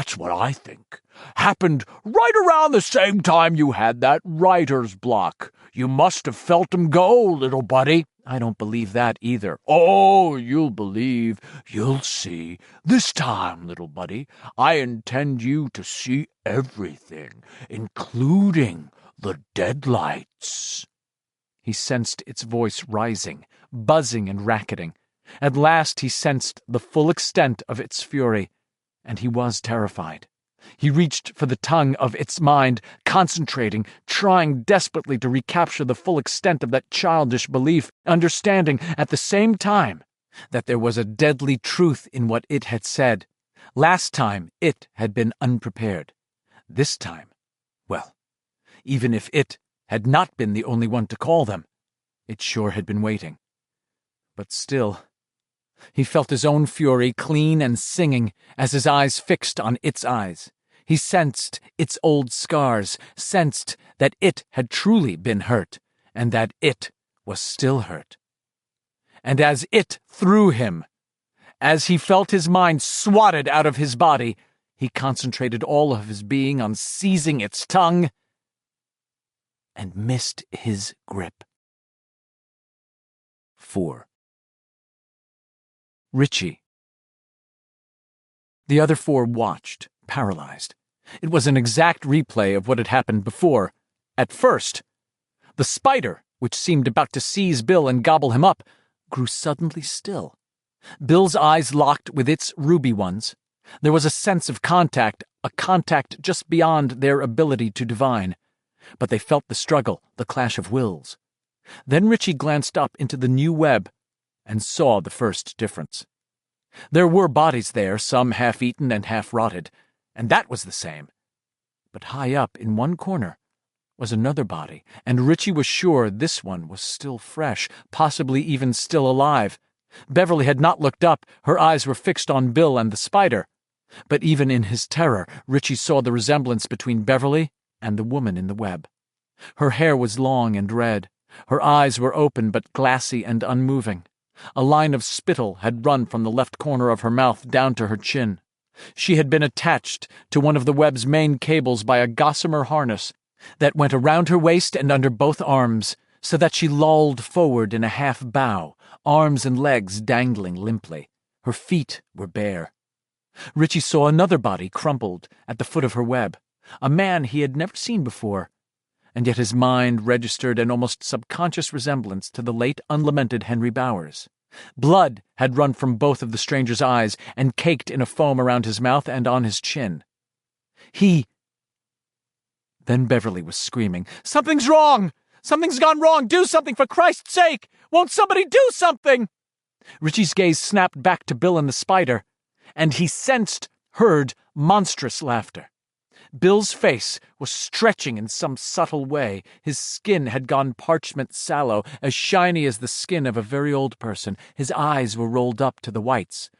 That's what I think. Happened right around the same time you had that writer's block. You must have felt 'em go, little buddy." "I don't believe that either." "Oh, you'll believe. You'll see. This time, little buddy, I intend you to see everything, including the deadlights." He sensed its voice rising, buzzing and racketing. At last he sensed the full extent of its fury, and he was terrified. He reached for the tongue of its mind, concentrating, trying desperately to recapture the full extent of that childish belief, understanding at the same time that there was a deadly truth in what it had said. Last time it had been unprepared. This time, well, even if it had not been the only one to call them, it sure had been waiting. But still, he felt his own fury clean and singing as his eyes fixed on its eyes. He sensed its old scars, sensed that it had truly been hurt, and that it was still hurt. And as it threw him, as he felt his mind swatted out of his body, he concentrated all of his being on seizing its tongue and missed his grip. 4. Richie. The other four watched, paralyzed. It was an exact replay of what had happened before. At first, the spider, which seemed about to seize Bill and gobble him up, grew suddenly still. Bill's eyes locked with its ruby ones. There was a sense of contact, a contact just beyond their ability to divine. But they felt the struggle, the clash of wills. Then Richie glanced up into the new web and saw the first difference. There were bodies there, some half-eaten and half-rotted, and that was the same. But high up in one corner was another body, and Richie was sure this one was still fresh, possibly even still alive. Beverly had not looked up. Her eyes were fixed on Bill and the spider. But even in his terror, Richie saw the resemblance between Beverly and the woman in the web. Her hair was long and red. Her eyes were open but glassy and unmoving. A line of spittle had run from the left corner of her mouth down to her chin. She had been attached to one of the web's main cables by a gossamer harness that went around her waist and under both arms, so that she lolled forward in a half-bow, arms and legs dangling limply. Her feet were bare. Richie saw another body crumpled at the foot of her web, a man he had never seen before, and yet his mind registered an almost subconscious resemblance to the late unlamented Henry Bowers. Blood had run from both of the stranger's eyes and caked in a foam around his mouth and on his chin. Then Beverly was screaming, "Something's wrong! Something's gone wrong! Do something, for Christ's sake! Won't somebody do something?" Richie's gaze snapped back to Bill and the spider, and he heard monstrous laughter. Bill's face was stretching in some subtle way. His skin had gone parchment sallow, as shiny as the skin of a very old person. His eyes were rolled up to the whites.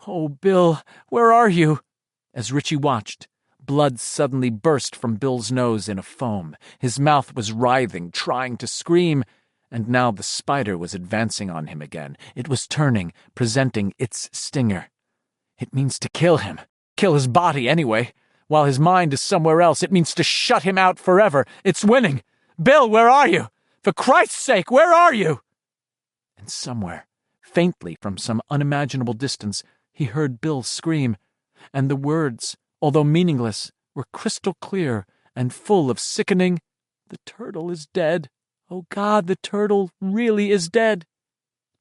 "Oh, Bill, where are you?" As Richie watched, blood suddenly burst from Bill's nose in a foam. His mouth was writhing, trying to scream, and now the spider was advancing on him again. It was turning, presenting its stinger. "It means to kill him. Kill his body, anyway. While his mind is somewhere else, it means to shut him out forever. It's winning. Bill, where are you? For Christ's sake, where are you?" And somewhere, faintly from some unimaginable distance, he heard Bill scream, and the words, although meaningless, were crystal clear and full of sickening, "The turtle is dead. Oh God, the turtle really is dead."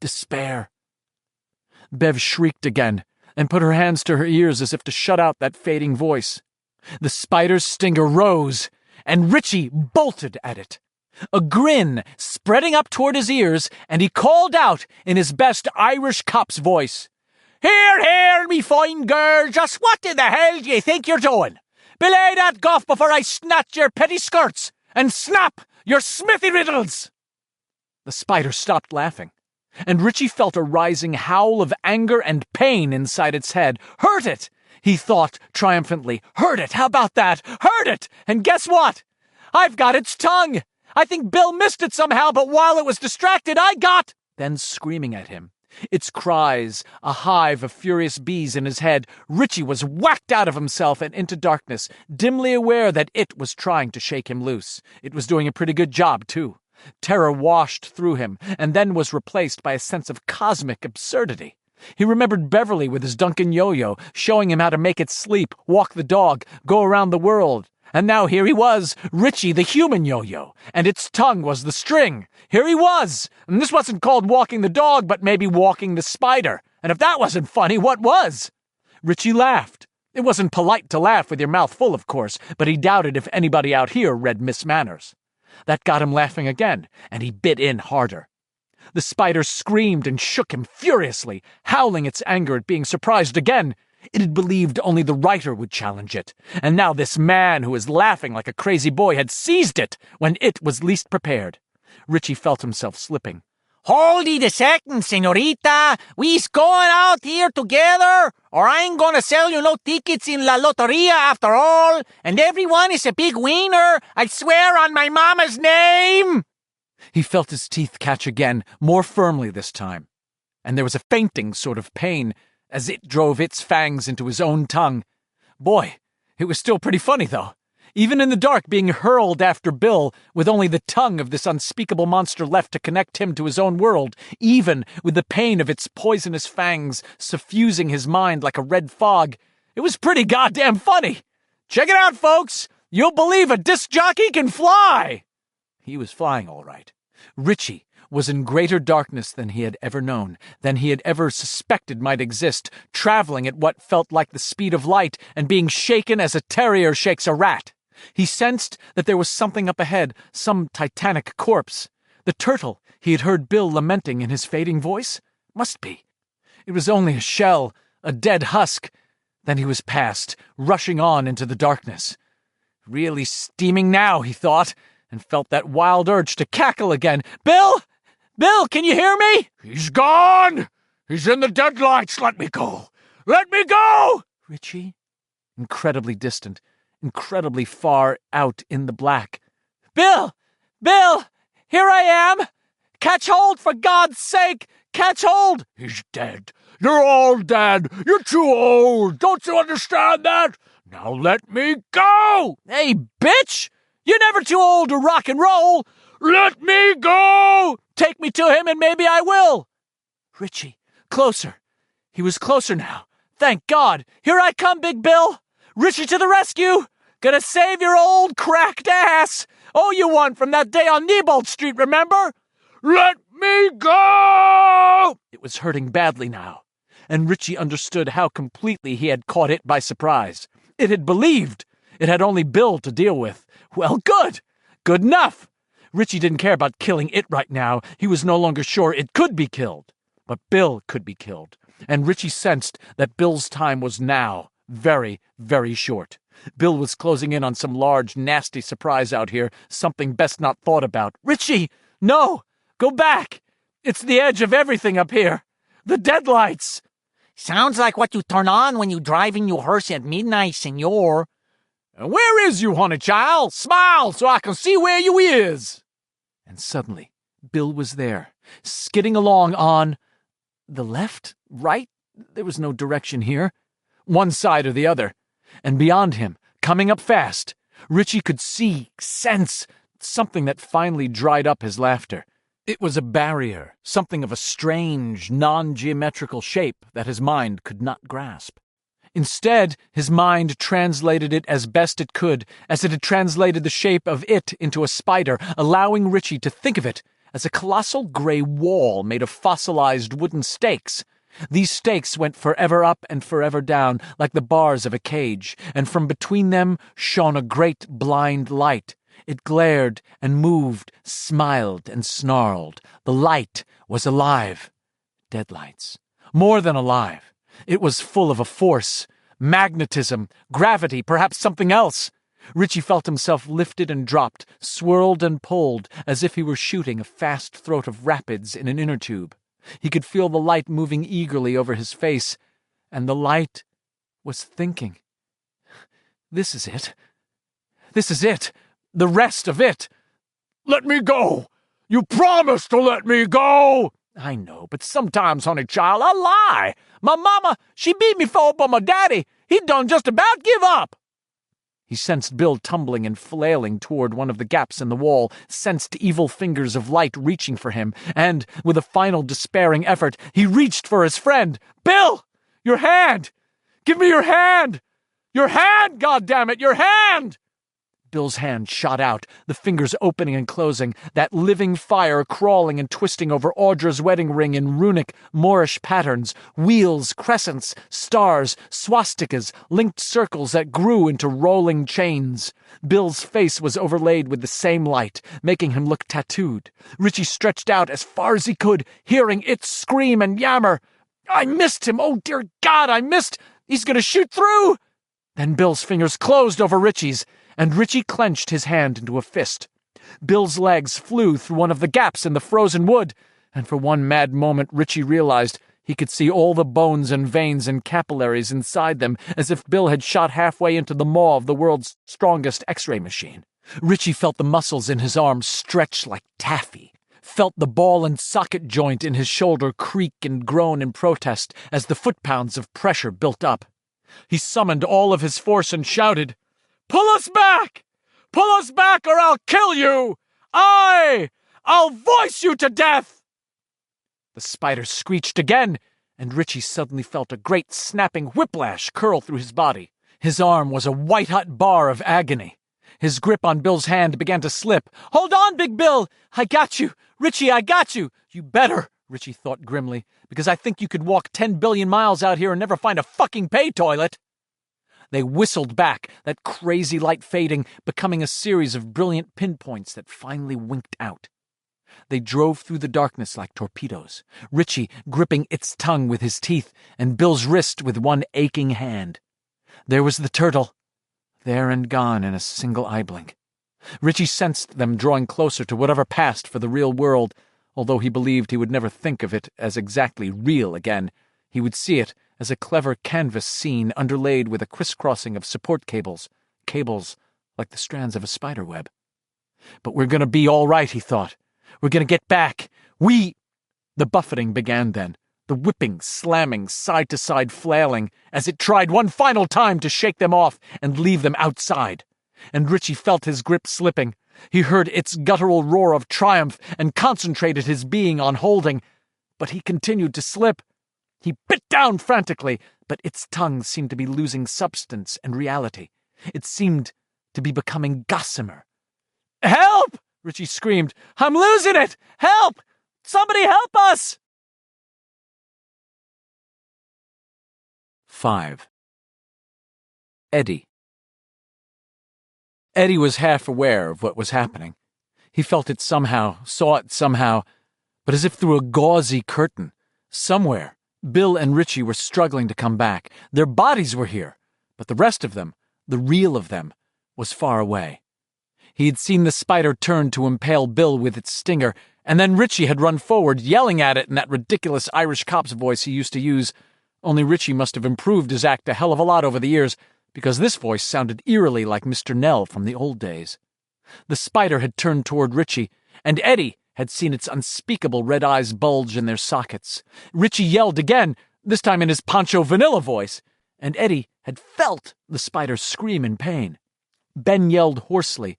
Despair. Bev shrieked again and put her hands to her ears as if to shut out that fading voice. The spider's stinger rose, and Richie bolted at it. A grin spreading up toward his ears, and he called out in his best Irish cop's voice, "Here, here, me fine girl, just what in the hell do you think you're doing? Belay that guff before I snatch your petty skirts and snap your smithy riddles!" The spider stopped laughing, and Richie felt a rising howl of anger and pain inside its head. "Hurt it!" he thought triumphantly. "Hurt it! How about that? Hurt it! And guess what? I've got its tongue! I think Bill missed it somehow, but while it was distracted, I got—" Then, screaming at him, Its cries, a hive of furious bees in his head, Richie was whacked out of himself and into darkness, dimly aware that it was trying to shake him loose. It was doing a pretty good job, too. Terror washed through him, and then was replaced by a sense of cosmic absurdity. He remembered Beverly with his Duncan yo-yo, showing him how to make it sleep, walk the dog, go around the world. And now here he was, Richie the human yo-yo, and its tongue was the string. Here he was, and this wasn't called walking the dog, but maybe walking the spider. And if that wasn't funny, what was? Richie laughed. It wasn't polite to laugh with your mouth full, of course, but he doubted if anybody out here read Miss Manners. That got him laughing again, and he bit in harder. The spider screamed and shook him furiously, howling its anger at being surprised again. It had believed only the writer would challenge it, and now this man who was laughing like a crazy boy had seized it when it was least prepared. Richie felt himself slipping. Hold it a second, señorita. We's going out here together, or I ain't gonna sell you no tickets in La Loteria after all, and everyone is a big winner, I swear on my mama's name. He felt his teeth catch again, more firmly this time, and there was a fainting sort of pain as it drove its fangs into his own tongue. Boy, it was still pretty funny, though. Even in the dark, being hurled after Bill, with only the tongue of this unspeakable monster left to connect him to his own world, even with the pain of its poisonous fangs suffusing his mind like a red fog, it was pretty goddamn funny. Check it out, folks! You'll believe a disc jockey can fly! He was flying, all right. Richie was in greater darkness than he had ever known, than he had ever suspected might exist, traveling at what felt like the speed of light and being shaken as a terrier shakes a rat. He sensed that there was something up ahead, some titanic corpse. The turtle he had heard Bill lamenting in his fading voice? Must be. It was only a shell, a dead husk. Then he was past, rushing on into the darkness. Really steaming now, he thought, and felt that wild urge to cackle again. Bill! Bill, can you hear me? He's gone! He's in the deadlights! Let me go! Let me go! Richie? Incredibly distant, incredibly far out in the black. Bill! Bill! Here I am! Catch hold, for God's sake! Catch hold! He's dead. You're all dead. You're too old. Don't you understand that? Now let me go! Hey, bitch! You're never too old to rock and roll! Let me go! Take me to him and maybe I will! Richie, closer. He was closer now. Thank God! Here I come, Big Bill! Richie to the rescue! Gonna save your old cracked ass! Oh, you won from that day on Neibolt Street, remember? Let me go! It was hurting badly now, and Richie understood how completely he had caught it by surprise. It had believed. It had only Bill to deal with. Well, good! Good enough! Richie didn't care about killing it right now. He was no longer sure it could be killed. But Bill could be killed, and Richie sensed that Bill's time was now very, very short. Bill was closing in on some large, nasty surprise out here, something best not thought about. Richie! No! Go back! It's the edge of everything up here. The deadlights! Sounds like what you turn on when you drive in your hearse at midnight, senor. Where is you, honey child? Smile so I can see where you is. And suddenly, Bill was there, skidding along on the left, right? There was no direction here. One side or the other. And beyond him, coming up fast, Richie could see, sense, something that finally dried up his laughter. It was a barrier, something of a strange, non-geometrical shape that his mind could not grasp. Instead, his mind translated it as best it could, as it had translated the shape of it into a spider, allowing Richie to think of it as a colossal gray wall made of fossilized wooden stakes. These stakes went forever up and forever down, like the bars of a cage, and from between them shone a great blind light. It glared and moved, smiled and snarled. The light was alive. Deadlights. More than alive. It was full of a force, magnetism, gravity, perhaps something else. Richie felt himself lifted and dropped, swirled and pulled, as if he were shooting a fast throat of rapids in an inner tube. He could feel the light moving eagerly over his face, and the light was thinking. This is it. This is it. The rest of it. Let me go! You promised to let me go! I know, but sometimes, honey child, I lie. My mama, she beat me for but my daddy, he done just about give up. He sensed Bill tumbling and flailing toward one of the gaps in the wall, sensed evil fingers of light reaching for him, and, with a final despairing effort, he reached for his friend. Bill! Your hand! Give me your hand! Your hand, goddammit, your hand! Bill's hand shot out, the fingers opening and closing, that living fire crawling and twisting over Audra's wedding ring in runic, Moorish patterns, wheels, crescents, stars, swastikas, linked circles that grew into rolling chains. Bill's face was overlaid with the same light, making him look tattooed. Richie stretched out as far as he could, hearing it scream and yammer. I missed him! Oh, dear God, I missed! He's going to shoot through! Then Bill's fingers closed over Richie's, and Richie clenched his hand into a fist. Bill's legs flew through one of the gaps in the frozen wood, and for one mad moment Richie realized he could see all the bones and veins and capillaries inside them, as if Bill had shot halfway into the maw of the world's strongest X-ray machine. Richie felt the muscles in his arms stretch like taffy, felt the ball and socket joint in his shoulder creak and groan in protest as the foot-pounds of pressure built up. He summoned all of his force and shouted, Pull us back! Pull us back or I'll kill you! I'll voice you to death! The spider screeched again, and Richie suddenly felt a great snapping whiplash curl through his body. His arm was a white-hot bar of agony. His grip on Bill's hand began to slip. Hold on, Big Bill! I got you! Richie, I got you! You better, Richie thought grimly, because I think you could walk 10 billion miles out here and never find a fucking pay toilet. They whistled back, that crazy light fading, becoming a series of brilliant pinpoints that finally winked out. They drove through the darkness like torpedoes, Richie gripping its tongue with his teeth and Bill's wrist with one aching hand. There was the turtle, there and gone in a single eye blink. Richie sensed them drawing closer to whatever passed for the real world, although he believed he would never think of it as exactly real again. He would see it as a clever canvas scene underlaid with a crisscrossing of support cables like the strands of a spider web. But we're going to be all right, he thought. We're going to get back. The buffeting began then, the whipping, slamming, side-to-side flailing, as it tried one final time to shake them off and leave them outside. And Richie felt his grip slipping. He heard its guttural roar of triumph and concentrated his being on holding. But he continued to slip. He bit down frantically, but its tongue seemed to be losing substance and reality. It seemed to be becoming gossamer. Help! Richie screamed. I'm losing it! Help! Somebody help us! 5. Eddie. Eddie was half aware of what was happening. He felt it somehow, saw it somehow, but as if through a gauzy curtain. Somewhere, Bill and Richie were struggling to come back. Their bodies were here, but the rest of them, the real of them, was far away. He had seen the spider turn to impale Bill with its stinger, and then Richie had run forward, yelling at it in that ridiculous Irish cop's voice he used to use. Only Richie must have improved his act a hell of a lot over the years, because this voice sounded eerily like Mr. Nell from the old days. The spider had turned toward Richie, and Eddie had seen its unspeakable red eyes bulge in their sockets. Richie yelled again, this time in his Pancho Vanilla voice, and Eddie had felt the spider scream in pain. Ben yelled hoarsely,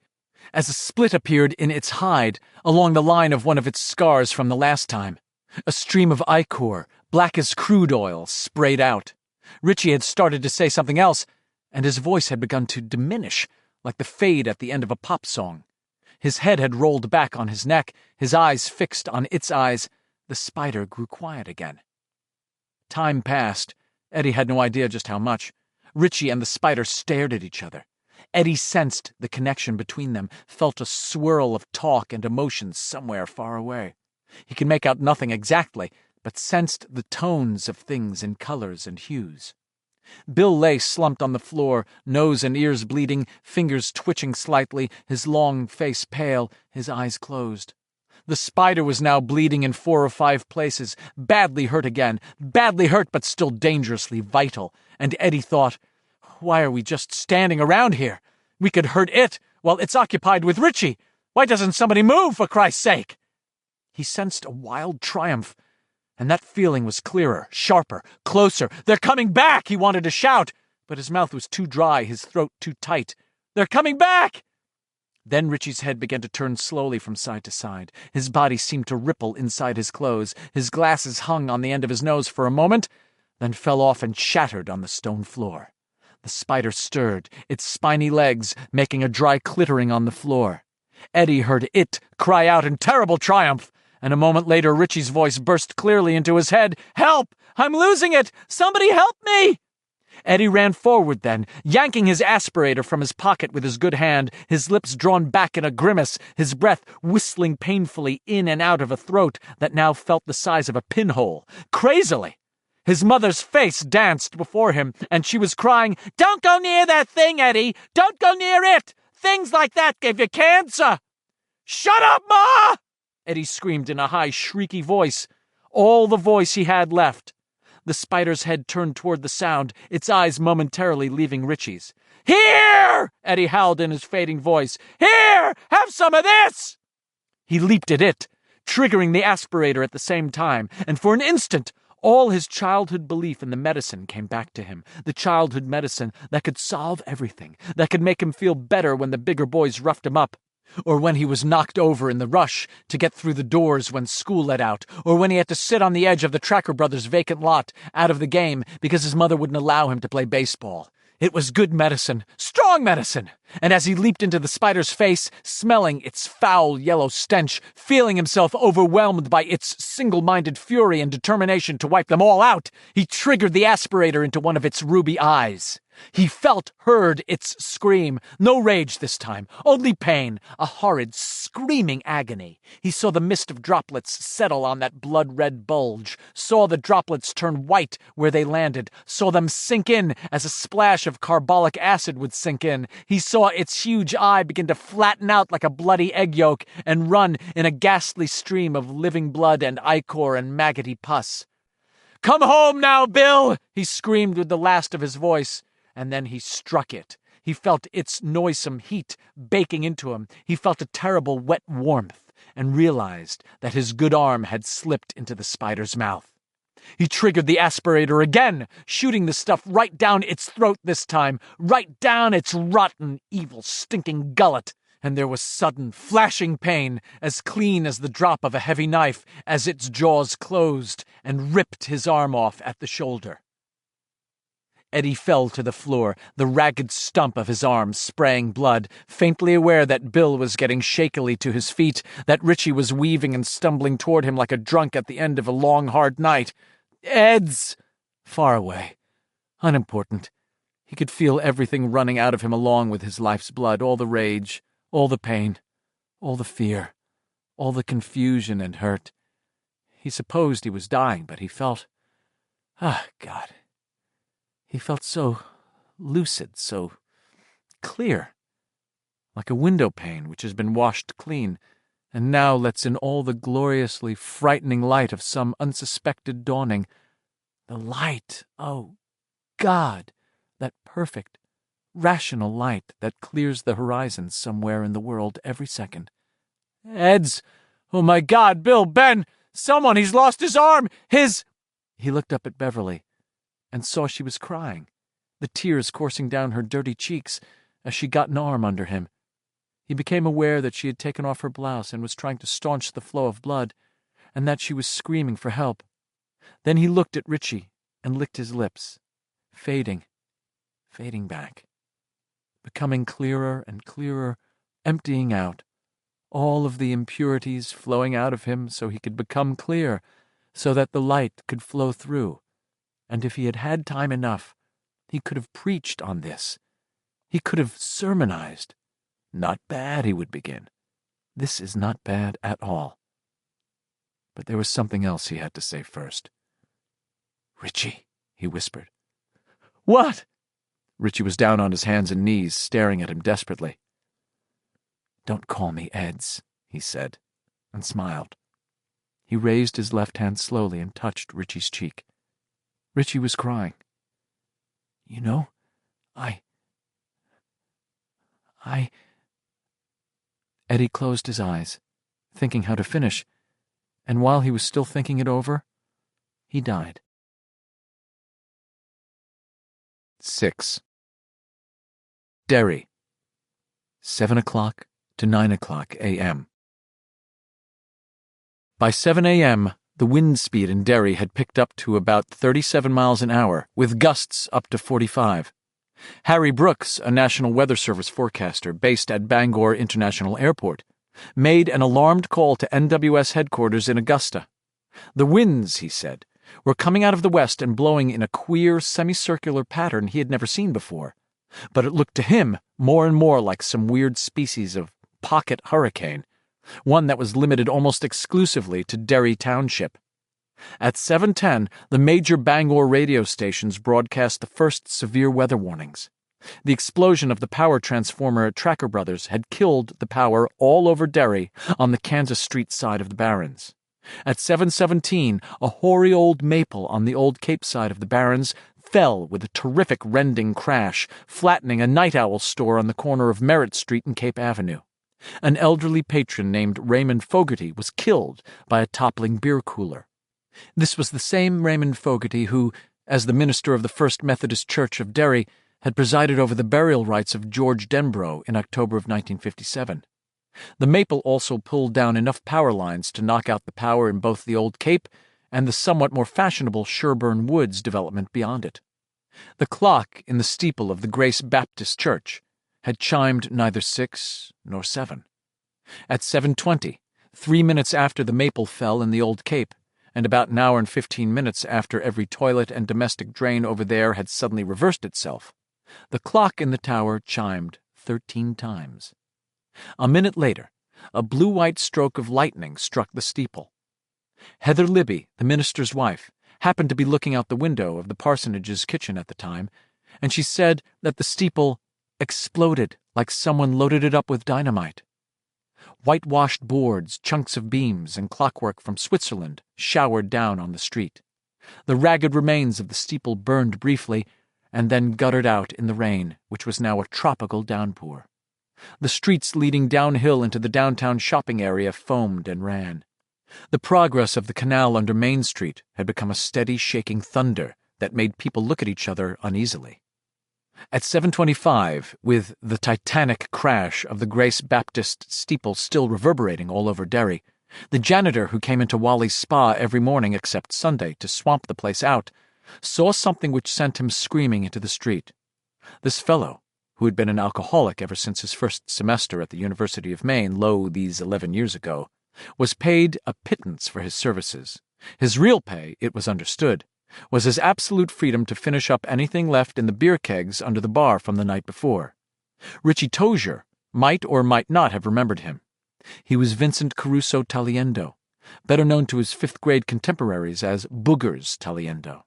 as a split appeared in its hide along the line of one of its scars from the last time. A stream of ichor, black as crude oil, sprayed out. Richie had started to say something else, and his voice had begun to diminish, like the fade at the end of a pop song. His head had rolled back on his neck, his eyes fixed on its eyes. The spider grew quiet again. Time passed. Eddie had no idea just how much. Richie and the spider stared at each other. Eddie sensed the connection between them, felt a swirl of talk and emotions somewhere far away. He could make out nothing exactly, but sensed the tones of things in colors and hues. Bill lay slumped on the floor, nose and ears bleeding, fingers twitching slightly, his long face pale, his eyes closed. The spider was now bleeding in 4 or 5 places, badly hurt again, badly hurt but still dangerously vital, and Eddie thought, why are we just standing around here? We could hurt it while it's occupied with Richie. Why doesn't somebody move, for Christ's sake? He sensed a wild triumph, and that feeling was clearer, sharper, closer. "They're coming back!" he wanted to shout, but his mouth was too dry, his throat too tight. "They're coming back!" Then Richie's head began to turn slowly from side to side. His body seemed to ripple inside his clothes. His glasses hung on the end of his nose for a moment, then fell off and shattered on the stone floor. The spider stirred, its spiny legs making a dry clittering on the floor. Eddie heard it cry out in terrible triumph, and a moment later Richie's voice burst clearly into his head. "Help! I'm losing it! Somebody help me!" Eddie ran forward then, yanking his aspirator from his pocket with his good hand, his lips drawn back in a grimace, his breath whistling painfully in and out of a throat that now felt the size of a pinhole. Crazily! His mother's face danced before him, and she was crying, "Don't go near that thing, Eddie! Don't go near it! Things like that give you cancer!" "Shut up, Ma!" Eddie screamed in a high, shrieky voice, all the voice he had left. The spider's head turned toward the sound, its eyes momentarily leaving Richie's. "Here!" Eddie howled in his fading voice. "Here! Have some of this!" He leaped at it, triggering the aspirator at the same time, and for an instant all his childhood belief in the medicine came back to him, the childhood medicine that could solve everything, that could make him feel better when the bigger boys roughed him up, or when he was knocked over in the rush to get through the doors when school let out, or when he had to sit on the edge of the Tracker Brothers' vacant lot, out of the game because his mother wouldn't allow him to play baseball. It was good medicine, strong medicine, and as he leaped into the spider's face, smelling its foul yellow stench, feeling himself overwhelmed by its single-minded fury and determination to wipe them all out, he triggered the aspirator into one of its ruby eyes. He heard its scream. No rage this time, only pain, a horrid, screaming agony. He saw the mist of droplets settle on that blood-red bulge, saw the droplets turn white where they landed, saw them sink in as a splash of carbolic acid would sink in. He saw its huge eye begin to flatten out like a bloody egg yolk and run in a ghastly stream of living blood and ichor and maggoty pus. "Come home now, Bill!" he screamed with the last of his voice. And then he struck it. He felt its noisome heat baking into him. He felt a terrible wet warmth and realized that his good arm had slipped into the spider's mouth. He triggered the aspirator again, shooting the stuff right down its throat this time, right down its rotten, evil, stinking gullet. And there was sudden, flashing pain, as clean as the drop of a heavy knife, as its jaws closed and ripped his arm off at the shoulder. Eddie fell to the floor, the ragged stump of his arm spraying blood, faintly aware that Bill was getting shakily to his feet, that Richie was weaving and stumbling toward him like a drunk at the end of a long, hard night. Ed's! Far away. Unimportant. He could feel everything running out of him along with his life's blood, all the rage, all the pain, all the fear, all the confusion and hurt. He supposed he was dying, but he felt... God... He felt so lucid, so clear, like a window pane which has been washed clean, and now lets in all the gloriously frightening light of some unsuspected dawning. The light, oh God, that perfect, rational light that clears the horizon somewhere in the world every second. "Ed's! Oh my God, Bill, Ben! Someone, he's lost his arm! His—" He looked up at Beverly and saw she was crying, the tears coursing down her dirty cheeks as she got an arm under him. He became aware that she had taken off her blouse and was trying to staunch the flow of blood, and that she was screaming for help. Then he looked at Richie and licked his lips, fading back, becoming clearer and clearer, emptying out, all of the impurities flowing out of him so he could become clear, so that the light could flow through. And if he had had time enough, he could have preached on this. He could have sermonized. "Not bad," he would begin. "This is not bad at all." But there was something else he had to say first. "Richie," he whispered. "What?" Richie was down on his hands and knees, staring at him desperately. "Don't call me Ed's," he said, and smiled. He raised his left hand slowly and touched Richie's cheek. Richie was crying. "You know, I... Eddie closed his eyes, thinking how to finish, and while he was still thinking it over, he died. 6. Derry, 7 o'clock to 9 o'clock a.m. By 7 a.m., the wind speed in Derry had picked up to about 37 miles an hour, with gusts up to 45. Harry Brooks, a National Weather Service forecaster based at Bangor International Airport, made an alarmed call to NWS headquarters in Augusta. The winds, he said, were coming out of the west and blowing in a queer, semicircular pattern he had never seen before, but it looked to him more and more like some weird species of pocket hurricane, one that was limited almost exclusively to Derry Township. At 7:10, the major Bangor radio stations broadcast the first severe weather warnings. The explosion of the power transformer at Tracker Brothers had killed the power all over Derry on the Kansas Street side of the Barrens. At 7:17, a hoary old maple on the Old Cape side of the Barrens fell with a terrific rending crash, flattening a night owl store on the corner of Merritt Street and Cape Avenue. An elderly patron named Raymond Fogarty was killed by a toppling beer cooler. This was the same Raymond Fogarty who, as the minister of the First Methodist Church of Derry, had presided over the burial rites of George Denbrough in October of 1957. The maple also pulled down enough power lines to knock out the power in both the Old Cape and the somewhat more fashionable Sherburne Woods development beyond it. The clock in the steeple of the Grace Baptist Church had chimed neither 6 nor 7. At 7:20, 3 minutes after the maple fell in the Old Cape, and about an hour and 15 minutes after every toilet and domestic drain over there had suddenly reversed itself, the clock in the tower chimed 13 times. A minute later, a blue-white stroke of lightning struck the steeple. Heather Libby, the minister's wife, happened to be looking out the window of the parsonage's kitchen at the time, and she said that the steeple exploded like someone loaded it up with dynamite. Whitewashed boards, chunks of beams, and clockwork from Switzerland showered down on the street. The ragged remains of the steeple burned briefly, and then guttered out in the rain, which was now a tropical downpour. The streets leading downhill into the downtown shopping area foamed and ran. The progress of the canal under Main Street had become a steady shaking thunder that made people look at each other uneasily. At 7:25, with the titanic crash of the Grace Baptist steeple still reverberating all over Derry, the janitor who came into Wally's spa every morning except Sunday to swamp the place out saw something which sent him screaming into the street. This fellow, who had been an alcoholic ever since his first semester at the University of Maine, these 11 years ago, was paid a pittance for his services. His real pay, it was understood, was his absolute freedom to finish up anything left in the beer kegs under the bar from the night before. Richie Tozier might or might not have remembered him. He was Vincent Caruso Taliendo, better known to his fifth-grade contemporaries as Boogers Taliendo.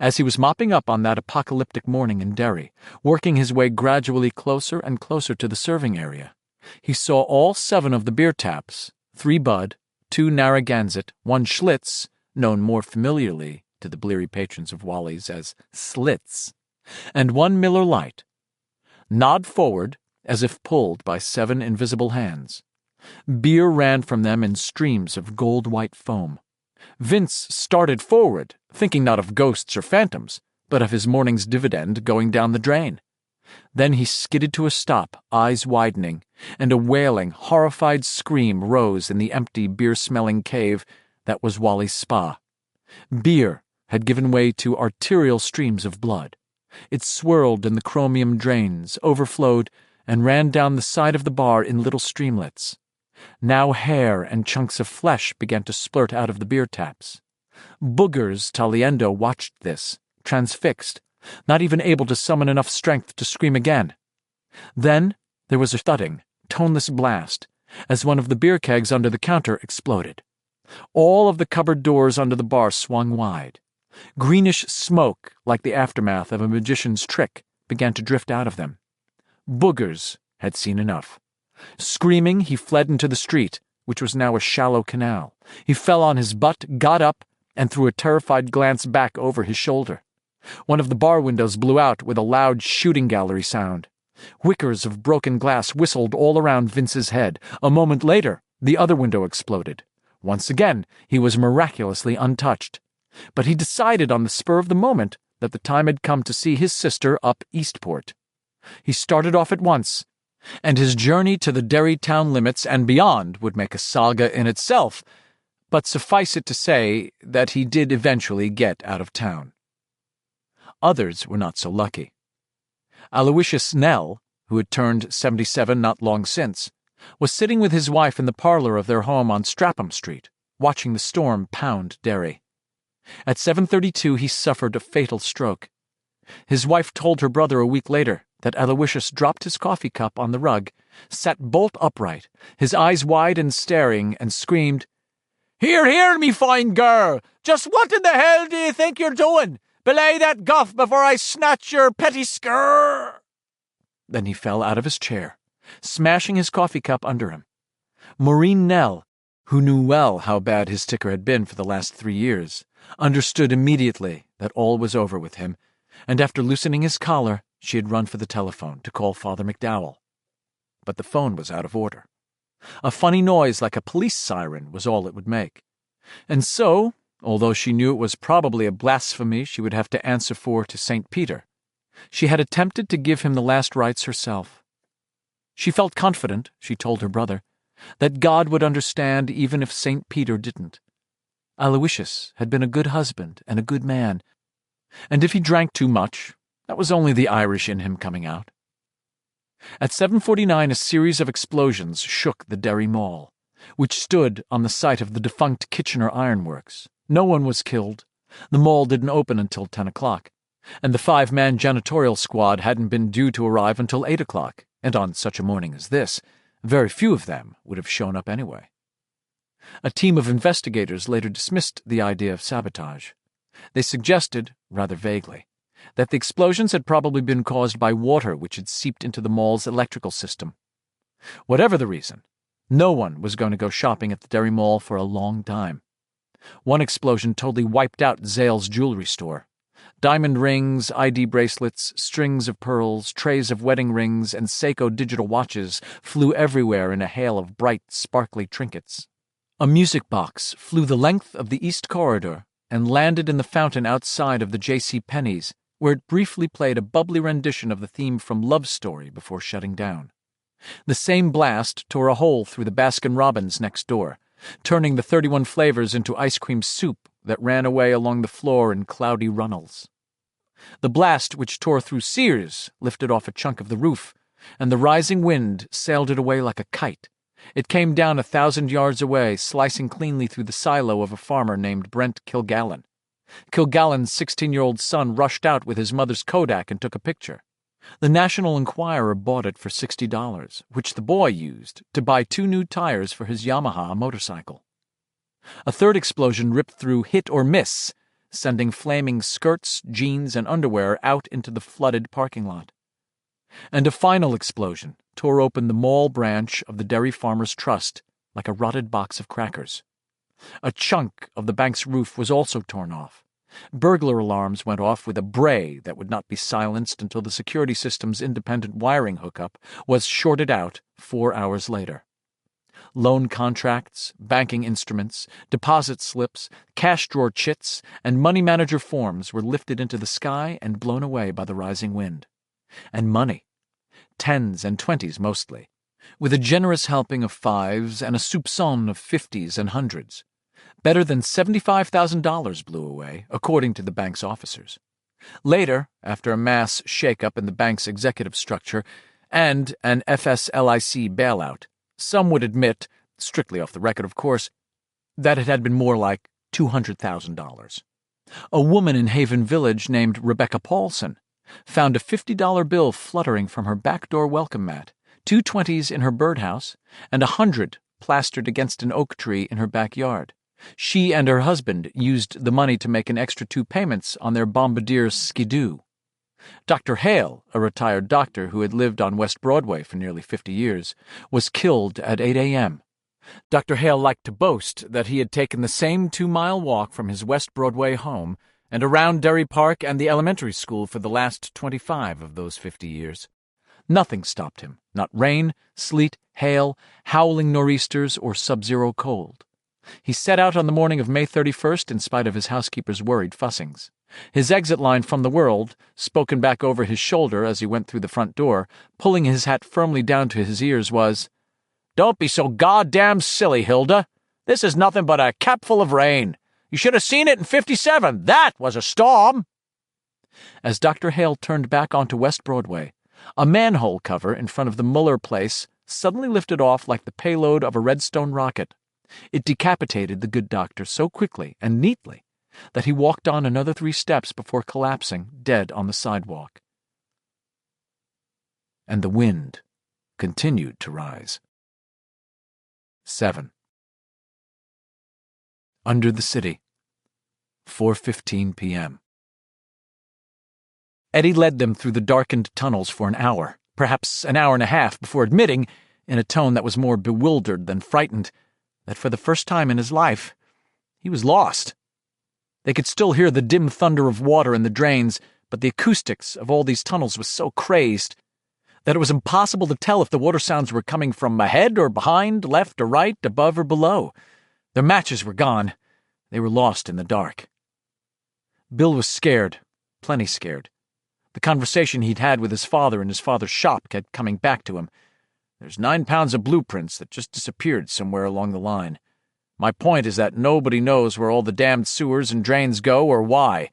As he was mopping up on that apocalyptic morning in Derry, working his way gradually closer and closer to the serving area, he saw all 7 of the beer taps, 3 Bud, 2 Narragansett, 1 Schlitz, known more familiarly to the bleary patrons of Wally's as Slits, and 1 Miller Lite, nod forward as if pulled by 7 invisible hands. Beer ran from them in streams of gold-white foam. Vince started forward, thinking not of ghosts or phantoms, but of his morning's dividend going down the drain. Then he skidded to a stop, eyes widening, and a wailing, horrified scream rose in the empty, beer-smelling cave that was Wally's spa. Beer had given way to arterial streams of blood. It swirled in the chromium drains, overflowed, and ran down the side of the bar in little streamlets. Now hair and chunks of flesh began to splurt out of the beer taps. Boogers Taliendo watched this, transfixed, not even able to summon enough strength to scream again. Then there was a thudding, toneless blast, as one of the beer kegs under the counter exploded. All of the cupboard doors under the bar swung wide. Greenish smoke, like the aftermath of a magician's trick, began to drift out of them. Boogers had seen enough. Screaming, he fled into the street, which was now a shallow canal. He fell on his butt, got up, and threw a terrified glance back over his shoulder. One of the bar windows blew out with a loud shooting gallery sound. Whickers of broken glass whistled all around Vince's head. A moment later, the other window exploded. Once again, he was miraculously untouched. But he decided on the spur of the moment that the time had come to see his sister up Eastport. He started off at once, and his journey to the Derry town limits and beyond would make a saga in itself, but suffice it to say that he did eventually get out of town. Others were not so lucky. Aloysius Nell, who had turned 77 not long since, was sitting with his wife in the parlor of their home on Strapham Street, watching the storm pound Derry. At 7:32 he suffered a fatal stroke. His wife told her brother a week later that Aloysius dropped his coffee cup on the rug, sat bolt upright, his eyes wide and staring, and screamed, "Here, here, me fine girl! Just what in the hell do you think you're doing? Belay that guff before I snatch your petty skur!" Then he fell out of his chair, smashing his coffee cup under him. Maureen Nell, who knew well how bad his ticker had been for the last 3 years, understood immediately that all was over with him, and after loosening his collar, she had run for the telephone to call Father McDowell. But the phone was out of order. A funny noise like a police siren was all it would make. And so, although she knew it was probably a blasphemy she would have to answer for to St. Peter, she had attempted to give him the last rites herself. She felt confident, she told her brother, that God would understand even if St. Peter didn't. Aloysius had been a good husband and a good man, and if he drank too much, that was only the Irish in him coming out. At 7:49 a series of explosions shook the Derry Mall, which stood on the site of the defunct Kitchener Ironworks. No one was killed. The mall didn't open until 10 o'clock, and the 5-man janitorial squad hadn't been due to arrive until 8 o'clock, and on such a morning as this, very few of them would have shown up anyway. A team of investigators later dismissed the idea of sabotage. They suggested, rather vaguely, that the explosions had probably been caused by water which had seeped into the mall's electrical system. Whatever the reason, no one was going to go shopping at the Derry Mall for a long time. One explosion totally wiped out Zale's jewelry store. Diamond rings, ID bracelets, strings of pearls, trays of wedding rings, and Seiko digital watches flew everywhere in a hail of bright, sparkly trinkets. A music box flew the length of the East Corridor and landed in the fountain outside of the J.C. Penney's, where it briefly played a bubbly rendition of the theme from Love Story before shutting down. The same blast tore a hole through the Baskin-Robbins next door, turning the 31 flavors into ice cream soup that ran away along the floor in cloudy runnels. The blast which tore through Sears lifted off a chunk of the roof, and the rising wind sailed it away like a kite. It came down 1,000 yards away, slicing cleanly through the silo of a farmer named Brent Kilgallen. Kilgallen's 16-year-old son rushed out with his mother's Kodak and took a picture. The National Enquirer bought it for $60, which the boy used to buy 2 new tires for his Yamaha motorcycle. A third explosion ripped through Hit or Miss, sending flaming skirts, jeans, and underwear out into the flooded parking lot. And a final explosion tore open the mall branch of the Derry Farmers Trust like a rotted box of crackers. A chunk of the bank's roof was also torn off. Burglar alarms went off with a bray that would not be silenced until the security system's independent wiring hookup was shorted out 4 hours later. Loan contracts, banking instruments, deposit slips, cash drawer chits, and money manager forms were lifted into the sky and blown away by the rising wind. And money. 10s and 20s mostly, with a generous helping of 5s and a soupçon of 50s and 100s. Better than $75,000 blew away, according to the bank's officers. Later, after a mass shake-up in the bank's executive structure and an FSLIC bailout, some would admit, strictly off the record of course, that it had been more like $200,000. A woman in Haven Village named Rebecca Paulson found a $50 bill fluttering from her back door welcome mat, 2 20s in her birdhouse, and 100 plastered against an oak tree in her backyard. She and her husband used the money to make an extra 2 payments on their Bombardier Skidoo. Dr. Hale, a retired doctor who had lived on West Broadway for nearly 50 years, was killed at 8 a.m. Dr. Hale liked to boast that he had taken the same 2-mile walk from his West Broadway home and around Derry Park and the elementary school for the last 25 of those 50 years. Nothing stopped him, not rain, sleet, hail, howling nor'easters, or sub-zero cold. He set out on the morning of May 31st in spite of his housekeeper's worried fussings. His exit line from the world, spoken back over his shoulder as he went through the front door, pulling his hat firmly down to his ears, was, "Don't be so goddamn silly, Hilda. This is nothing but a capful of rain. You should have seen it in '57. That was a storm." As Dr. Hale turned back onto West Broadway, a manhole cover in front of the Muller place suddenly lifted off like the payload of a Redstone rocket. It decapitated the good doctor so quickly and neatly that he walked on another 3 steps before collapsing dead on the sidewalk. And the wind continued to rise. 7. Under the city, 4:15 p.m. Eddie led them through the darkened tunnels for an hour, perhaps an hour and a half, before admitting, in a tone that was more bewildered than frightened, that for the first time in his life, he was lost. They could still hear the dim thunder of water in the drains, but the acoustics of all these tunnels was so crazed that it was impossible to tell if the water sounds were coming from ahead or behind, left or right, above or below. Their matches were gone. They were lost in the dark. Bill was scared, plenty scared. The conversation he'd had with his father in his father's shop kept coming back to him. There's 9 pounds of blueprints that just disappeared somewhere along the line. My point is that nobody knows where all the damned sewers and drains go or why.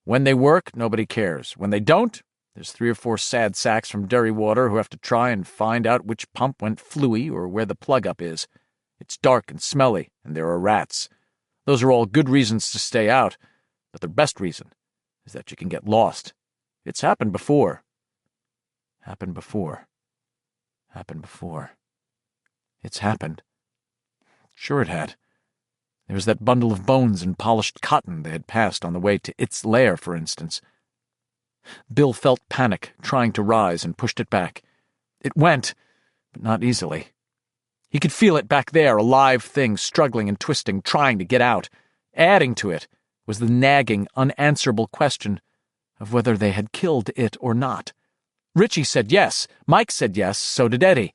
When they work, nobody cares. When they don't, there's 3 or 4 sad sacks from Derry water who have to try and find out which pump went fluey or where the plug-up is. It's dark and smelly, and there are rats. Those are all good reasons to stay out, but the best reason is that you can get lost. It's happened before. Happened before. Happened before. It's happened. Sure it had. There was that bundle of bones and polished cotton they had passed on the way to its lair, for instance. Bill felt panic, trying to rise, and pushed it back. It went, but not easily. He could feel it back there, a live thing, struggling and twisting, trying to get out. Adding to it was the nagging, unanswerable question of whether they had killed it or not. Richie said yes, Mike said yes, so did Eddie.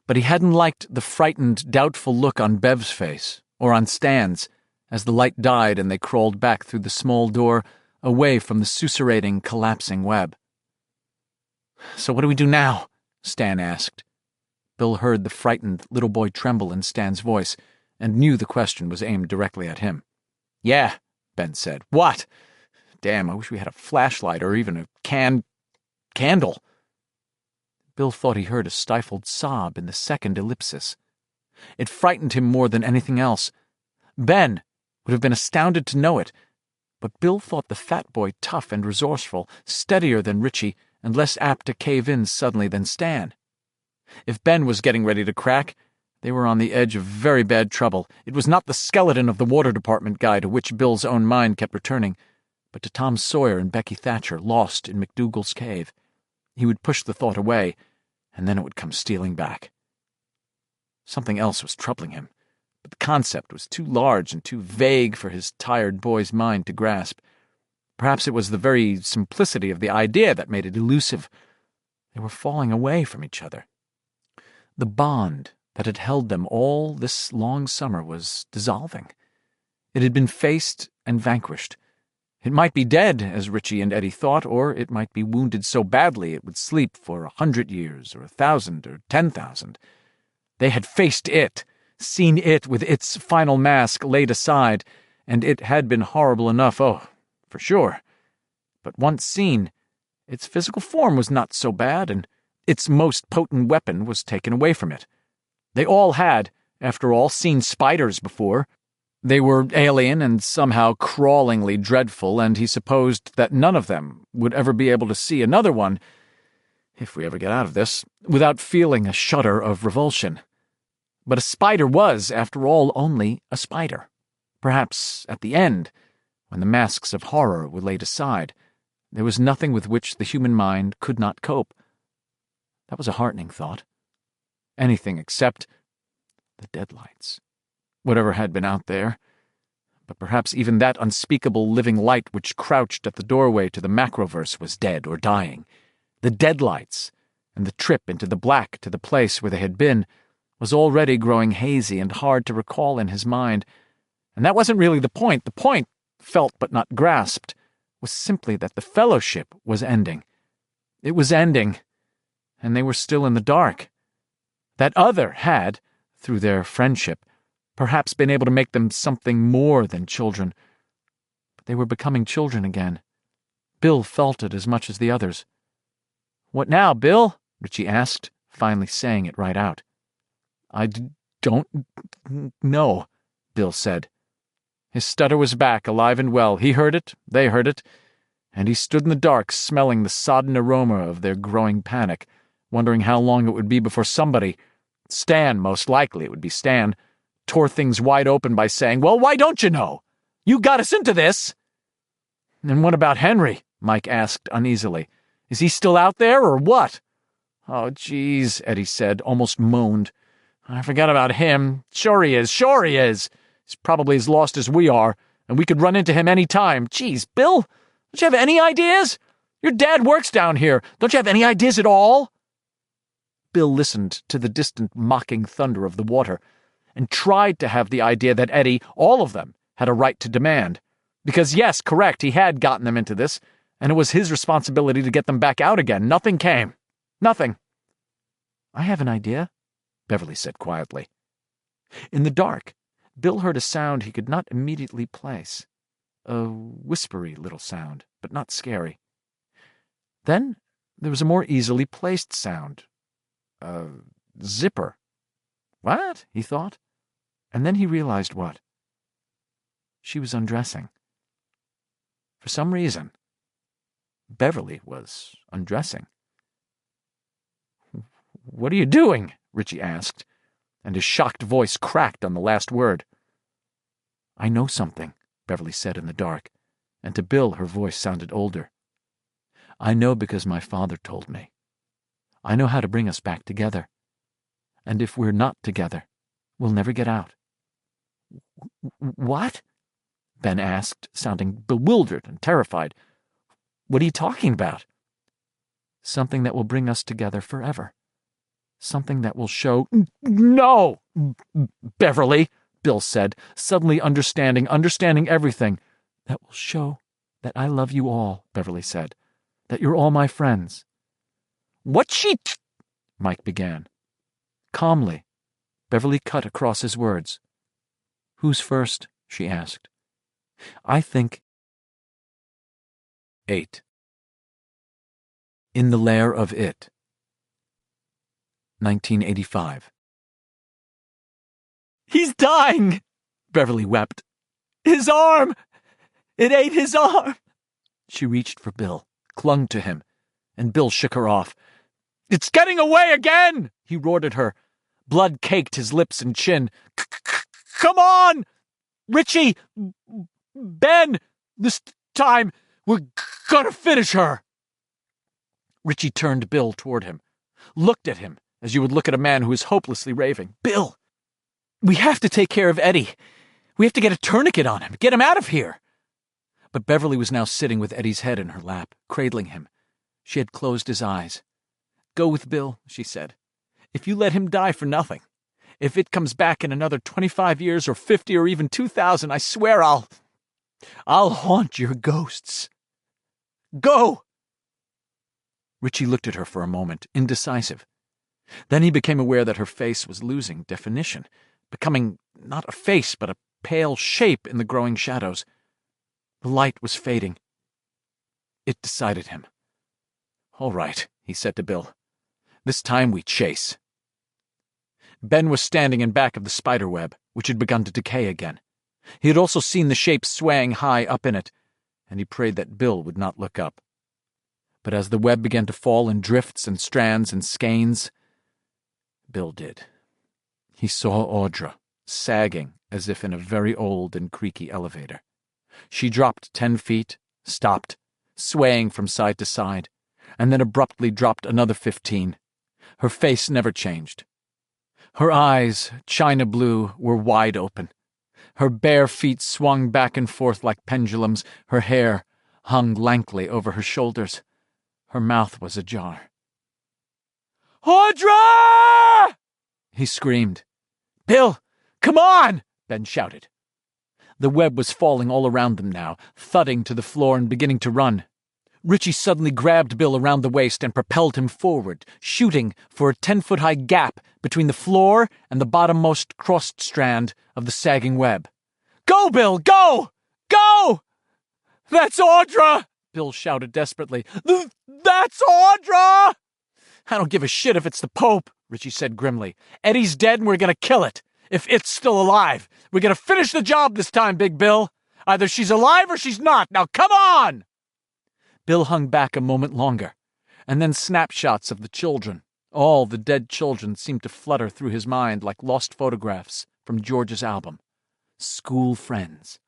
But he hadn't liked the frightened, doubtful look on Bev's face, or on Stan's, as the light died and they crawled back through the small door, away from the susurrating, collapsing web. "So what do we do now?" Stan asked. Bill heard the frightened little boy tremble in Stan's voice, and knew the question was aimed directly at him. "Yeah," Ben said. "What? Damn, I wish we had a flashlight or even a candle." Bill thought he heard a stifled sob in the second ellipsis. It frightened him more than anything else. Ben would have been astounded to know it, but Bill thought the fat boy tough and resourceful, steadier than Richie, and less apt to cave in suddenly than Stan. If Ben was getting ready to crack, they were on the edge of very bad trouble. It was not the skeleton of the water department guy to which Bill's own mind kept returning, but to Tom Sawyer and Becky Thatcher lost in McDougal's cave. He would push the thought away, and then it would come stealing back. Something else was troubling him, but the concept was too large and too vague for his tired boy's mind to grasp. Perhaps it was the very simplicity of the idea that made it elusive. They were falling away from each other. The bond that had held them all this long summer was dissolving. It had been faced and vanquished. It might be dead, as Richie and Eddie thought, or it might be wounded so badly it would sleep for 100 years, or 1,000, or 10,000. They had faced it, seen it with its final mask laid aside, and it had been horrible enough, oh, for sure. But once seen, its physical form was not so bad, and its most potent weapon was taken away from it. They all had, after all, seen spiders before. They were alien and somehow crawlingly dreadful, and he supposed that none of them would ever be able to see another one, if we ever get out of this, without feeling a shudder of revulsion. But a spider was, after all, only a spider. Perhaps, at the end, when the masks of horror were laid aside, there was nothing with which the human mind could not cope. That was a heartening thought. Anything except the deadlights. Whatever had been out there, but perhaps even that unspeakable living light which crouched at the doorway to the macroverse was dead or dying. The deadlights, and the trip into the black to the place where they had been, was already growing hazy and hard to recall in his mind. And that wasn't really the point. The point, felt but not grasped, was simply that the fellowship was ending. It was ending, and they were still in the dark. That other had, through their friendship, perhaps been able to make them something more than children. But they were becoming children again. Bill felt it as much as the others. "What now, Bill?" Richie asked, finally saying it right out. "I don't know," Bill said. His stutter was back, alive and well. He heard it, they heard it, and he stood in the dark, smelling the sodden aroma of their growing panic, wondering how long it would be before somebody, Stan, most likely it would be Stan, tore things wide open by saying, "Well, why don't you know? You got us into this." "And what about Henry?" Mike asked uneasily. "Is he still out there, or what?" "Oh, geez," Eddie said, almost moaned. "I forgot about him. Sure he is, sure he is. He's probably as lost as we are, and we could run into him any time. Geez, Bill, don't you have any ideas? Your dad works down here. Don't you have any ideas at all?" Bill listened to the distant mocking thunder of the water, and tried to have the idea that Eddie, all of them, had a right to demand. Because yes, correct, he had gotten them into this, and it was his responsibility to get them back out again. Nothing came. Nothing. "I have an idea," Beverly said quietly. In the dark, Bill heard a sound he could not immediately place. A whispery little sound, but not scary. Then there was a more easily placed sound. A zipper. What? He thought. And then he realized what. She was undressing. For some reason, Beverly was undressing. "What are you doing?" Richie asked, and his shocked voice cracked on the last word. "I know something," Beverly said in the dark, and to Bill her voice sounded older. "I know because my father told me. I know how to bring us back together. And if we're not together, we'll never get out." "What?" Ben asked, sounding bewildered and terrified. "What are you talking about?" "Something that will bring us together forever. Something that will show—" "No, Beverly," Bill said, suddenly understanding everything. "That will show that I love you all," Beverly said. "That you're all my friends." "What's she—" Mike began. Calmly, Beverly cut across his words. "Who's first?" she asked. "I think—" 8. In the Lair of It. 1985. "He's dying!" Beverly wept. "His arm! It ate his arm!" She reached for Bill, clung to him, and Bill shook her off. "It's getting away again!" he roared at her. Blood caked his lips and chin. "Come on! Richie! Ben! This time, we're gonna finish her!" Richie turned Bill toward him, looked at him as you would look at a man who is hopelessly raving. "Bill, we have to take care of Eddie. We have to get a tourniquet on him, get him out of here." But Beverly was now sitting with Eddie's head in her lap, cradling him. She had closed his eyes. "Go with Bill," she said. "If you let him die for nothing, if it comes back in another 25 years or 50 or even 2,000, I swear I'll haunt your ghosts. Go!" Richie looked at her for a moment, indecisive. Then he became aware that her face was losing definition, becoming not a face but a pale shape in the growing shadows. The light was fading. It decided him. "All right," he said to Bill. "This time we chase." Ben was standing in back of the spider web, which had begun to decay again. He had also seen the shape swaying high up in it, and he prayed that Bill would not look up. But as the web began to fall in drifts and strands and skeins, Bill did. He saw Audra, sagging as if in a very old and creaky elevator. She dropped 10 feet, stopped, swaying from side to side, and then abruptly dropped another 15. Her face never changed. Her eyes, china blue, were wide open. Her bare feet swung back and forth like pendulums. Her hair hung lankly over her shoulders. Her mouth was ajar. "Audra!" he screamed. "Bill, come on!" Ben shouted. The web was falling all around them now, thudding to the floor and beginning to run. Richie suddenly grabbed Bill around the waist and propelled him forward, shooting for a 10-foot-high gap between the floor and the bottommost crossed strand of the sagging web. "Go, Bill, go! Go!" "That's Audra!" Bill shouted desperately. "That's Audra!" "I don't give a shit if it's the Pope," Richie said grimly. "Eddie's dead and we're gonna kill it. If it's still alive. We're gonna finish the job this time, Big Bill. Either she's alive or she's not. Now come on!" Bill hung back a moment longer, and then snapshots of the children. All the dead children seemed to flutter through his mind like lost photographs from George's album. School friends.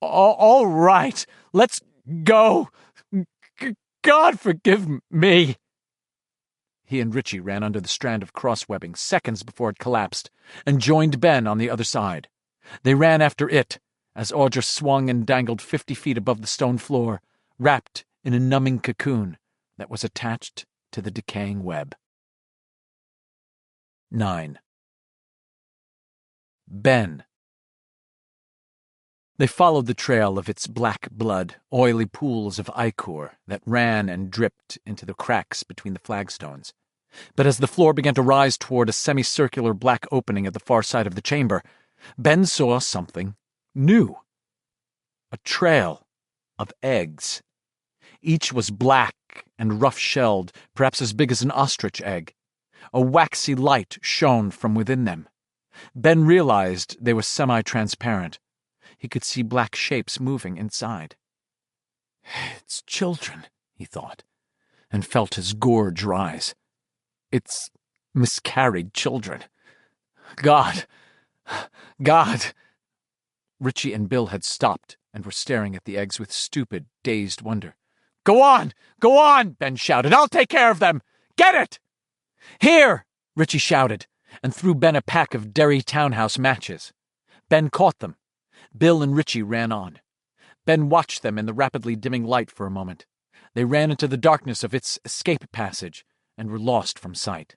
All right, let's go. God forgive me." He and Richie ran under the strand of crosswebbing seconds before it collapsed, and joined Ben on the other side. They ran after it, as Audra swung and dangled 50 feet above the stone floor, wrapped in a numbing cocoon that was attached to the decaying web. 9. Ben. They followed the trail of its black blood, oily pools of ichor that ran and dripped into the cracks between the flagstones. But as the floor began to rise toward a semicircular black opening at the far side of the chamber, Ben saw something new. A trail of eggs. Each was black and rough-shelled, perhaps as big as an ostrich egg. A waxy light shone from within them. Ben realized they were semi-transparent. He could see black shapes moving inside. "It's children," he thought, and felt his gorge rise. "It's miscarried children. God! God!" Richie and Bill had stopped and were staring at the eggs with stupid, dazed wonder. "Go on! Go on!" Ben shouted. "I'll take care of them! Get it!" "Here!" Richie shouted, and threw Ben a pack of Derry townhouse matches. Ben caught them. Bill and Richie ran on. Ben watched them in the rapidly dimming light for a moment. They ran into the darkness of its escape passage and were lost from sight.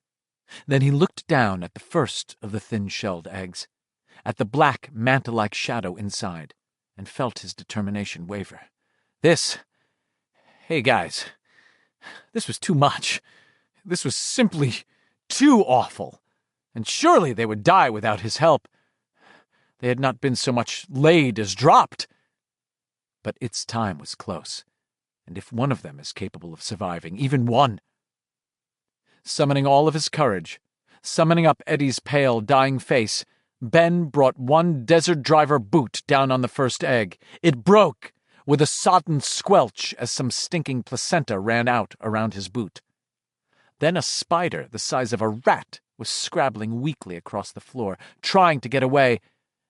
Then he looked down at the first of the thin-shelled eggs, at the black, mantle-like shadow inside, and felt his determination waver. Hey, guys, this was too much. This was simply too awful. And surely they would die without his help. They had not been so much laid as dropped. But its time was close, and if one of them is capable of surviving, even one... Summoning all of his courage, summoning up Eddie's pale, dying face, Ben brought one desert driver boot down on the first egg. It broke, with a sodden squelch as some stinking placenta ran out around his boot. Then a spider the size of a rat was scrabbling weakly across the floor, trying to get away,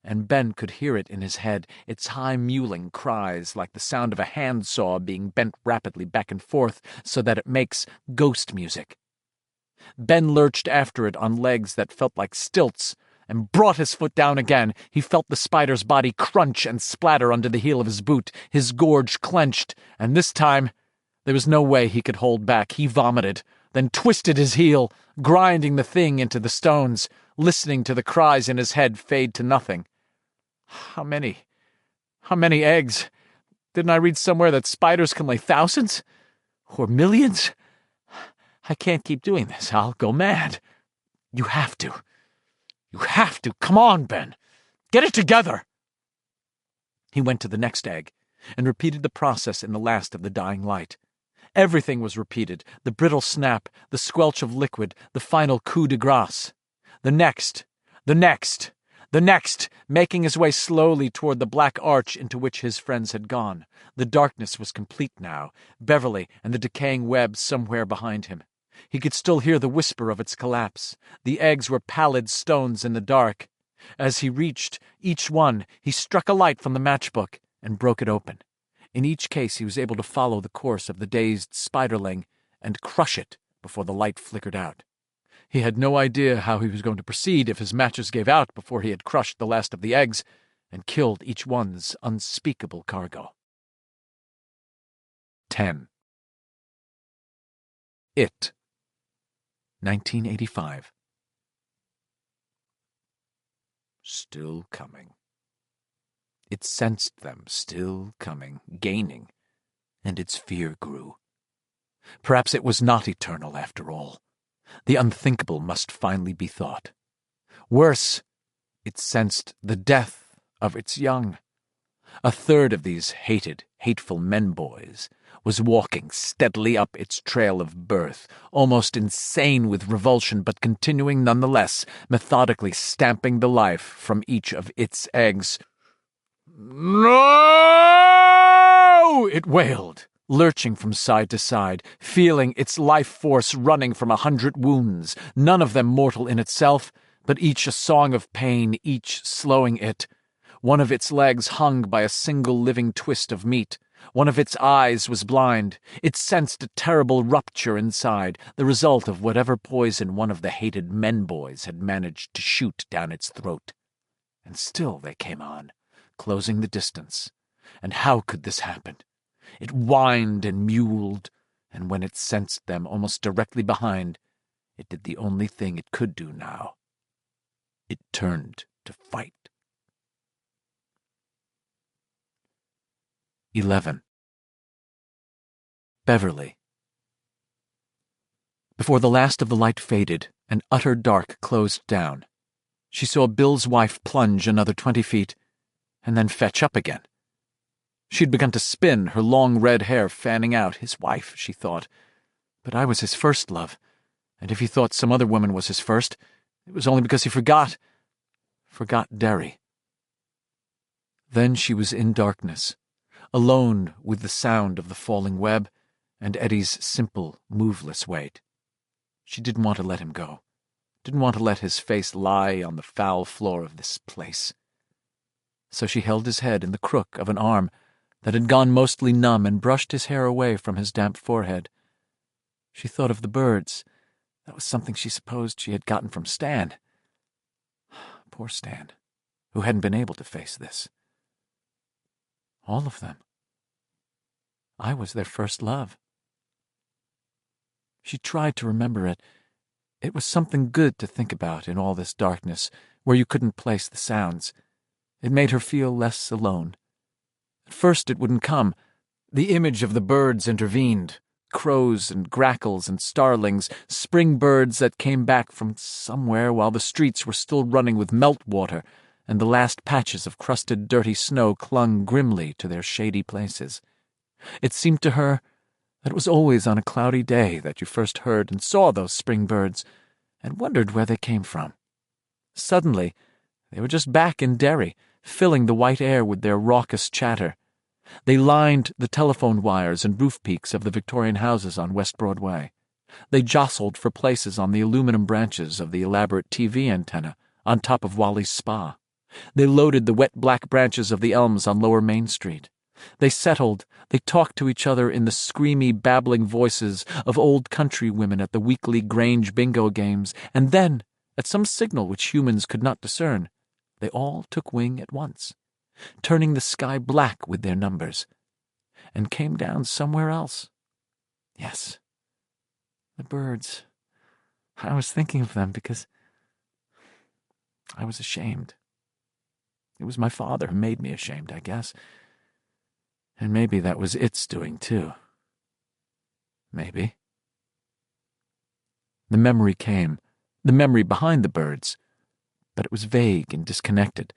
and Ben could hear it in his head, its high mewling cries like the sound of a handsaw being bent rapidly back and forth so that it makes ghost music. Ben lurched after it on legs that felt like stilts, and brought his foot down again. He felt the spider's body crunch and splatter under the heel of his boot, his gorge clenched, and this time there was no way he could hold back. He vomited, then twisted his heel, grinding the thing into the stones, listening to the cries in his head fade to nothing. How many eggs? Didn't I read somewhere that spiders can lay thousands? Or millions? I can't keep doing this. I'll go mad. You have to. You have to. Come on, Ben. Get it together. He went to the next egg and repeated the process in the last of the dying light. Everything was repeated, the brittle snap, the squelch of liquid, the final coup de grace. The next, making his way slowly toward the black arch into which his friends had gone. The darkness was complete now, Beverly and the decaying web somewhere behind him. He could still hear the whisper of its collapse. The eggs were pallid stones in the dark. As he reached each one, he struck a light from the matchbook and broke it open. In each case, he was able to follow the course of the dazed spiderling and crush it before the light flickered out. He had no idea how he was going to proceed if his matches gave out before he had crushed the last of the eggs and killed each one's unspeakable cargo. 10. It. 1985. still coming. It sensed them still coming, gaining, and its fear grew. Perhaps it was not eternal after all. The unthinkable must finally be thought. Worse, it sensed the death of its young. A third of these hated, hateful men-boys was walking steadily up its trail of birth, almost insane with revulsion, but continuing nonetheless, methodically stamping the life from each of its eggs. No! It wailed, lurching from side to side, feeling its life force running from 100 wounds, none of them mortal in itself, but each a song of pain, each slowing it. One of its legs hung by a single living twist of meat. One of its eyes was blind. It sensed a terrible rupture inside, the result of whatever poison one of the hated men-boys had managed to shoot down its throat. And still they came on, closing the distance. And how could this happen? It whined and mewled, and when it sensed them almost directly behind, it did the only thing it could do now. It turned to fight. 11. Beverly. Before the last of the light faded and utter dark closed down, she saw Bill's wife plunge another 20 feet and then fetch up again. She'd begun to spin, her long red hair fanning out. His wife, she thought. But I was his first love, and if he thought some other woman was his first, it was only because he forgot Derry. Then she was in darkness, alone with the sound of the falling web and Eddie's simple, moveless weight. She didn't want to let him go, didn't want to let his face lie on the foul floor of this place. So she held his head in the crook of an arm that had gone mostly numb and brushed his hair away from his damp forehead. She thought of the birds. That was something she supposed she had gotten from Stan. Poor Stan, who hadn't been able to face this. All of them. I was their first love. She tried to remember it. It was something good to think about in all this darkness, where you couldn't place the sounds. It made her feel less alone. At first it wouldn't come. The image of the birds intervened. Crows and grackles and starlings, spring birds that came back from somewhere while the streets were still running with meltwater, and the last patches of crusted, dirty snow clung grimly to their shady places. It seemed to her that it was always on a cloudy day that you first heard and saw those spring birds, and wondered where they came from. Suddenly, they were just back in Derry, filling the white air with their raucous chatter. They lined the telephone wires and roof peaks of the Victorian houses on West Broadway. They jostled for places on the aluminum branches of the elaborate TV antenna on top of Wally's Spa. They loaded the wet black branches of the elms on Lower Main Street. They settled, they talked to each other in the screamy, babbling voices of old country women at the weekly Grange bingo games, and then, at some signal which humans could not discern, they all took wing at once, turning the sky black with their numbers, and came down somewhere else. Yes, the birds. I was thinking of them because I was ashamed. It was my father who made me ashamed, I guess. And maybe that was its doing, too. Maybe. The memory came, the memory behind the birds, but it was vague and disconnected.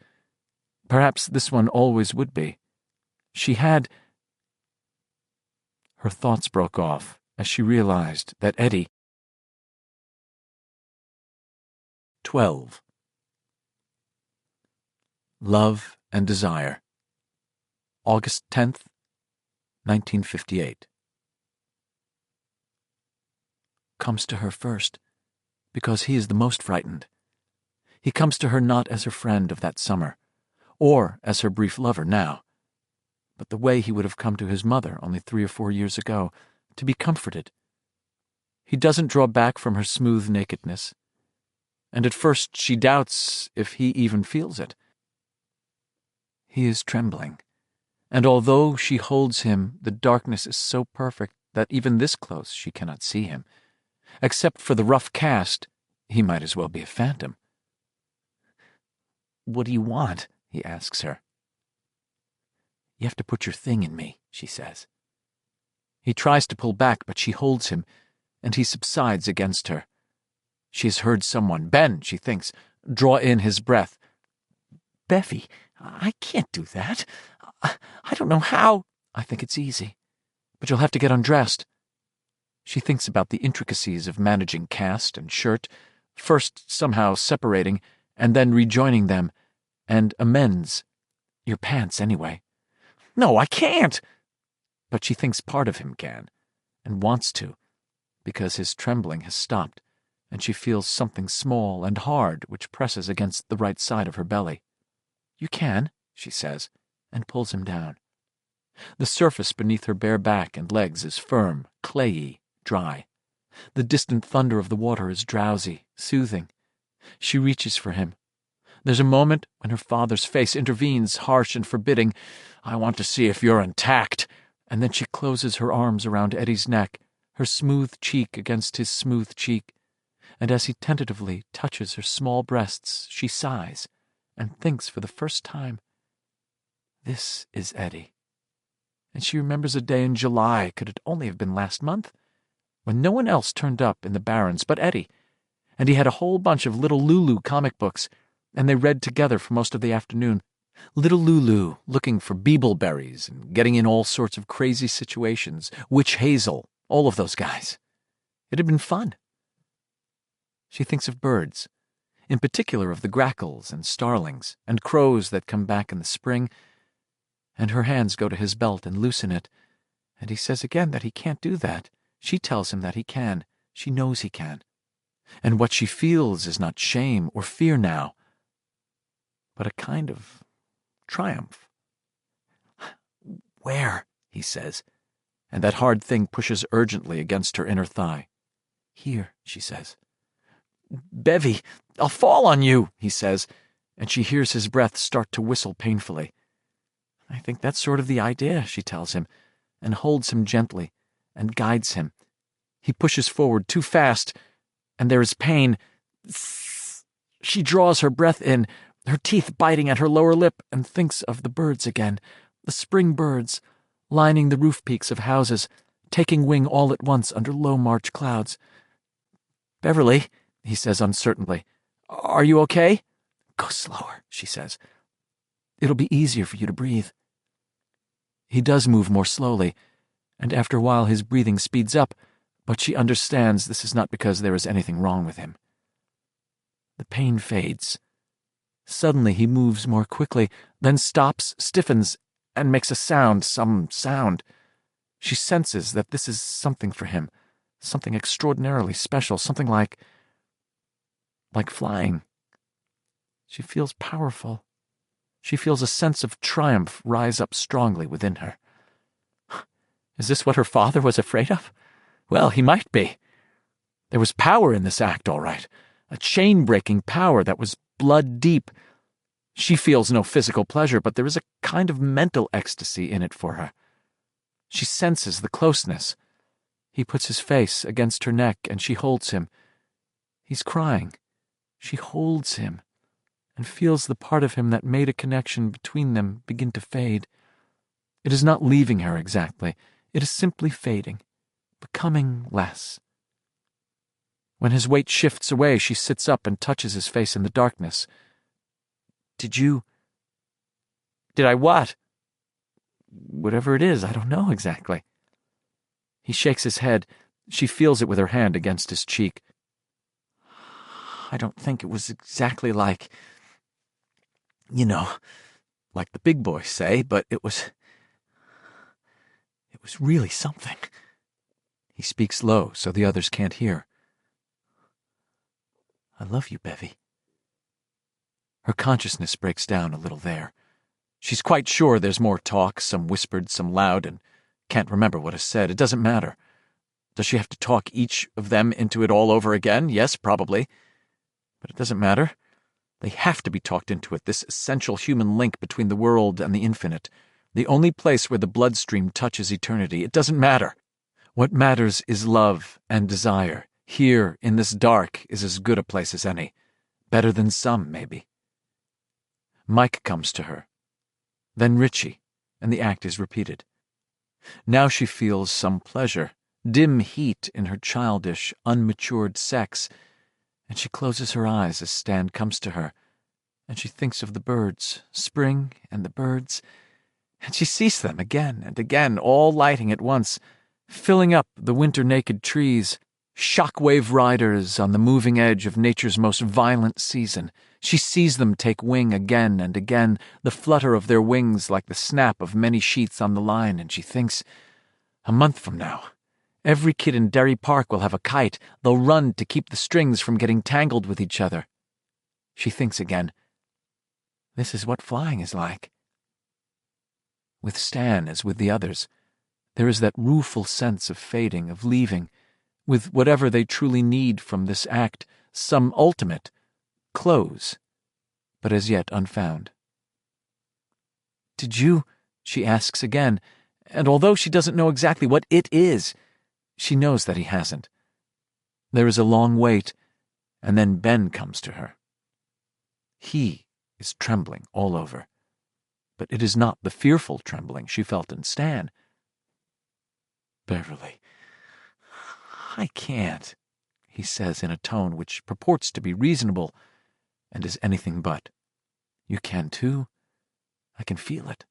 Perhaps this one always would be. She had... Her thoughts broke off as she realized that Eddie... 12. Love and Desire. August 10th, 1958. Comes to her first, because he is the most frightened. He comes to her not as her friend of that summer, or as her brief lover now, but the way he would have come to his mother only 3 or 4 years ago, to be comforted. He doesn't draw back from her smooth nakedness, and at first she doubts if he even feels it. He is trembling, and although she holds him, the darkness is so perfect that even this close she cannot see him. Except for the rough cast, he might as well be a phantom. What do you want? He asks her. You have to put your thing in me, she says. He tries to pull back, but she holds him, and he subsides against her. She has heard someone, Ben, she thinks, draw in his breath. Bevy, I can't do that. I don't know how. I think it's easy, but you'll have to get undressed. She thinks about the intricacies of managing cast and shirt, first somehow separating, and then rejoining them, and amends. Your pants, anyway. No, I can't! But she thinks part of him can, and wants to, because his trembling has stopped, and she feels something small and hard which presses against the right side of her belly. You can, she says, and pulls him down. The surface beneath her bare back and legs is firm, clayey, dry. The distant thunder of the water is drowsy, soothing. She reaches for him. There's a moment when her father's face intervenes, harsh and forbidding. I want to see if you're intact. And then she closes her arms around Eddie's neck, her smooth cheek against his smooth cheek. And as he tentatively touches her small breasts, she sighs and thinks for the first time, this is Eddie. And she remembers a day in July, could it only have been last month, when no one else turned up in the Barrens but Eddie, and he had a whole bunch of little Lulu comic books, and they read together for most of the afternoon. Little Lulu looking for beebleberries and getting in all sorts of crazy situations, witch hazel, all of those guys. It had been fun. She thinks of birds, in particular of the grackles and starlings and crows that come back in the spring, and her hands go to his belt and loosen it, and he says again that he can't do that. She tells him that he can. She knows he can. And what she feels is not shame or fear now, but a kind of triumph. Where? He says, and that hard thing pushes urgently against her inner thigh. Here, she says. Bevy, I'll fall on you, he says, and she hears his breath start to whistle painfully. I think that's sort of the idea, she tells him, and holds him gently, and guides him. He pushes forward too fast, and there is pain. She draws her breath in, her teeth biting at her lower lip, and thinks of the birds again, the spring birds, lining the roof peaks of houses, taking wing all at once under low March clouds. Beverly, he says uncertainly, are you okay? Go slower, she says. It'll be easier for you to breathe. He does move more slowly, and after a while his breathing speeds up, but she understands this is not because there is anything wrong with him. The pain fades. Suddenly he moves more quickly, then stops, stiffens, and makes a sound, some sound. She senses that this is something for him, something extraordinarily special, something like flying. She feels powerful. She feels a sense of triumph rise up strongly within her. Is this what her father was afraid of? Well, he might be. There was power in this act, all right, a chain-breaking power that was blood-deep. She feels no physical pleasure, but there is a kind of mental ecstasy in it for her. She senses the closeness. He puts his face against her neck, and she holds him. He's crying. She holds him, and feels the part of him that made a connection between them begin to fade. It is not leaving her exactly. It is simply fading, becoming less. When his weight shifts away, she sits up and touches his face in the darkness. Did I what? Whatever it is, I don't know exactly. He shakes his head. She feels it with her hand against his cheek. I don't think it was exactly like the big boys say, but it was really something. He speaks low so the others can't hear. I love you, Bevy. Her consciousness breaks down a little there. She's quite sure there's more talk, some whispered, some loud, and can't remember what is said. It doesn't matter. Does she have to talk each of them into it all over again? Yes, probably. But it doesn't matter. They have to be talked into it, this essential human link between the world and the infinite, the only place where the bloodstream touches eternity. It doesn't matter. What matters is love and desire. Here, in this dark, is as good a place as any. Better than some, maybe. Mike comes to her. Then Richie, and the act is repeated. Now she feels some pleasure, dim heat in her childish, unmatured sex, and she closes her eyes as Stan comes to her, and she thinks of the birds, spring and the birds, and she sees them again and again, all lighting at once, filling up the winter-naked trees, shockwave riders on the moving edge of nature's most violent season. She sees them take wing again and again, the flutter of their wings like the snap of many sheets on the line, and she thinks, a month from now, every kid in Derry Park will have a kite. They'll run to keep the strings from getting tangled with each other. She thinks again, this is what flying is like. With Stan, as with the others, there is that rueful sense of fading, of leaving, with whatever they truly need from this act, some ultimate close, but as yet unfound. Did you? She asks again, and although she doesn't know exactly what it is, she knows that he hasn't. There is a long wait, and then Ben comes to her. He is trembling all over, but it is not the fearful trembling she felt in Stan. Beverly, I can't, he says in a tone which purports to be reasonable and is anything but. You can too. I can feel it.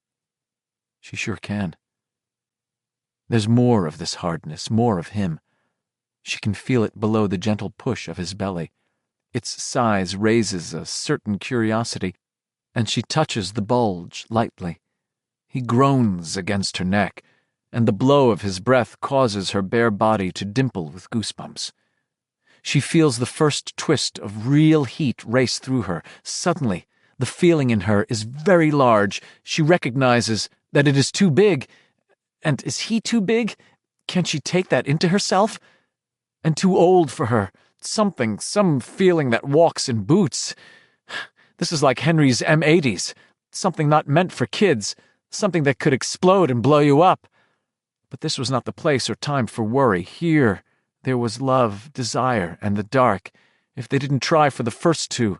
She sure can. There's more of this hardness, more of him. She can feel it below the gentle push of his belly. Its size raises a certain curiosity, and she touches the bulge lightly. He groans against her neck, and the blow of his breath causes her bare body to dimple with goosebumps. She feels the first twist of real heat race through her. Suddenly, the feeling in her is very large. She recognizes that it is too big. And is he too big? Can she take that into herself? And too old for her. Some feeling that walks in boots. This is like Henry's M80s. Something not meant for kids. Something that could explode and blow you up. But this was not the place or time for worry. Here, there was love, desire, and the dark. If they didn't try for the first two,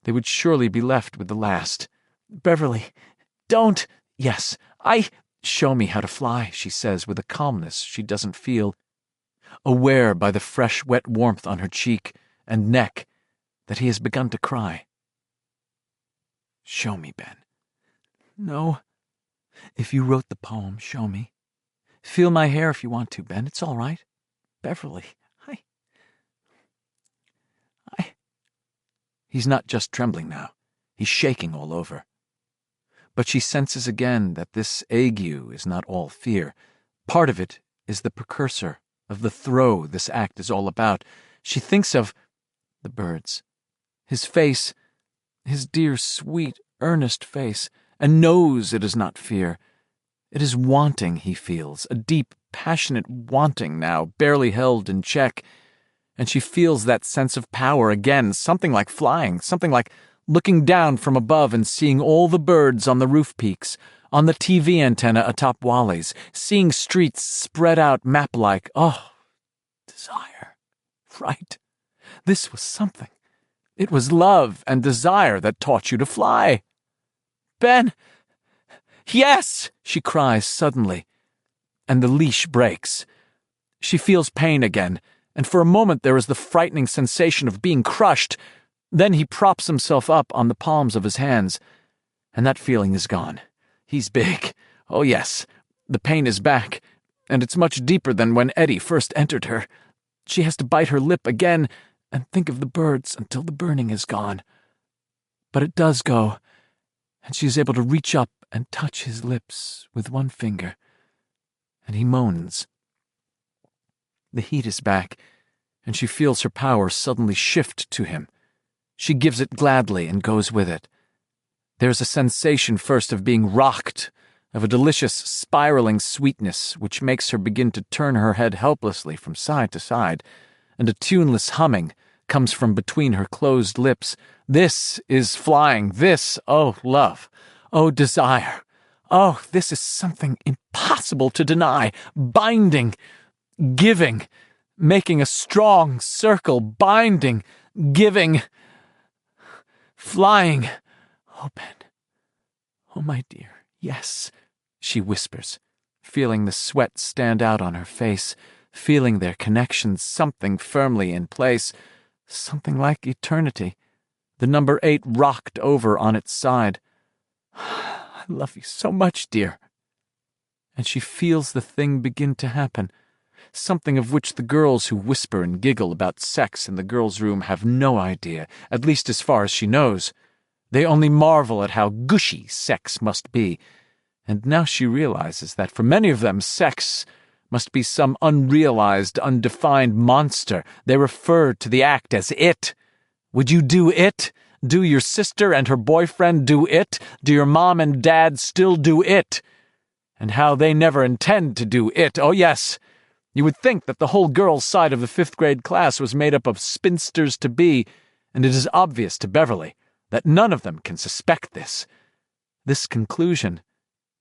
they would surely be left with the last. Beverly, don't. Yes, show me how to fly, she says with a calmness she doesn't feel, aware by the fresh, wet warmth on her cheek and neck that he has begun to cry. Show me, Ben. No. If you wrote the poem, show me. Feel my hair if you want to, Ben. It's all right. Beverly, He's not just trembling now. He's shaking all over. But she senses again that this ague is not all fear. Part of it is the precursor of the throe this act is all about. She thinks of the birds, his face, his dear, sweet, earnest face, and knows it is not fear. It is wanting, he feels, a deep, passionate wanting now, barely held in check. And she feels that sense of power again, something like flying, something like looking down from above and seeing all the birds on the roof peaks, on the TV antenna atop Wally's, seeing streets spread out map-like. Oh, desire. Right. This was something. It was love and desire that taught you to fly. Ben! Yes! She cries suddenly, and the leash breaks. She feels pain again, and for a moment there is the frightening sensation of being crushed. Then he props himself up on the palms of his hands, and that feeling is gone. He's big. Oh, yes. The pain is back, and it's much deeper than when Eddie first entered her. She has to bite her lip again and think of the birds until the burning is gone. But it does go, and she is able to reach up and touch his lips with one finger, and he moans. The heat is back, and she feels her power suddenly shift to him. She gives it gladly and goes with it. There's a sensation first of being rocked, of a delicious spiraling sweetness which makes her begin to turn her head helplessly from side to side, and a tuneless humming comes from between her closed lips. This is flying. This, oh, love. Oh, desire. Oh, this is something impossible to deny. Binding. Giving. Making a strong circle. Binding. Giving. Flying. Oh, Ben. Oh, my dear, yes, she whispers, feeling the sweat stand out on her face, feeling their connection, something firmly in place, something like eternity. The number 8 rocked over on its side. I love you so much, dear. And she feels the thing begin to happen, something of which the girls who whisper and giggle about sex in the girls' room have no idea, at least as far as she knows. They only marvel at how gushy sex must be, and now she realizes that for many of them sex must be some unrealized, undefined monster. They refer to the act as it. Would you do it? Do your sister and her boyfriend do it? Do your mom and dad still do it? And how they never intend to do it. Oh, yes. You would think that the whole girls' side of the 5th grade class was made up of spinsters-to-be, and it is obvious to Beverly that none of them can suspect this conclusion,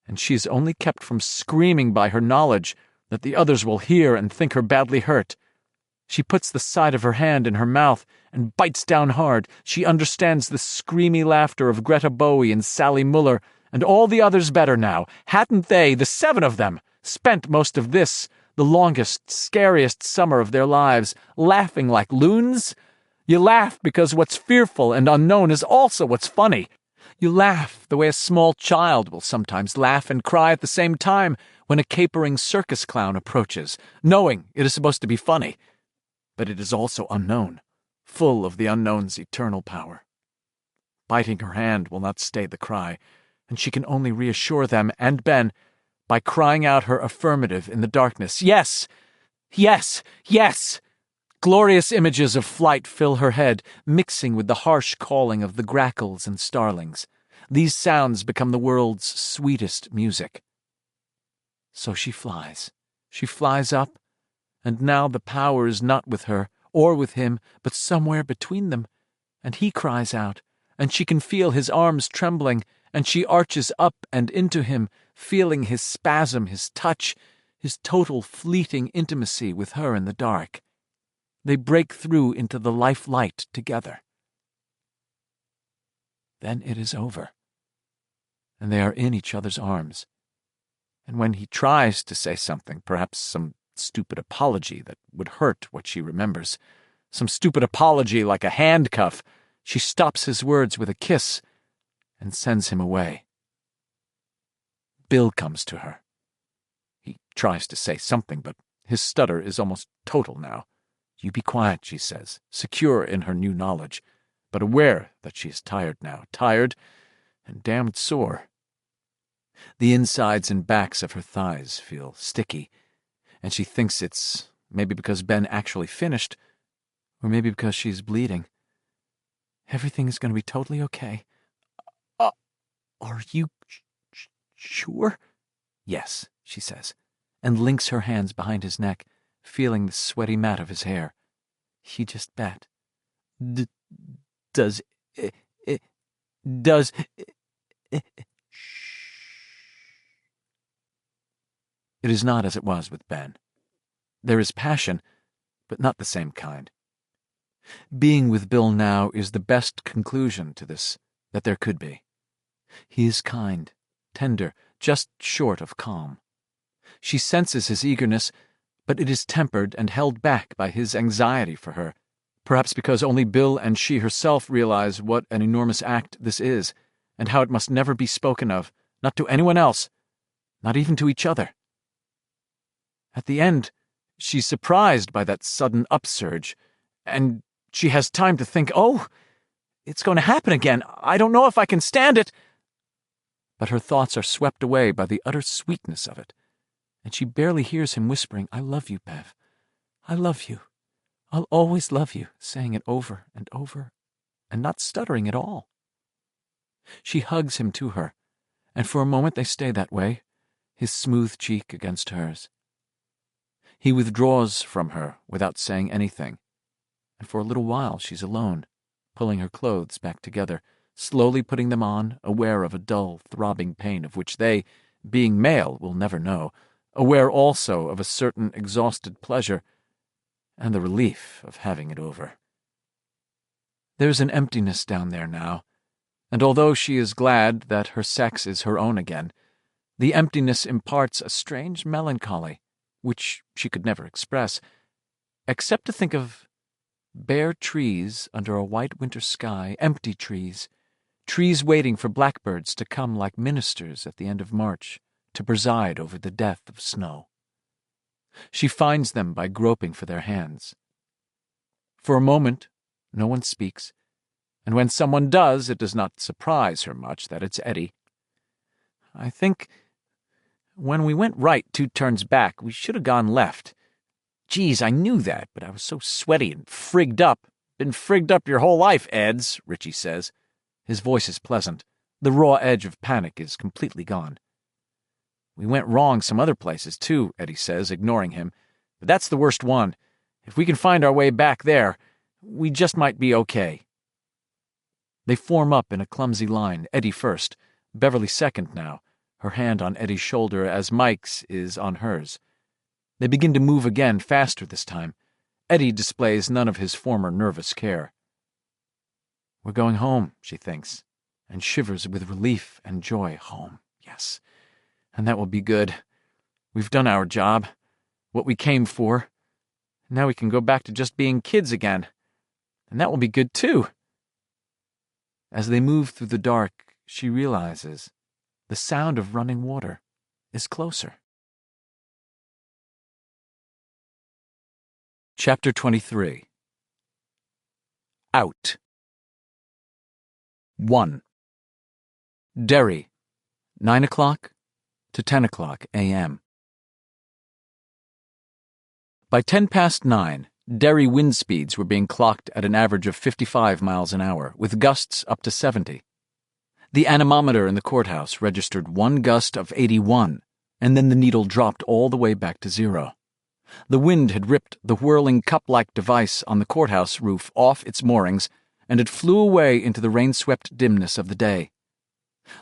and she is only kept from screaming by her knowledge that the others will hear and think her badly hurt. She puts the side of her hand in her mouth and bites down hard. She understands the screamy laughter of Greta Bowie and Sally Muller and all the others better now. Hadn't they, the 7 of them, spent most of this, the longest, scariest summer of their lives, laughing like loons? You laugh because what's fearful and unknown is also what's funny. You laugh the way a small child will sometimes laugh and cry at the same time when a capering circus clown approaches, knowing it is supposed to be funny. But it is also unknown, full of the unknown's eternal power. Biting her hand will not stay the cry, and she can only reassure them and Ben by crying out her affirmative in the darkness. Yes! Yes! Yes! Glorious images of flight fill her head, mixing with the harsh calling of the grackles and starlings. These sounds become the world's sweetest music. So she flies. She flies up, and now the power is not with her or with him, but somewhere between them, and he cries out, and she can feel his arms trembling, and she arches up and into him, feeling his spasm, his touch, his total fleeting intimacy with her in the dark. They break through into the life-light together. Then it is over, and they are in each other's arms. And when he tries to say something, perhaps some stupid apology that would hurt what she remembers, some stupid apology like a handcuff, she stops his words with a kiss and sends him away. Bill comes to her. He tries to say something, but his stutter is almost total now. You be quiet, she says, secure in her new knowledge, but aware that she is tired now, tired and damned sore. The insides and backs of her thighs feel sticky, and she thinks it's maybe because Ben actually finished, or maybe because she's bleeding. Everything is going to be totally okay. Are you sure? Yes, she says, and links her hands behind his neck, feeling the sweaty mat of his hair. He just bet. Does it... It is not as it was with Ben. There is passion, but not the same kind. Being with Bill now is the best conclusion to this that there could be. He is kind, tender, just short of calm. She senses his eagerness, but it is tempered and held back by his anxiety for her, perhaps because only Bill and she herself realize what an enormous act this is, and how it must never be spoken of, not to anyone else, not even to each other. At the end, she's surprised by that sudden upsurge, and she has time to think, oh, it's going to happen again. I don't know if I can stand it. But her thoughts are swept away by the utter sweetness of it, and she barely hears him whispering, I love you, Bev. I love you. I'll always love you, saying it over and over, and not stuttering at all. She hugs him to her, and for a moment they stay that way, his smooth cheek against hers. He withdraws from her without saying anything, and for a little while she's alone, pulling her clothes back together, slowly putting them on, aware of a dull, throbbing pain of which they, being male, will never know, aware also of a certain exhausted pleasure, and the relief of having it over. There's an emptiness down there now, And although she is glad that her sex is her own again, the emptiness imparts a strange melancholy, which she could never express, except to think of bare trees under a white winter sky, empty trees waiting for blackbirds to come like ministers at the end of March to preside over the death of snow. She finds them by groping for their hands. For a moment, no one speaks, and when someone does, it does not surprise her much that it's Eddie. I think when we went right 2 turns back, we should have gone left. Geez, I knew that, but I was so sweaty and frigged up. Been frigged up your whole life, Eds, Richie says. His voice is pleasant. The raw edge of panic is completely gone. We went wrong some other places, too, Eddie says, ignoring him. But that's the worst one. If we can find our way back there, we just might be okay. They form up in a clumsy line, Eddie first, Beverly second now, her hand on Eddie's shoulder as Mike's is on hers. They begin to move again, faster this time. Eddie displays none of his former nervous care. We're going home, she thinks, and shivers with relief and joy. Home, yes. And that will be good. We've done our job, what we came for. Now we can go back to just being kids again. And that will be good, too. As they move through the dark, she realizes the sound of running water is closer. Chapter 23. Out. 1. Derry, 9 o'clock to 10 o'clock a.m. By 9:10, Derry wind speeds were being clocked at an average of 55 miles an hour, with gusts up to 70. The anemometer in the courthouse registered one gust of 81, and then the needle dropped all the way back to 0. The wind had ripped the whirling cup-like device on the courthouse roof off its moorings, and it flew away into the rain-swept dimness of the day.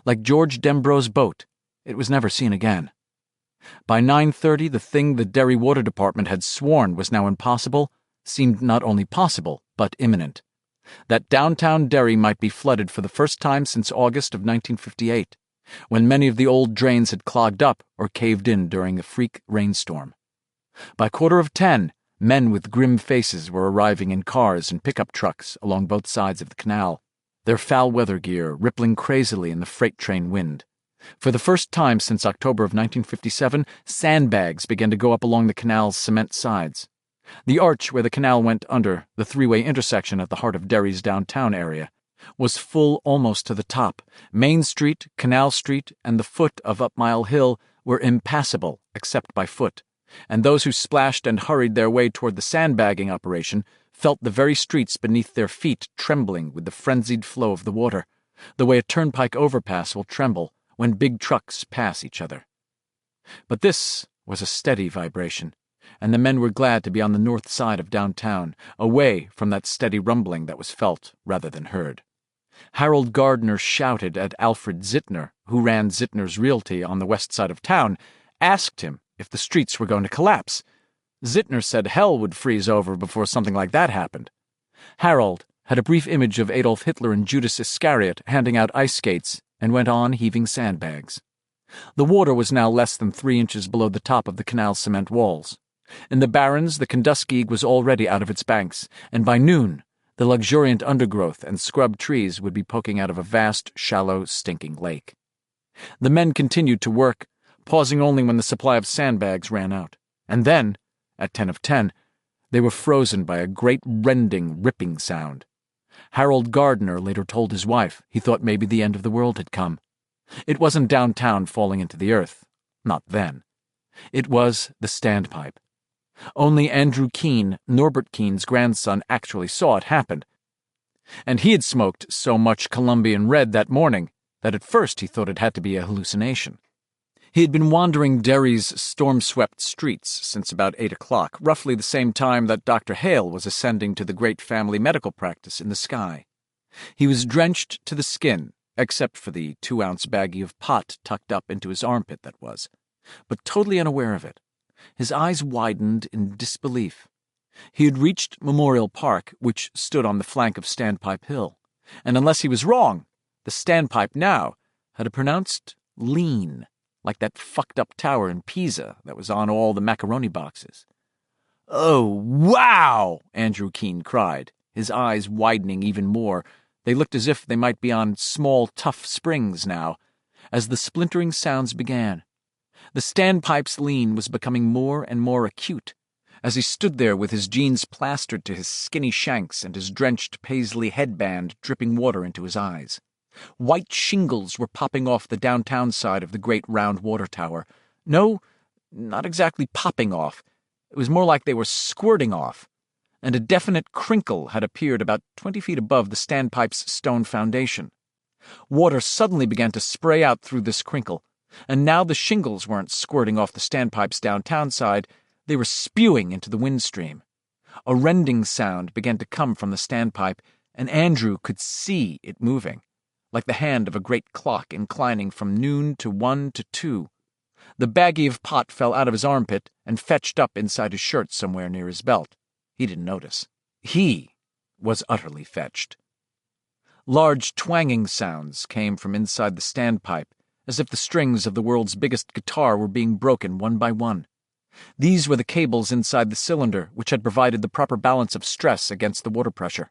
Like George Dembro's boat, it was never seen again. By 9:30, the thing the Derry Water Department had sworn was now impossible seemed not only possible, but imminent. That downtown Derry might be flooded for the first time since August of 1958, when many of the old drains had clogged up or caved in during a freak rainstorm. By 9:45, men with grim faces were arriving in cars and pickup trucks along both sides of the canal, their foul-weather gear rippling crazily in the freight train wind. For the first time since October of 1957, sandbags began to go up along the canal's cement sides. The arch where the canal went under the three-way intersection at the heart of Derry's downtown area was full almost to the top. Main Street, Canal Street, and the foot of Up Mile Hill were impassable except by foot, and those who splashed and hurried their way toward the sandbagging operation felt the very streets beneath their feet trembling with the frenzied flow of the water, the way a turnpike overpass will tremble when big trucks pass each other. But this was a steady vibration, and the men were glad to be on the north side of downtown, away from that steady rumbling that was felt rather than heard. Harold Gardner shouted at Alfred Zittner, who ran Zittner's Realty on the west side of town, asked him if the streets were going to collapse. Zittner said hell would freeze over before something like that happened. Harold had a brief image of Adolf Hitler and Judas Iscariot handing out ice skates and went on heaving sandbags. The water was now less than 3 inches below the top of the canal's cement walls. In the barrens, the Kenduskeag was already out of its banks, and by noon, the luxuriant undergrowth and scrub trees would be poking out of a vast, shallow, stinking lake. The men continued to work, pausing only when the supply of sandbags ran out. And then, at 10:10, they were frozen by a great rending, ripping sound. Harold Gardner later told his wife he thought maybe the end of the world had come. It wasn't downtown falling into the earth. Not then. It was the standpipe. Only Andrew Keene, Norbert Keene's grandson, actually saw it happen. And he had smoked so much Colombian red that morning that at first he thought it had to be a hallucination. He had been wandering Derry's storm-swept streets since about 8 o'clock, roughly the same time that Dr. Hale was ascending to the great family medical practice in the sky. He was drenched to the skin, except for the 2-ounce baggie of pot tucked up into his armpit that was, but totally unaware of it. His eyes widened in disbelief. He had reached Memorial Park, which stood on the flank of Standpipe Hill, and unless he was wrong, The standpipe now had a pronounced lean, like that fucked up tower in Pisa that was on all the macaroni boxes. "Oh, wow!" Andrew Keene cried, his eyes widening even more. They looked as if they might be on small, tough springs now, as the splintering sounds began. The standpipe's lean was becoming more and more acute, as he stood there with his jeans plastered to his skinny shanks and his drenched paisley headband dripping water into his eyes. White shingles were popping off the downtown side of the great round water tower. No, not exactly popping off. It was more like they were squirting off, and a definite crinkle had appeared about 20 feet above the standpipe's stone foundation. Water suddenly began to spray out through this crinkle, and now the shingles weren't squirting off the standpipe's downtown side, they were spewing into the windstream. A rending sound began to come from the standpipe, and Andrew could see it moving, like the hand of a great clock inclining from noon to 1 to 2. The baggie of pot fell out of his armpit and fetched up inside his shirt somewhere near his belt. He didn't notice. He was utterly fetched. Large twanging sounds came from inside the standpipe, as if the strings of the world's biggest guitar were being broken one by one. These were the cables inside the cylinder which had provided the proper balance of stress against the water pressure.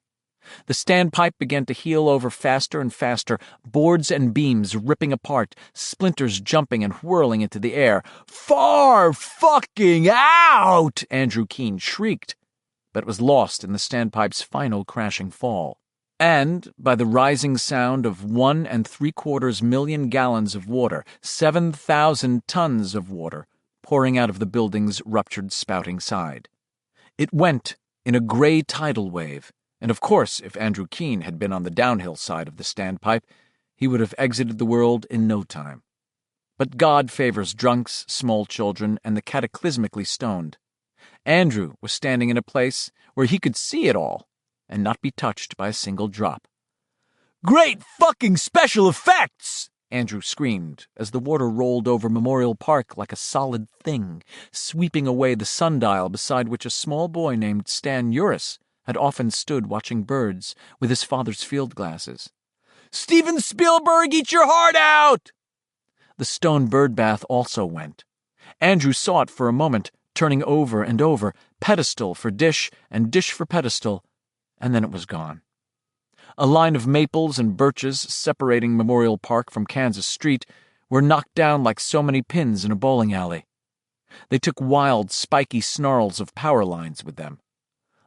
The standpipe began to heel over faster and faster, boards and beams ripping apart, splinters jumping and whirling into the air. "Far fucking out!" Andrew Keene shrieked, but was lost in the standpipe's final crashing fall. And, by the rising sound of 1 3/4 million gallons of water, 7,000 tons of water, pouring out of the building's ruptured spouting side. It went in a gray tidal wave, and of course, if Andrew Keene had been on the downhill side of the standpipe, he would have exited the world in no time. But God favors drunks, small children, and the cataclysmically stoned. Andrew was standing in a place where he could see it all and not be touched by a single drop. "Great fucking special effects!" Andrew screamed as the water rolled over Memorial Park like a solid thing, sweeping away the sundial beside which a small boy named Stan Uris had often stood watching birds with his father's field glasses. "Steven Spielberg, eat your heart out!" The stone bird bath also went. Andrew saw it for a moment, turning over and over, pedestal for dish and dish for pedestal, and then it was gone. A line of maples and birches separating Memorial Park from Kansas Street were knocked down like so many pins in a bowling alley. They took wild, spiky snarls of power lines with them.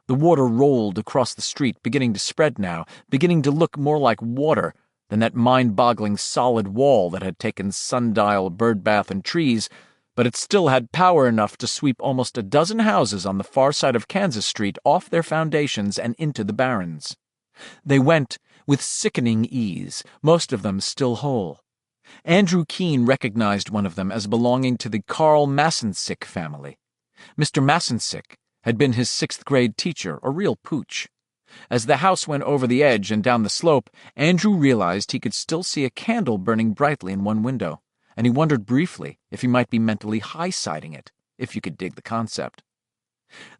The water rolled across the street, beginning to spread now, beginning to look more like water than that mind-boggling solid wall that had taken sundial, birdbath, and trees, but it still had power enough to sweep almost a dozen houses on the far side of Kansas Street off their foundations and into the barrens. They went with sickening ease, most of them still whole. Andrew Keene recognized one of them as belonging to the Carl Massensick family. Mr. Massensick had been his 6th-grade teacher, a real pooch. As the house went over the edge and down the slope, Andrew realized he could still see a candle burning brightly in one window, and he wondered briefly if he might be mentally high-siding it, if you could dig the concept.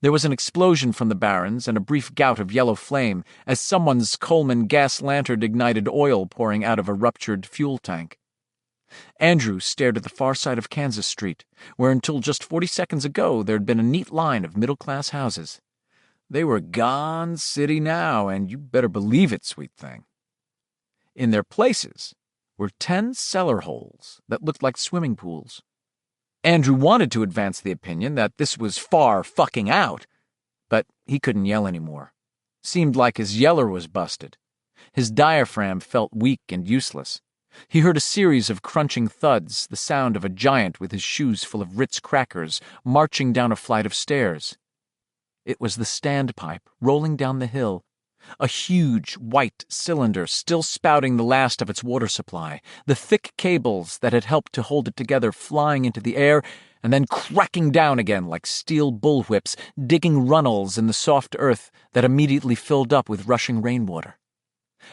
There was an explosion from the barrens and a brief gout of yellow flame as someone's Coleman gas lantern ignited oil pouring out of a ruptured fuel tank. Andrew stared at the far side of Kansas Street, where until just 40 seconds ago there had been a neat line of middle-class houses. They were gone city now, and you better believe it, sweet thing. In their places were 10 cellar holes that looked like swimming pools. Andrew wanted to advance the opinion that this was far fucking out, but he couldn't yell anymore. Seemed like his yeller was busted. His diaphragm felt weak and useless. He heard a series of crunching thuds, the sound of a giant with his shoes full of Ritz crackers marching down a flight of stairs. It was the standpipe rolling down the hill, a huge white cylinder still spouting the last of its water supply, the thick cables that had helped to hold it together flying into the air and then cracking down again like steel bullwhips, digging runnels in the soft earth that immediately filled up with rushing rainwater.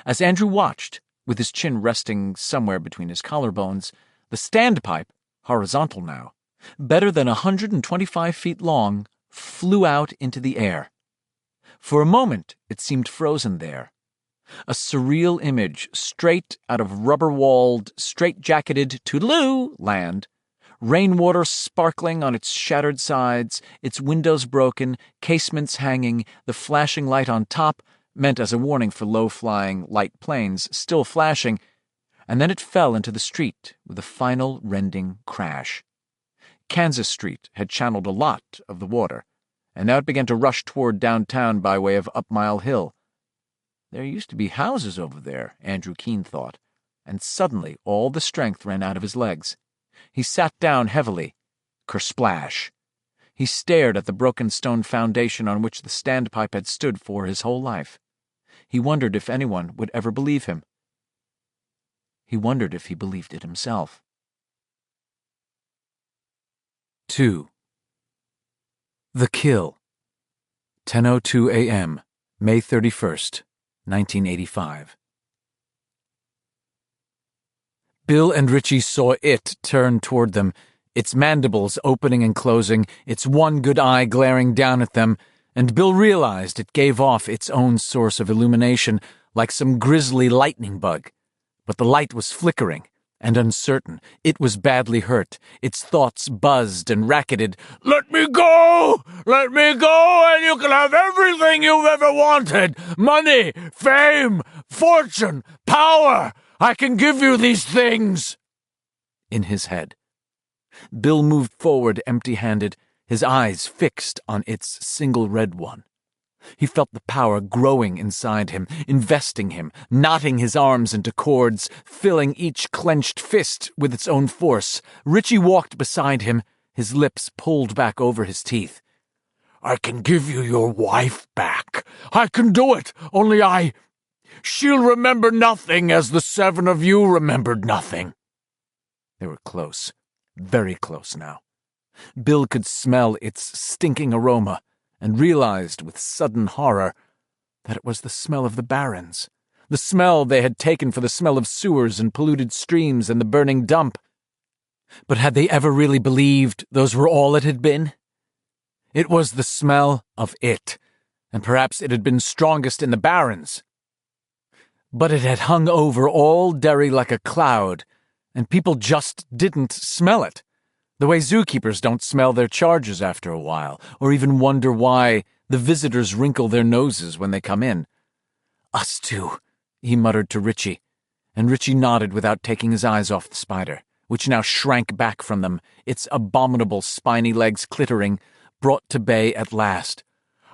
As Andrew watched, with his chin resting somewhere between his collarbones, the standpipe, horizontal now, better than 125 feet long, flew out into the air. For a moment, it seemed frozen there. A surreal image straight out of rubber-walled, straight-jacketed Toodaloo land. Rainwater sparkling on its shattered sides, its windows broken, casements hanging, the flashing light on top, meant as a warning for low-flying, light planes, still flashing, and then it fell into the street with a final rending crash. Kansas Street had channeled a lot of the water, and now it began to rush toward downtown by way of Up Mile Hill. There used to be houses over there, Andrew Keene thought, and suddenly all the strength ran out of his legs. He sat down heavily. Kersplash. He stared at the broken stone foundation on which the standpipe had stood for his whole life. He wondered if anyone would ever believe him. He wondered if he believed it himself. 2. The Kill. 10:02 a.m., May 31st, 1985. Bill and Richie saw it turn toward them, its mandibles opening and closing, its one good eye glaring down at them, and Bill realized it gave off its own source of illumination like some grisly lightning bug. But the light was flickering and uncertain. It was badly hurt. Its thoughts buzzed and racketed. Let me go! Let me go, and you can have everything you've ever wanted. Money, fame, fortune, power. I can give you these things. In his head. Bill moved forward empty-handed, his eyes fixed on its single red one. He felt the power growing inside him, investing him, knotting his arms into cords, filling each clenched fist with its own force. Richie walked beside him, his lips pulled back over his teeth. I can give you your wife back. I can do it, only she'll remember nothing as the seven of you remembered nothing. They were close, very close now. Bill could smell its stinking aroma, and realized with sudden horror that it was the smell of the barrens, the smell they had taken for the smell of sewers and polluted streams and the burning dump. But had they ever really believed those were all it had been? It was the smell of it, and perhaps it had been strongest in the barrens. But it had hung over all Derry like a cloud, and people just didn't smell it. The way zookeepers don't smell their charges after a while, or even wonder why the visitors wrinkle their noses when they come in. Us too, he muttered to Richie, and Richie nodded without taking his eyes off the spider, which now shrank back from them, its abominable spiny legs clittering, brought to bay at last.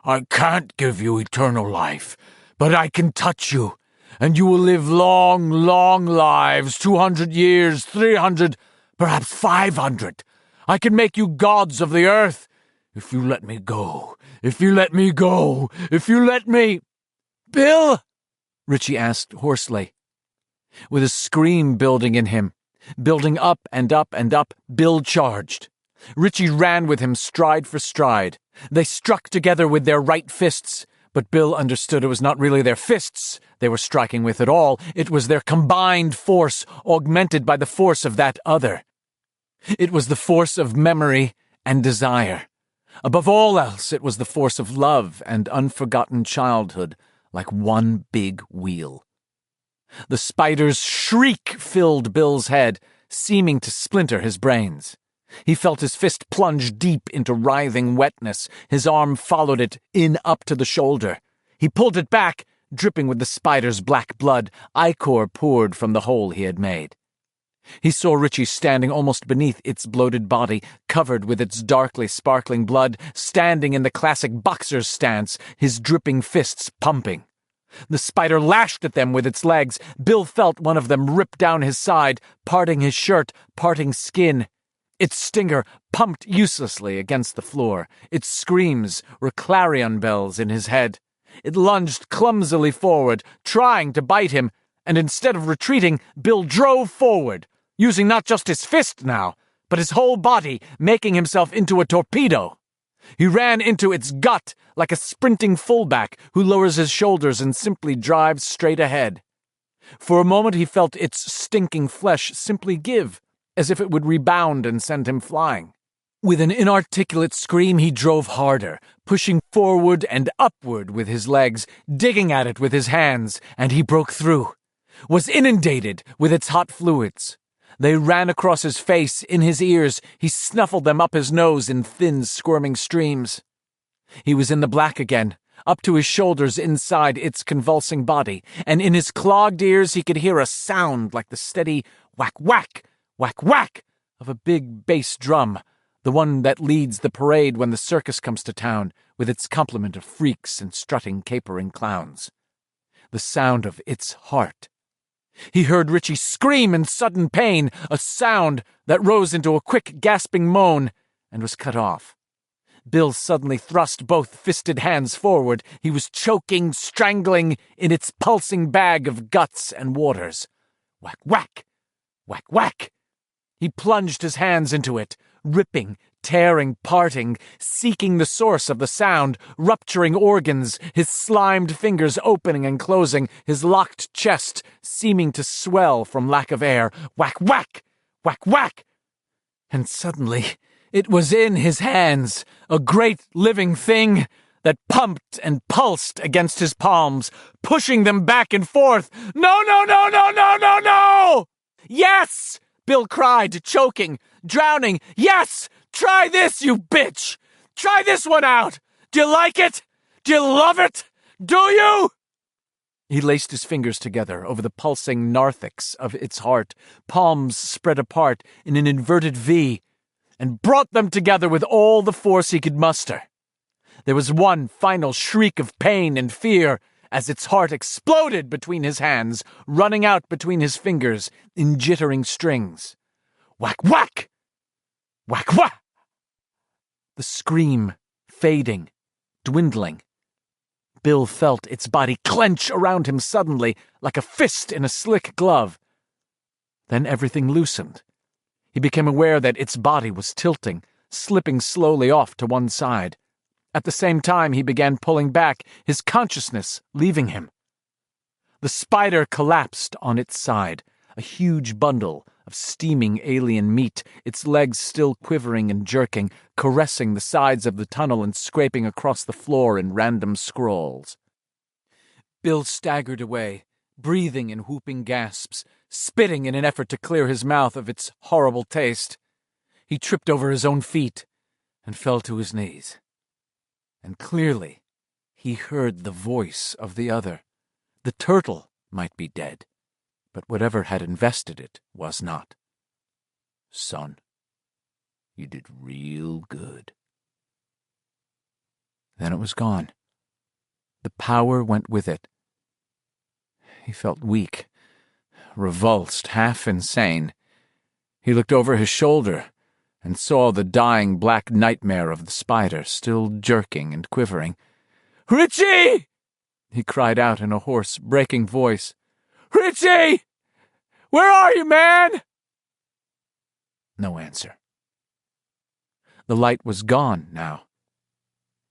I can't give you eternal life, but I can touch you, and you will live long, long lives, 200 years, 300, perhaps 500. I can make you gods of the earth. If you let me go, if you let me go, if you let me... Bill? Richie asked hoarsely. With a scream building in him, building up and up and up, Bill charged. Richie ran with him stride for stride. They struck together with their right fists, but Bill understood it was not really their fists they were striking with at all. It was their combined force, augmented by the force of that other. It was the force of memory and desire. Above all else, it was the force of love and unforgotten childhood, like one big wheel. The spider's shriek filled Bill's head, seeming to splinter his brains. He felt his fist plunge deep into writhing wetness. His arm followed it in up to the shoulder. He pulled it back, dripping with the spider's black blood. Ichor poured from the hole he had made. He saw Richie standing almost beneath its bloated body, covered with its darkly sparkling blood, standing in the classic boxer's stance, his dripping fists pumping. The spider lashed at them with its legs. Bill felt one of them rip down his side, parting his shirt, parting skin. Its stinger pumped uselessly against the floor. Its screams were clarion bells in his head. It lunged clumsily forward, trying to bite him, and instead of retreating, Bill drove forward, using not just his fist now, but his whole body, making himself into a torpedo. He ran into its gut like a sprinting fullback who lowers his shoulders and simply drives straight ahead. For a moment he felt its stinking flesh simply give, as if it would rebound and send him flying. With an inarticulate scream, he drove harder, pushing forward and upward with his legs, digging at it with his hands, and he broke through, was inundated with its hot fluids. They ran across his face, in his ears. He snuffled them up his nose in thin, squirming streams. He was in the black again, up to his shoulders inside its convulsing body, and in his clogged ears he could hear a sound like the steady whack-whack, whack-whack of a big bass drum, the one that leads the parade when the circus comes to town, with its complement of freaks and strutting, capering clowns. The sound of its heart. He heard Richie scream in sudden pain, a sound that rose into a quick, gasping moan, and was cut off. Bill suddenly thrust both fisted hands forward. He was choking, strangling in its pulsing bag of guts and waters. Whack-whack! Whack-whack! He plunged his hands into it, ripping, tearing, parting, seeking the source of the sound, rupturing organs, his slimed fingers opening and closing, his locked chest seeming to swell from lack of air. Whack-whack! Whack-whack! And suddenly it was in his hands, a great living thing that pumped and pulsed against his palms, pushing them back and forth. No, no, no, no, no, no, no! Yes! Bill cried, choking, drowning. Yes! Try this, you bitch! Try this one out! Do you like it? Do you love it? Do you? He laced his fingers together over the pulsing narthex of its heart, palms spread apart in an inverted V, and brought them together with all the force he could muster. There was one final shriek of pain and fear as its heart exploded between his hands, running out between his fingers in jittering strings. Whack-whack! Whack-whack! The scream fading, dwindling. Bill felt its body clench around him suddenly, like a fist in a slick glove. Then everything loosened. He became aware that its body was tilting, slipping slowly off to one side. At the same time, he began pulling back, his consciousness leaving him. The spider collapsed on its side, a huge bundle of steaming alien meat, its legs still quivering and jerking, caressing the sides of the tunnel and scraping across the floor in random scrawls. Bill staggered away, breathing in whooping gasps, spitting in an effort to clear his mouth of its horrible taste. He tripped over his own feet and fell to his knees. And clearly, he heard the voice of the other. The turtle might be dead, but whatever had invested it was not. Son, you did real good. Then it was gone. The power went with it. He felt weak, revulsed, half insane. He looked over his shoulder and saw the dying black nightmare of the spider still jerking and quivering. "Richie!" he cried out in a hoarse, breaking voice. "Richie! Where are you, man?" No answer. The light was gone now.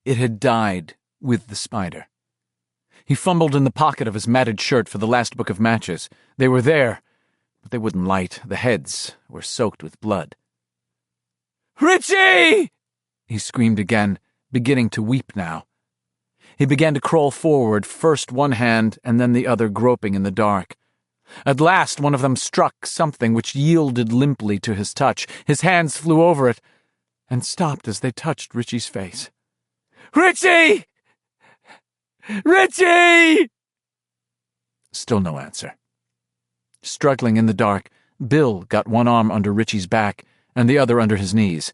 It had died with the spider. He fumbled in the pocket of his matted shirt for the last book of matches. They were there, but they wouldn't light. The heads were soaked with blood. "Richie!" he screamed again, beginning to weep now. He began to crawl forward, first one hand and then the other groping in the dark. At last one of them struck something which yielded limply to his touch. His hands flew over it and stopped as they touched Richie's face. "Richie! Richie!" Still no answer. Struggling in the dark, Bill got one arm under Richie's back and the other under his knees.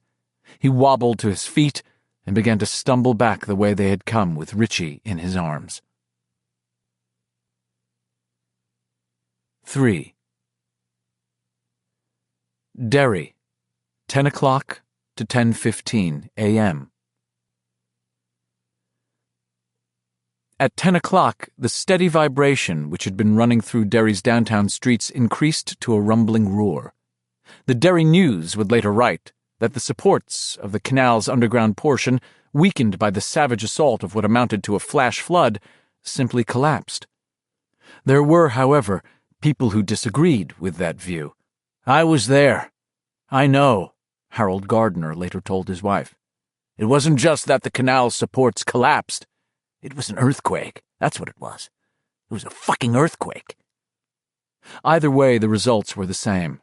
He wobbled to his feet and began to stumble back the way they had come with Richie in his arms. 3. Derry, 10 o'clock to 10:15 a.m. At 10 o'clock, the steady vibration which had been running through Derry's downtown streets increased to a rumbling roar. The Derry News would later write that the supports of the canal's underground portion, weakened by the savage assault of what amounted to a flash flood, simply collapsed. There were, however, people who disagreed with that view. "I was there. I know," Harold Gardner later told his wife. "It wasn't just that the canal supports collapsed. It was an earthquake. That's what it was. It was a fucking earthquake." Either way, the results were the same.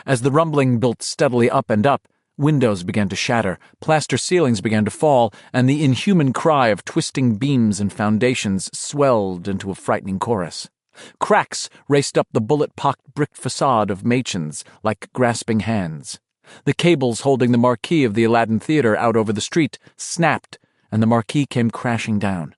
As the rumbling built steadily up and up, windows began to shatter, plaster ceilings began to fall, and the inhuman cry of twisting beams and foundations swelled into a frightening chorus. Cracks raced up the bullet-pocked brick facade of Machen's like grasping hands. The cables holding the marquee of the Aladdin Theatre out over the street snapped, and the marquee came crashing down.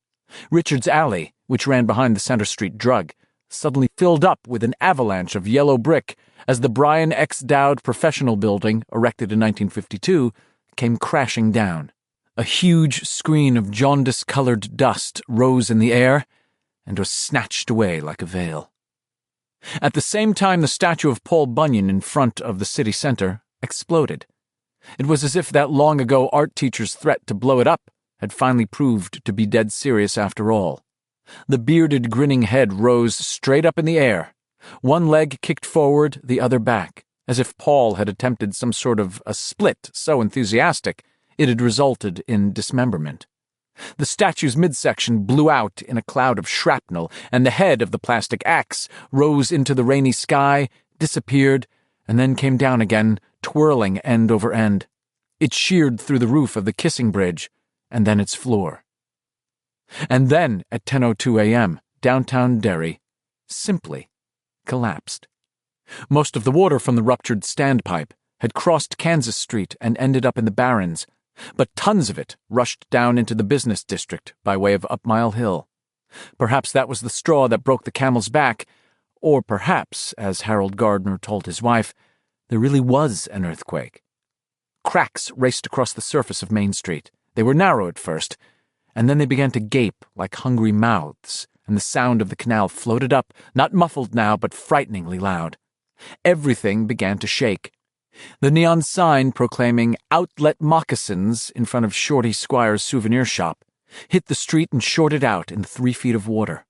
Richard's Alley, which ran behind the Center Street drug, suddenly filled up with an avalanche of yellow brick as the Brian X. Dowd Professional Building, erected in 1952, came crashing down. A huge screen of jaundice-colored dust rose in the air and was snatched away like a veil. At the same time, the statue of Paul Bunyan in front of the city center exploded. It was as if that long-ago art teacher's threat to blow it up had finally proved to be dead serious after all. The bearded, grinning head rose straight up in the air. One leg kicked forward, the other back, as if Paul had attempted some sort of a split so enthusiastic it had resulted in dismemberment. The statue's midsection blew out in a cloud of shrapnel, and the head of the plastic axe rose into the rainy sky, disappeared, and then came down again, twirling end over end. It sheared through the roof of the kissing bridge, and then its floor. And then, at 10:02 a.m., downtown Derry simply collapsed. Most of the water from the ruptured standpipe had crossed Kansas Street and ended up in the Barrens, but tons of it rushed down into the business district by way of Up Mile Hill. Perhaps that was the straw that broke the camel's back, or perhaps, as Harold Gardner told his wife, there really was an earthquake. Cracks raced across the surface of Main Street. They were narrow at first, and then they began to gape like hungry mouths, and the sound of the canal floated up, not muffled now, but frighteningly loud. Everything began to shake. The neon sign proclaiming "Outlet Moccasins" in front of Shorty Squire's souvenir shop hit the street and shorted out in 3 feet of water.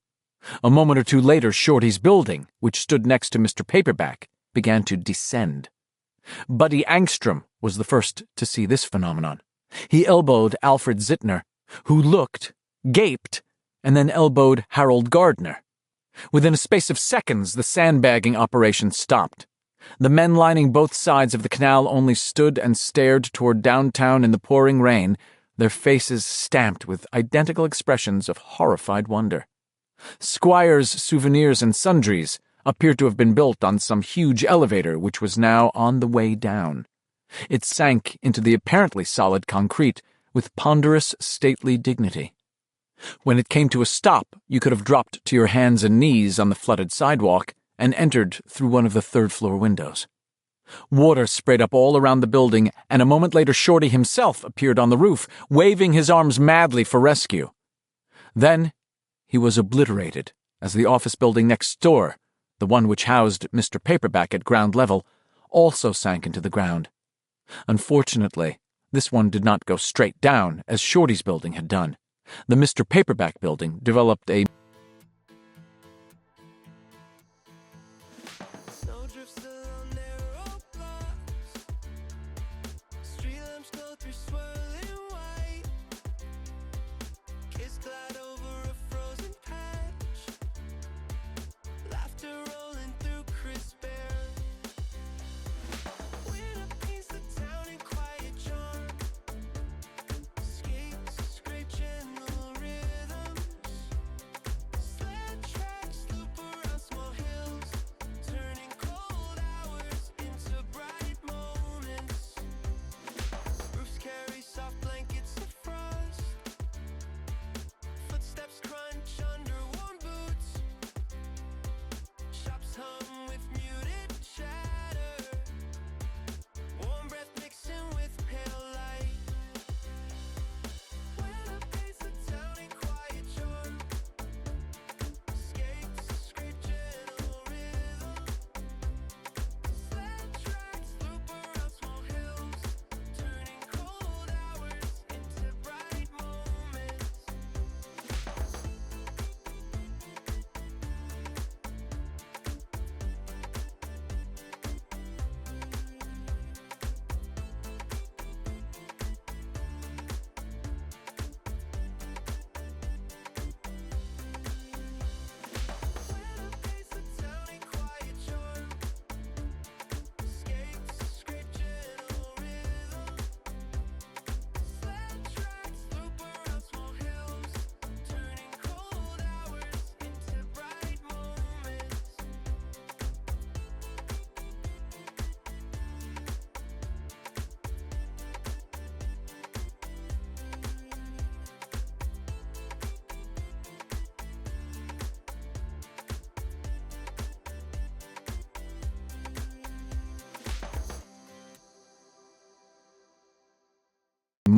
A moment or two later, Shorty's building, which stood next to Mr. Paperback, began to descend. Buddy Angstrom was the first to see this phenomenon. He elbowed Alfred Zittner, who looked, gaped, and then elbowed Harold Gardner. Within a space of seconds, the sandbagging operation stopped. The men lining both sides of the canal only stood and stared toward downtown in the pouring rain, their faces stamped with identical expressions of horrified wonder. Squire's Souvenirs and Sundries appeared to have been built on some huge elevator which was now on the way down. It sank into the apparently solid concrete with ponderous, stately dignity. When it came to a stop, you could have dropped to your hands and knees on the flooded sidewalk and entered through one of the third-floor windows. Water sprayed up all around the building, and a moment later Shorty himself appeared on the roof, waving his arms madly for rescue. Then he was obliterated as the office building next door, the one which housed Mr. Paperback at ground level, also sank into the ground. Unfortunately, this one did not go straight down, as Shorty's building had done. The Mr. Paperback building developed a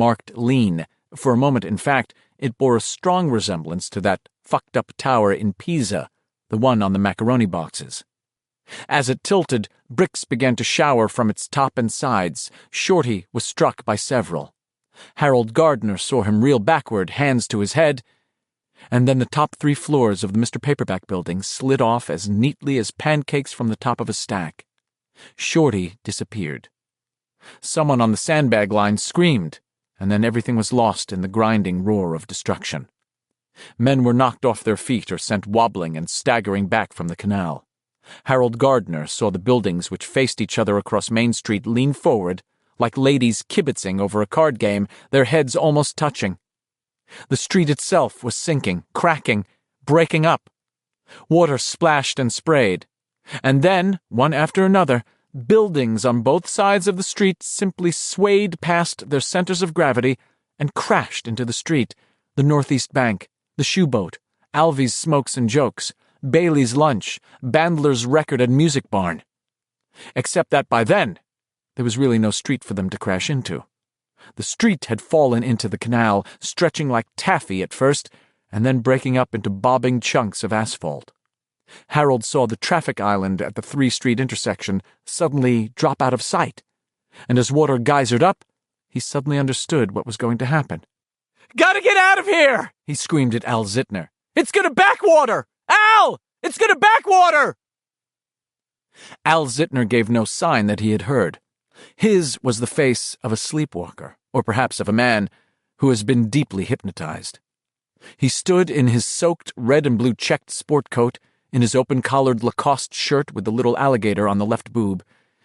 marked lean. For a moment, in fact, it bore a strong resemblance to that fucked-up tower in Pisa, the one on the macaroni boxes. As it tilted, bricks began to shower from its top and sides. Shorty was struck by several. Harold Gardner saw him reel backward, hands to his head, and then the top 3 floors of the Mr. Paperback building slid off as neatly as pancakes from the top of a stack. Shorty disappeared. Someone on the sandbag line screamed, and then everything was lost in the grinding roar of destruction. Men were knocked off their feet or sent wobbling and staggering back from the canal. Harold Gardner saw the buildings which faced each other across Main Street lean forward, like ladies kibitzing over a card game, their heads almost touching. The street itself was sinking, cracking, breaking up. Water splashed and sprayed. And then, one after another, buildings on both sides of the street simply swayed past their centers of gravity and crashed into the street. The Northeast Bank, the Shoeboat, Alvy's Smokes and Jokes, Bailey's Lunch, Bandler's Record and Music Barn. Except that by then, there was really no street for them to crash into. The street had fallen into the canal, stretching like taffy at first, and then breaking up into bobbing chunks of asphalt. Harold saw the traffic island at the 3-street intersection suddenly drop out of sight, and as water geysered up, he suddenly understood what was going to happen. "Gotta get out of here!" he screamed at Al Zitner. "It's gonna backwater! Al! It's gonna backwater!" Al Zitner gave no sign that he had heard. His was the face of a sleepwalker, or perhaps of a man who has been deeply hypnotized. He stood in his soaked red and blue checked sport coat, in his open-collared Lacoste shirt with the little alligator on the left boob,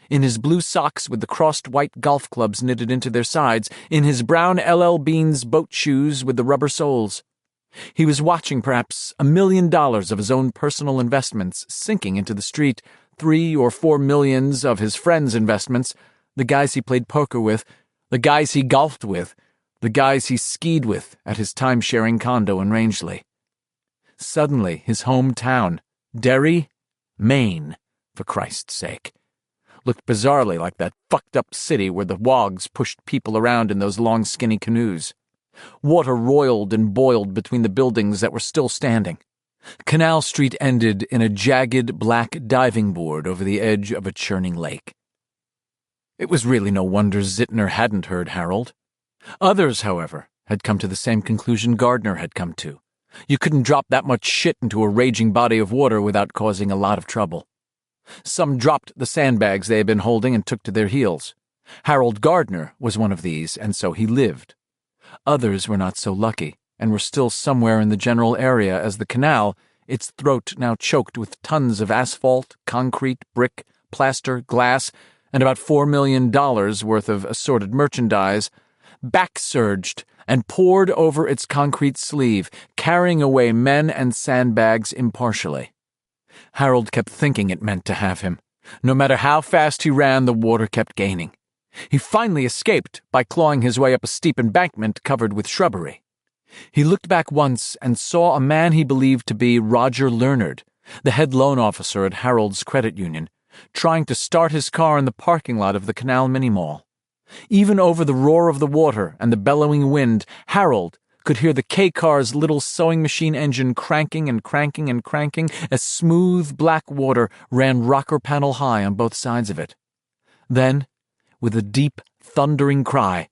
in his blue socks with the crossed white golf clubs knitted into their sides, in his brown LL Bean's boat shoes with the rubber soles. He was watching perhaps $1 million of his own personal investments sinking into the street, 3 or 4 millions of his friends' investments, the guys he played poker with, the guys he golfed with, the guys he skied with at his time-sharing condo in Rangeley. Suddenly, his hometown, Derry, Maine, for Christ's sake, looked bizarrely like that fucked-up city where the wogs pushed people around in those long, skinny canoes. Water roiled and boiled between the buildings that were still standing. Canal Street ended in a jagged black diving board over the edge of a churning lake. It was really no wonder Zitner hadn't heard Harold. Others, however, had come to the same conclusion Gardner had come to. You couldn't drop that much shit into a raging body of water without causing a lot of trouble. Some dropped the sandbags they had been holding and took to their heels. Harold Gardner was one of these, and so he lived. Others were not so lucky, and were still somewhere in the general area as the canal, its throat now choked with tons of asphalt, concrete, brick, plaster, glass, and about $4 million worth of assorted merchandise, back-surged and poured over its concrete sleeve, carrying away men and sandbags impartially. Harold kept thinking it meant to have him. No matter how fast he ran, the water kept gaining. He finally escaped by clawing his way up a steep embankment covered with shrubbery. He looked back once and saw a man he believed to be Roger Leonard, the head loan officer at Harold's credit union, trying to start his car in the parking lot of the Canal Mini-Mall. Even over the roar of the water and the bellowing wind, Harold could hear the K-car's little sewing machine engine cranking and cranking and cranking as smooth black water ran rocker panel high on both sides of it. Then, with a deep, thundering cry,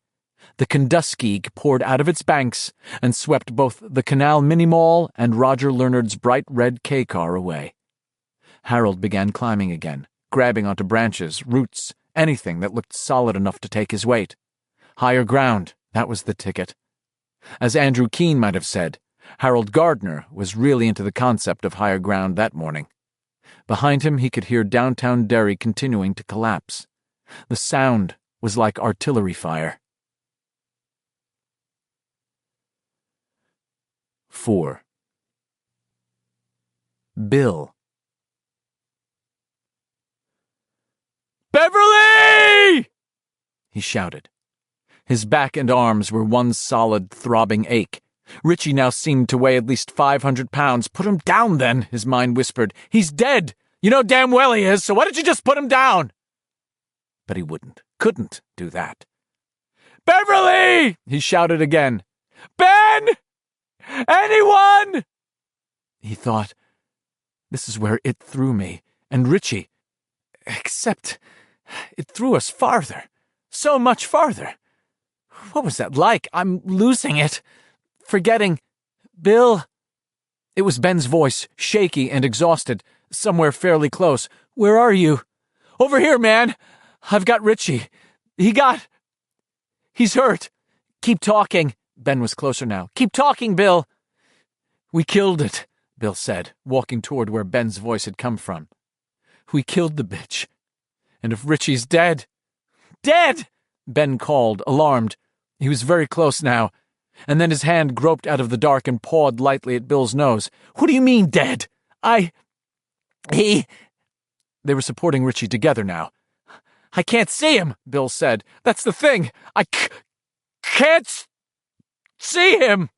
the Kenduskeag poured out of its banks and swept both the Canal Mini-Mall and Roger Leonard's bright red K-car away. Harold began climbing again, grabbing onto branches, roots, anything that looked solid enough to take his weight. Higher ground, that was the ticket. As Andrew Keene might have said, Harold Gardner was really into the concept of higher ground that morning. Behind him he could hear downtown Derry continuing to collapse. The sound was like artillery fire. 4. Bill. "Beverly!" he shouted. His back and arms were one solid, throbbing ache. Richie now seemed to weigh at least 500 pounds. "Put him down, then," his mind whispered. "He's dead. You know damn well he is, so why don't you just put him down?" But he wouldn't, couldn't do that. Beverly! He shouted again. Ben! Anyone! He thought, this is where it threw me, and Richie. Except it threw us farther. So much farther. What was that like? I'm losing it. Forgetting. Bill. It was Ben's voice, shaky and exhausted, somewhere fairly close. Where are you? Over here, man. I've got Richie. He's hurt. Keep talking. Ben was closer now. Keep talking, Bill. We killed it, Bill said, walking toward where Ben's voice had come from. We killed the bitch. And if Richie's dead... Dead! Ben called, alarmed. He was very close now. And then his hand groped out of the dark and pawed lightly at Bill's nose. What do you mean, dead? They were supporting Richie together now. I can't see him, Bill said. That's the thing. I can't see him.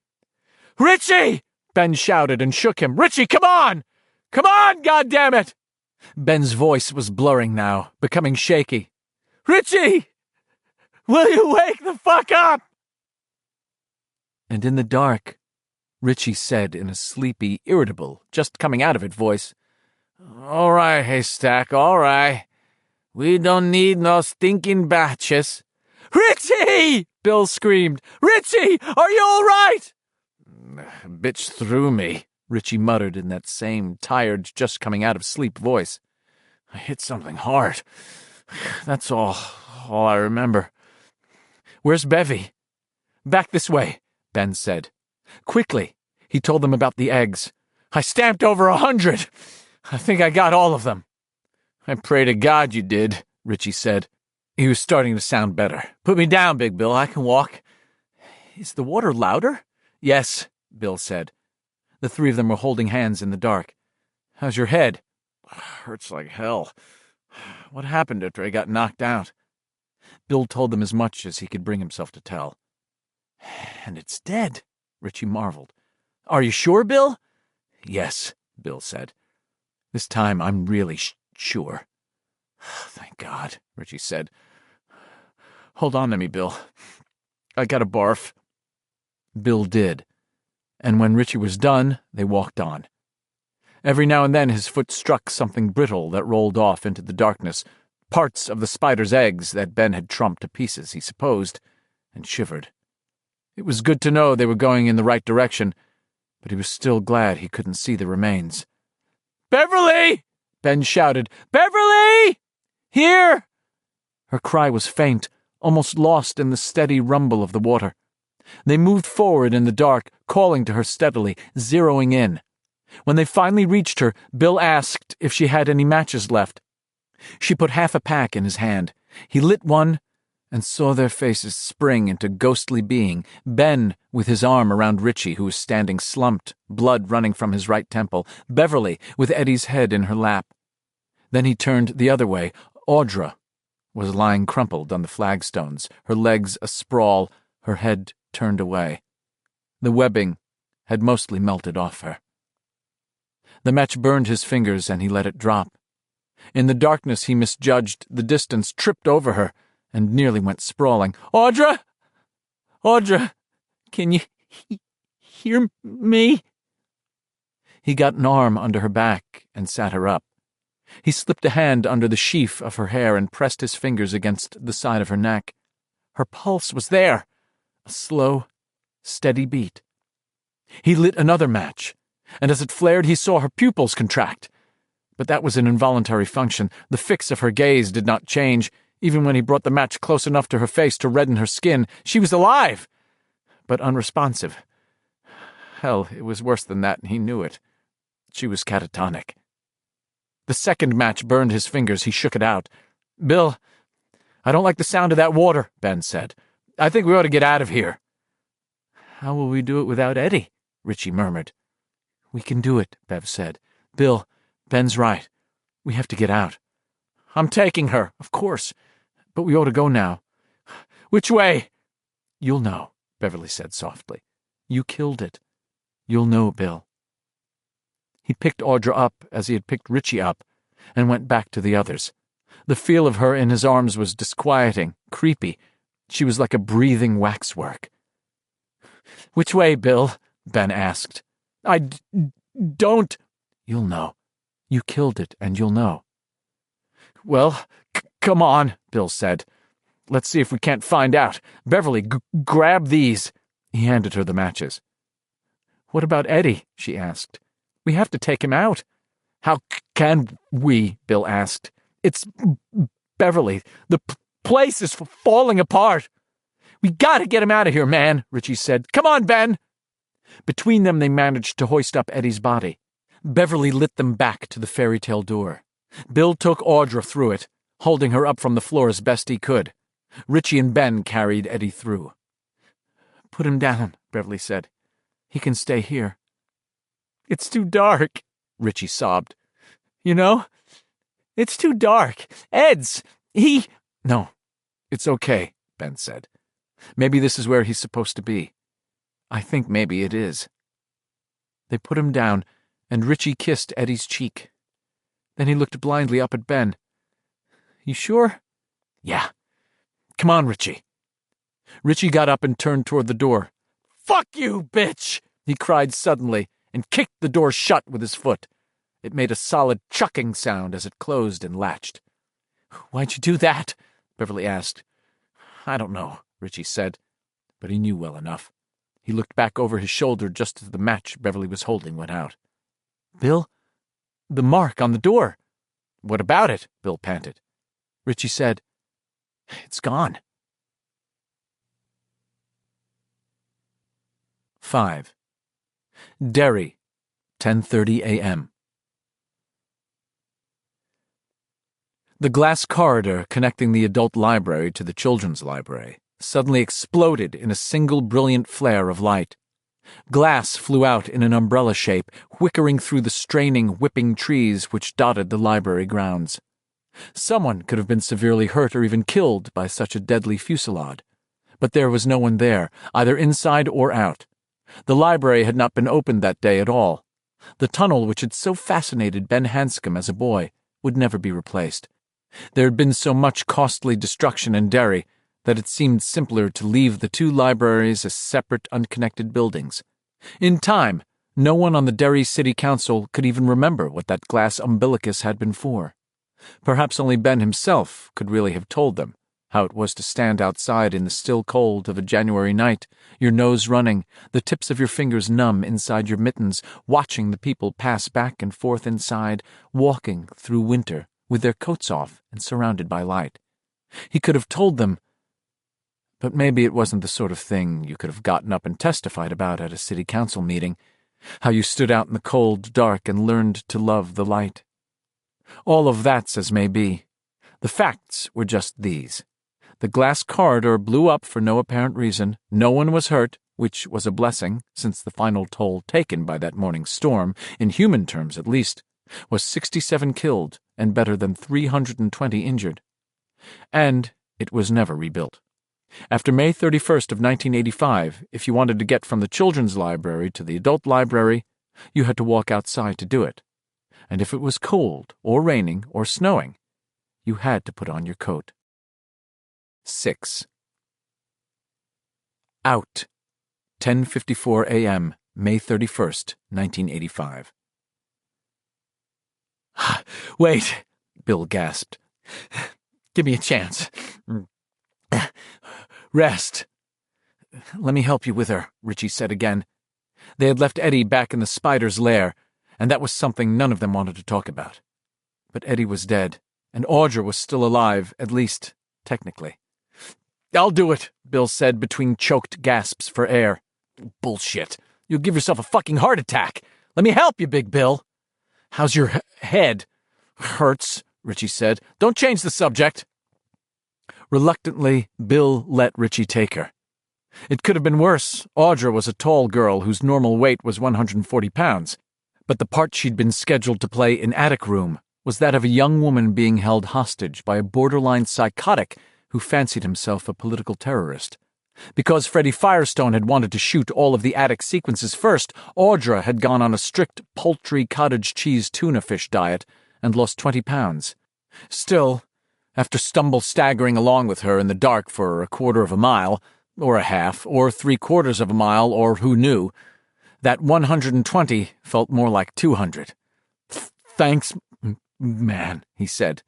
Richie! Ben shouted and shook him. Richie, come on! Come on, goddammit! Ben's voice was blurring now, becoming shaky. Richie! Will you wake the fuck up? And in the dark, Richie said in a sleepy, irritable, just coming out of it voice, All right, Haystack, all right. We don't need no stinking batches. Richie! Bill screamed. Richie, are you all right? Bitch threw me, Richie muttered in that same tired, just coming out of sleep voice. I hit something hard. That's all I remember. Where's Bevy? Back this way, Ben said. Quickly, he told them about the eggs. I stamped over 100. I think I got all of them. I pray to God you did, Richie said. He was starting to sound better. Put me down, Big Bill. I can walk. Is the water louder? Yes, Bill said. The three of them were holding hands in the dark. How's your head? Hurts like hell. What happened after I got knocked out? Bill told them as much as he could bring himself to tell. And it's dead, Richie marveled. Are you sure, Bill? Yes, Bill said. This time I'm really sure. Thank God, Richie said. Hold on to me, Bill. I gotta barf. Bill did, and when Richie was done, they walked on. Every now and then his foot struck something brittle that rolled off into the darkness, parts of the spider's eggs that Ben had trumped to pieces, he supposed, and shivered. It was good to know they were going in the right direction, but he was still glad he couldn't see the remains. Beverly! Ben shouted. Beverly! Here! Her cry was faint, almost lost in the steady rumble of the water. They moved forward in the dark, calling to her steadily, zeroing in. When they finally reached her, Bill asked if she had any matches left. She put half a pack in his hand. He lit one and saw their faces spring into ghostly being, Ben with his arm around Richie, who was standing slumped, blood running from his right temple, Beverly with Eddie's head in her lap. Then he turned the other way. Audra was lying crumpled on the flagstones, her legs asprawl, her head turned away. The webbing had mostly melted off her. The match burned his fingers and he let it drop. In the darkness he misjudged the distance, tripped over her, and nearly went sprawling. Audra! Audra! Can you hear me? He got an arm under her back and sat her up. He slipped a hand under the sheaf of her hair and pressed his fingers against the side of her neck. Her pulse was there, a slow, steady beat. He lit another match, and as it flared he saw her pupils contract. But that was an involuntary function. The fix of her gaze did not change. Even when he brought the match close enough to her face to redden her skin, she was alive, but unresponsive. Hell, it was worse than that, and he knew it. She was catatonic. The second match burned his fingers. He shook it out. Bill, I don't like the sound of that water, Ben said. I think we ought to get out of here. How will we do it without Eddie? Richie murmured. We can do it, Bev said. Bill, Ben's right. We have to get out. I'm taking her, of course, but we ought to go now. Which way? You'll know, Beverly said softly. You killed it. You'll know, Bill. He picked Audra up as he had picked Richie up and went back to the others. The feel of her in his arms was disquieting, creepy. She was like a breathing waxwork. "Which way, Bill?" Ben asked. Don't." "You'll know. You killed it, and you'll know." "Well, come on," Bill said. "Let's see if we can't find out. Beverly, grab these." He handed her the matches. "What about Eddie?" she asked. "We have to take him out." "How can we?" Bill asked. "It's Beverly. The place is falling apart." "We gotta get him out of here, man," Richie said. "Come on, Ben." Between them, they managed to hoist up Eddie's body. Beverly lit them back to the fairy tale door. Bill took Audra through it, holding her up from the floor as best he could. Richie and Ben carried Eddie through. "Put him down," Beverly said. "He can stay here." "It's too dark," Richie sobbed. "You know? It's too dark. He—" "No, it's okay," Ben said. "Maybe this is where he's supposed to be. I think maybe it is." They put him down, and Richie kissed Eddie's cheek. Then he looked blindly up at Ben. "You sure?" "Yeah. Come on, Richie." Richie got up and turned toward the door. "Fuck you, bitch!" he cried suddenly, and kicked the door shut with his foot. It made a solid chucking sound as it closed and latched. "Why'd you do that?" Beverly asked. "I don't know," Richie said, but he knew well enough. He looked back over his shoulder just as the match Beverly was holding went out. "Bill, the mark on the door." "What about it?" Bill panted. Richie said, "It's gone." 5. Derry, 10:30 a.m. The glass corridor connecting the adult library to the children's library suddenly exploded in a single brilliant flare of light. Glass flew out in an umbrella shape, whickering through the straining, whipping trees which dotted the library grounds. Someone could have been severely hurt or even killed by such a deadly fusillade. But there was no one there, either inside or out. The library had not been opened that day at all. The tunnel which had so fascinated Ben Hanscom as a boy would never be replaced. There had been so much costly destruction in Derry that it seemed simpler to leave the two libraries as separate, unconnected buildings. In time, no one on the Derry City Council could even remember what that glass umbilicus had been for. Perhaps only Ben himself could really have told them how it was to stand outside in the still cold of a January night, your nose running, the tips of your fingers numb inside your mittens, watching the people pass back and forth inside, walking through winter with their coats off and surrounded by light. He could have told them, but maybe it wasn't the sort of thing you could have gotten up and testified about at a city council meeting, how you stood out in the cold dark and learned to love the light. All of that's as may be. The facts were just these. The glass corridor blew up for no apparent reason. No one was hurt, which was a blessing, since the final toll taken by that morning's storm, in human terms at least, was 67 killed and better than 320 injured. And it was never rebuilt. After May 31st of 1985, if you wanted to get from the children's library to the adult library, you had to walk outside to do it. And if it was cold, or raining, or snowing, you had to put on your coat. 6. Out, 10:54 a.m., May 31st, 1985. "Wait," Bill gasped. "Give me a chance. Rest." "Let me help you with her," Richie said again. They had left Eddie back in the spider's lair, and that was something none of them wanted to talk about. But Eddie was dead, and Audra was still alive, at least, technically. "I'll do it," Bill said between choked gasps for air. "Bullshit. You'll give yourself a fucking heart attack. Let me help you, Big Bill." "How's your head?" "Hurts," Richie said. "Don't change the subject." Reluctantly, Bill let Richie take her. It could have been worse. Audra was a tall girl whose normal weight was 140 pounds, but the part she'd been scheduled to play in Attic Room was that of a young woman being held hostage by a borderline psychotic who fancied himself a political terrorist. Because Freddie Firestone had wanted to shoot all of the attic sequences first, Audra had gone on a strict poultry cottage cheese tuna fish diet and lost 20 pounds. Still, After staggering along with her in the dark for a quarter of a mile, or a half, or 3/4 of a mile, or who knew, that 120 felt more like 200. "Thanks, man," he said.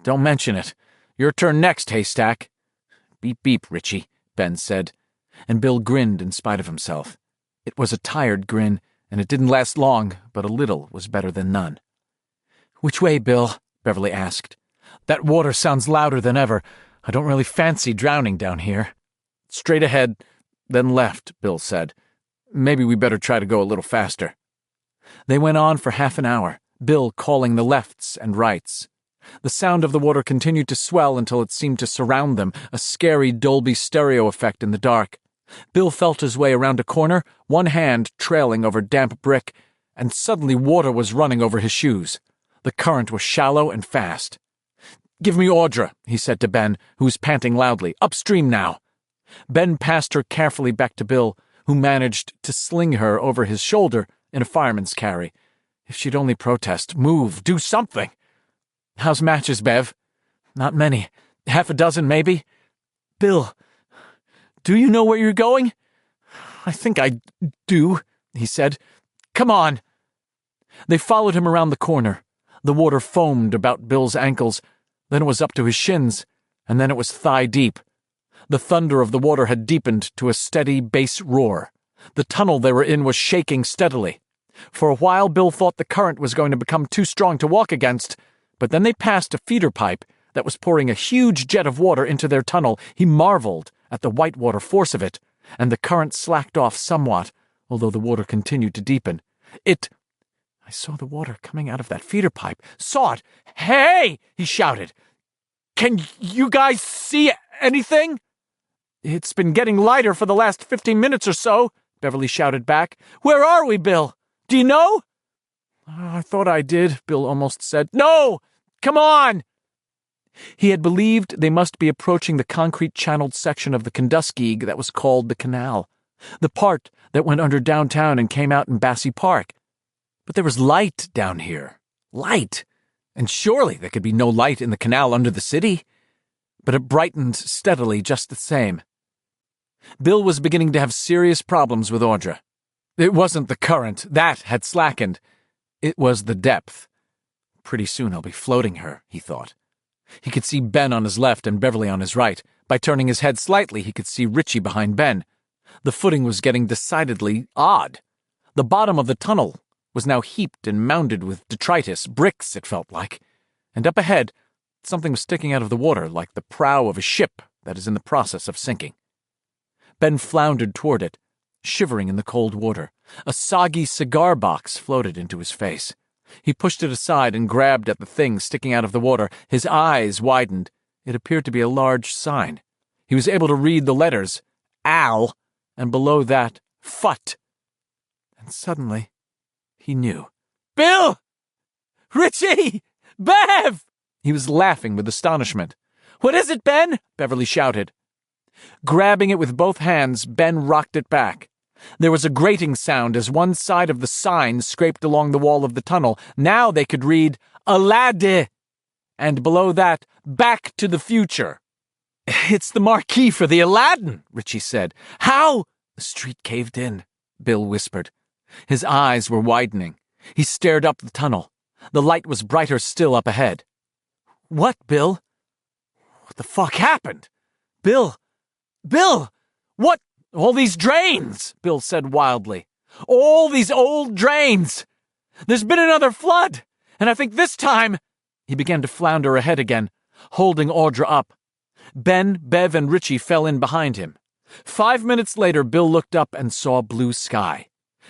"Don't mention it. Your turn next, Haystack." "Beep beep, Richie," Ben said, and Bill grinned in spite of himself. It was a tired grin, and it didn't last long, but a little was better than none. "Which way, Bill?" Beverly asked. "That water sounds louder than ever. I don't really fancy drowning down here." "Straight ahead, then left," Bill said. "Maybe we better try to go a little faster." They went on for half an hour, Bill calling the lefts and rights. The sound of the water continued to swell until it seemed to surround them, a scary Dolby stereo effect in the dark. Bill felt his way around a corner, one hand trailing over damp brick, and suddenly water was running over his shoes. The current was shallow and fast. "Give me Audra," he said to Ben, who was panting loudly. "Upstream now." Ben passed her carefully back to Bill, who managed to sling her over his shoulder in a fireman's carry. If she'd only protest, move, do something. "How's matches, Bev?" "Not many. Half a dozen, maybe." "Bill, do you know where you're going?" "I think I do," he said. "Come on." They followed him around the corner. The water foamed about Bill's ankles, then it was up to his shins, and then it was thigh-deep. The thunder of the water had deepened to a steady bass roar. The tunnel they were in was shaking steadily. For a while, Bill thought the current was going to become too strong to walk against, but then they passed a feeder pipe that was pouring a huge jet of water into their tunnel. He marveled at the whitewater force of it, and the current slacked off somewhat, although the water continued to deepen. I saw the water coming out of that feeder pipe. Saw it! Hey! He shouted. "Can you guys see anything?" "It's been getting lighter for the last 15 minutes or so," Beverly shouted back. "Where are we, Bill? Do you know?" "I thought I did," Bill almost said. "No! Come on!" He had believed they must be approaching the concrete-channeled section of the Kenduskeag that was called the Canal, the part that went under downtown and came out in Bassey Park. But there was light down here. Light! And surely there could be no light in the canal under the city. But it brightened steadily just the same. Bill was beginning to have serious problems with Audra. It wasn't the current. That had slackened. It was the depth. Pretty soon I'll be floating her, he thought. He could see Ben on his left and Beverly on his right. By turning his head slightly, he could see Richie behind Ben. The footing was getting decidedly odd. The bottom of the tunnel was now heaped and mounded with detritus, bricks, it felt like. And up ahead, something was sticking out of the water like the prow of a ship that is in the process of sinking. Ben floundered toward it, shivering in the cold water. A soggy cigar box floated into his face. He pushed it aside and grabbed at the thing sticking out of the water. His eyes widened. It appeared to be a large sign. He was able to read the letters, Al, and below that, Phut. And suddenly, he knew. "Bill! Richie! Bev!" He was laughing with astonishment. "What is it, Ben?" Beverly shouted. Grabbing it with both hands, Ben rocked it back. There was a grating sound as one side of the sign scraped along the wall of the tunnel. Now they could read, Aladdin, and below that, Back to the Future. "It's the marquee for the Aladdin," Richie said. "How?" "The street caved in," Bill whispered. His eyes were widening. He stared up the tunnel. The light was brighter still up ahead. "What, Bill?" "What the fuck happened? Bill! What? All these drains," Bill said wildly. "All these old drains! There's been another flood, and I think this time—" He began to flounder ahead again, holding Audra up. Ben, Bev, and Richie fell in behind him. 5 minutes later, Bill looked up and saw blue sky.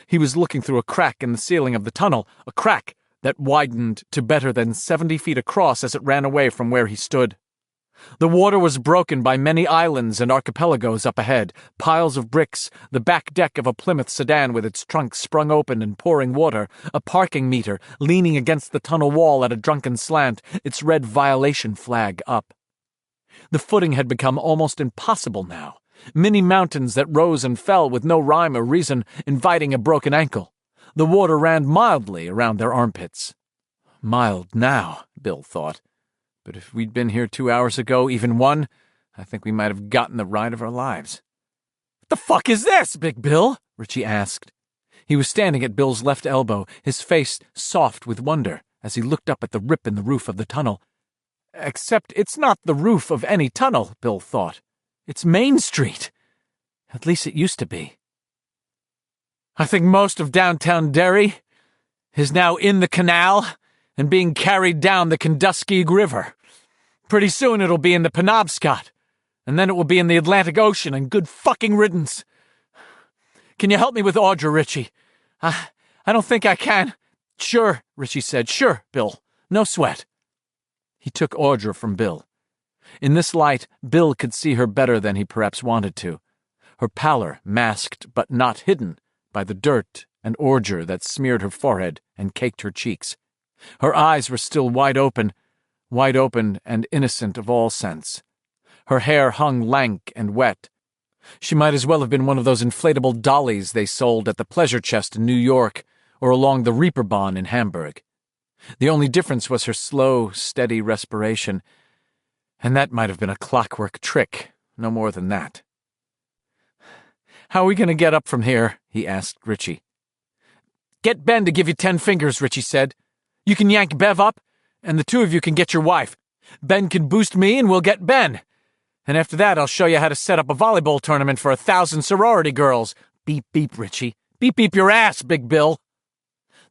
He was looking through a crack in the ceiling of the tunnel, a crack that widened to better than 70 feet across as it ran away from where he stood. The water was broken by many islands and archipelagos up ahead, piles of bricks, the back deck of a Plymouth sedan with its trunk sprung open and pouring water, a parking meter leaning against the tunnel wall at a drunken slant, its red violation flag up. The footing had become almost impossible now. Many mountains that rose and fell with no rhyme or reason, inviting a broken ankle. The water ran mildly around their armpits. Mild now, Bill thought. But if we'd been here 2 hours ago, even one, I think we might have gotten the ride of our lives. "What the fuck is this, Big Bill?" Richie asked. He was standing at Bill's left elbow, his face soft with wonder as he looked up at the rip in the roof of the tunnel. Except it's not the roof of any tunnel, Bill thought. It's Main Street. At least it used to be. "I think most of downtown Derry is now in the canal and being carried down the Kenduskeag River. Pretty soon it'll be in the Penobscot, and then it will be in the Atlantic Ocean, and good fucking riddance. Can you help me with Audra, Richie? I don't think I can." "Sure," Richie said. "Sure, Bill. No sweat." He took Audra from Bill. In this light, Bill could see her better than he perhaps wanted to. Her pallor masked but not hidden by the dirt and ordure that smeared her forehead and caked her cheeks. Her eyes were still wide open and innocent of all sense. Her hair hung lank and wet. She might as well have been one of those inflatable dollies they sold at the Pleasure Chest in New York or along the Reeperbahn in Hamburg. The only difference was her slow, steady respiration, and that might have been a clockwork trick, no more than that. "How are we going to get up from here?" he asked Richie. "Get Ben to give you 10 fingers," Richie said. "You can yank Bev up, and the two of you can get your wife. Ben can boost me, and we'll get Ben. And after that, I'll show you how to set up a volleyball tournament for 1,000 sorority girls. Beep, beep, Richie. Beep, beep your ass, Big Bill."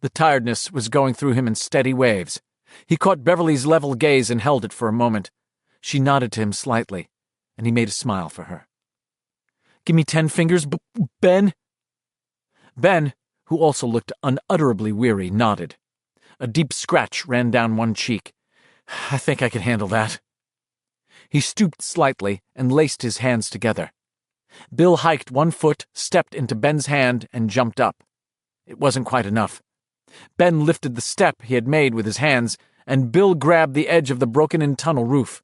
The tiredness was going through him in steady waves. He caught Beverly's level gaze and held it for a moment. She nodded to him slightly, and he made a smile for her. "Give me 10 fingers, Ben?" Ben, who also looked unutterably weary, nodded. A deep scratch ran down one cheek. "I think I can handle that." He stooped slightly and laced his hands together. Bill hiked one foot, stepped into Ben's hand, and jumped up. It wasn't quite enough. Ben lifted the step he had made with his hands, and Bill grabbed the edge of the broken-in tunnel roof.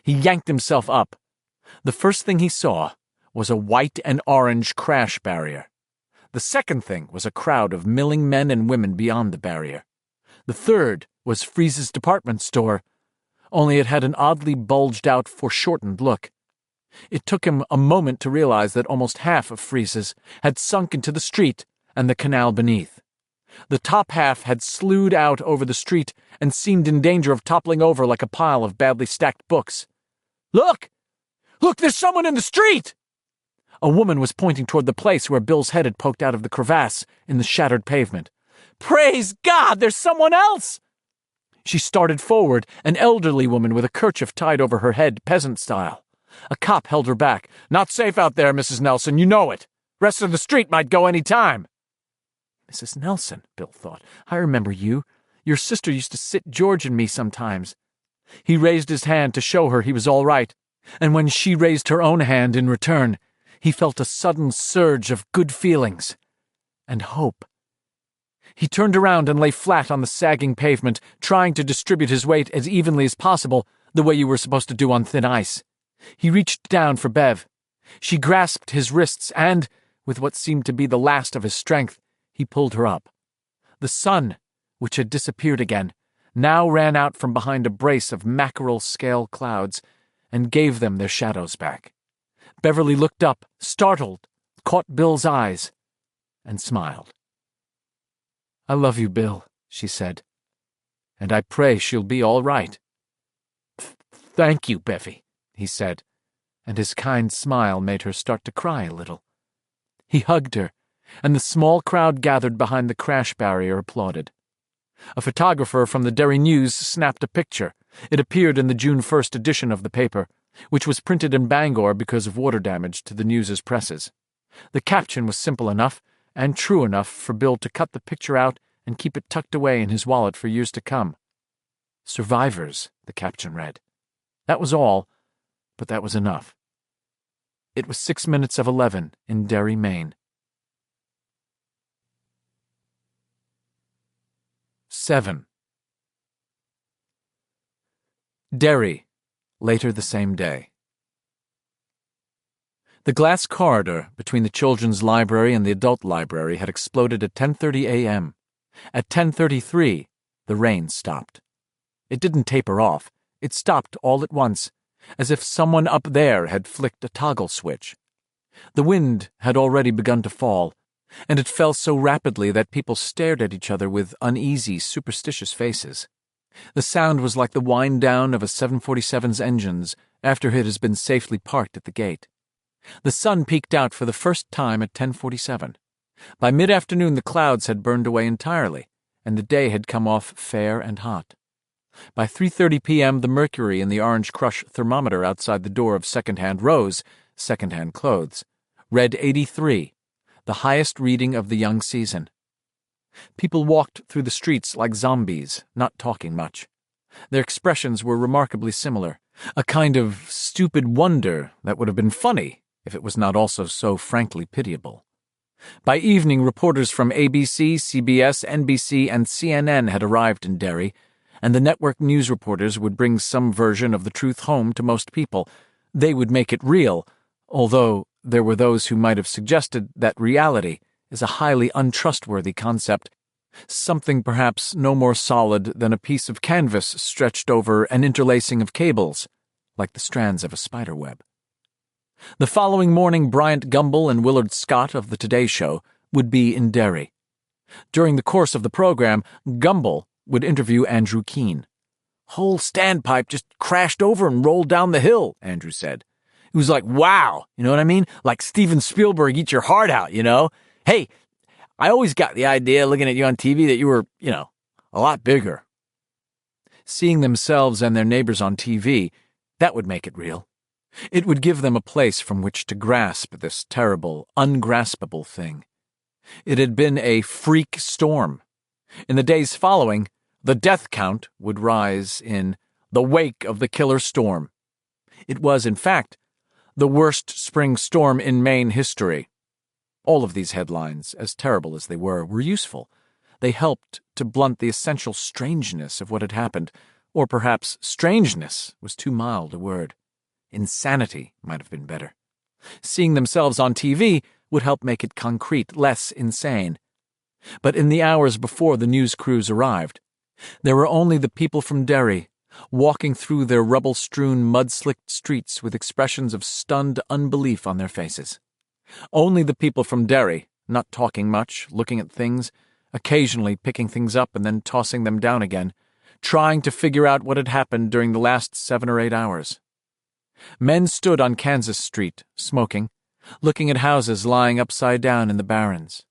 He yanked himself up. The first thing he saw was a white and orange crash barrier. The second thing was a crowd of milling men and women beyond the barrier. The third was Freeze's department store, only it had an oddly bulged-out, foreshortened look. It took him a moment to realize that almost half of Freeze's had sunk into the street and the canal beneath. The top half had slewed out over the street and seemed in danger of toppling over like a pile of badly stacked books. "Look! Look, there's someone in the street!" A woman was pointing toward the place where Bill's head had poked out of the crevasse in the shattered pavement. "Praise God, there's someone else!" She started forward, an elderly woman with a kerchief tied over her head, peasant style. A cop held her back. "Not safe out there, Mrs. Nelson, you know it. Rest of the street might go any time." "Mrs. Nelson," Bill thought. "I remember you. Your sister used to sit George and me sometimes." He raised his hand to show her he was all right, and when she raised her own hand in return, he felt a sudden surge of good feelings and hope. He turned around and lay flat on the sagging pavement, trying to distribute his weight as evenly as possible, the way you were supposed to do on thin ice. He reached down for Bev. She grasped his wrists and, with what seemed to be the last of his strength, he pulled her up. The sun, which had disappeared again, now ran out from behind a brace of mackerel-scale clouds and gave them their shadows back. Beverly looked up, startled, caught Bill's eyes, and smiled. "I love you, Bill," she said, "and I pray she'll be all right." "Thank you, Bevy," he said, and his kind smile made her start to cry a little. He hugged her, and the small crowd gathered behind the crash barrier applauded. A photographer from the Derry News snapped a picture. It appeared in the June 1st edition of the paper, which was printed in Bangor because of water damage to the News's presses. The caption was simple enough and true enough for Bill to cut the picture out and keep it tucked away in his wallet for years to come. "Survivors," the caption read. That was all, but that was enough. It was 6 minutes of 11 in Derry, Maine. 7. Derry, later the same day. The glass corridor between the children's library and the adult library had exploded at 10:30 a.m. At 10:33, the rain stopped. It didn't taper off. It stopped all at once, as if someone up there had flicked a toggle switch. The wind had already begun to fall, and it fell so rapidly that people stared at each other with uneasy, superstitious faces. The sound was like the wind-down of a 747's engines after it has been safely parked at the gate. The sun peeked out for the first time at 10:47. By mid-afternoon the clouds had burned away entirely, and the day had come off fair and hot. By 3:30 p.m. the mercury in the Orange Crush thermometer outside the door of Second-Hand Rose, second-hand clothes, read 83, the highest reading of the young season. People walked through the streets like zombies, not talking much. Their expressions were remarkably similar, a kind of stupid wonder that would have been funny if it was not also so frankly pitiable. By evening, reporters from ABC, CBS, NBC, and CNN had arrived in Derry, and the network news reporters would bring some version of the truth home to most people. They would make it real, although there were those who might have suggested that reality is a highly untrustworthy concept, something perhaps no more solid than a piece of canvas stretched over an interlacing of cables, like the strands of a spider web. The following morning, Bryant Gumbel and Willard Scott of the Today Show would be in Derry. During the course of the program, Gumbel would interview Andrew Keene. "Whole standpipe just crashed over and rolled down the hill," Andrew said. It was like, wow, you know what I mean? Like Steven Spielberg, eat your heart out, you know? Hey, I always got the idea looking at you on TV that you were, a lot bigger. Seeing themselves and their neighbors on TV, that would make it real. It would give them a place from which to grasp this terrible, ungraspable thing. It had been a freak storm. In the days following, the death count would rise in the wake of the killer storm. It was, in fact, the worst spring storm in Maine history. All of these headlines, as terrible as they were useful. They helped to blunt the essential strangeness of what had happened, or perhaps strangeness was too mild a word. Insanity might have been better. Seeing themselves on TV would help make it concrete, less insane. But in the hours before the news crews arrived, there were only the people from Derry, walking through their rubble-strewn, mud-slicked streets with expressions of stunned unbelief on their faces. Only the people from Derry, not talking much, looking at things, occasionally picking things up and then tossing them down again, trying to figure out what had happened during the last 7 or 8 hours. Men stood on Kansas Street, smoking, looking at houses lying upside down in the barrens.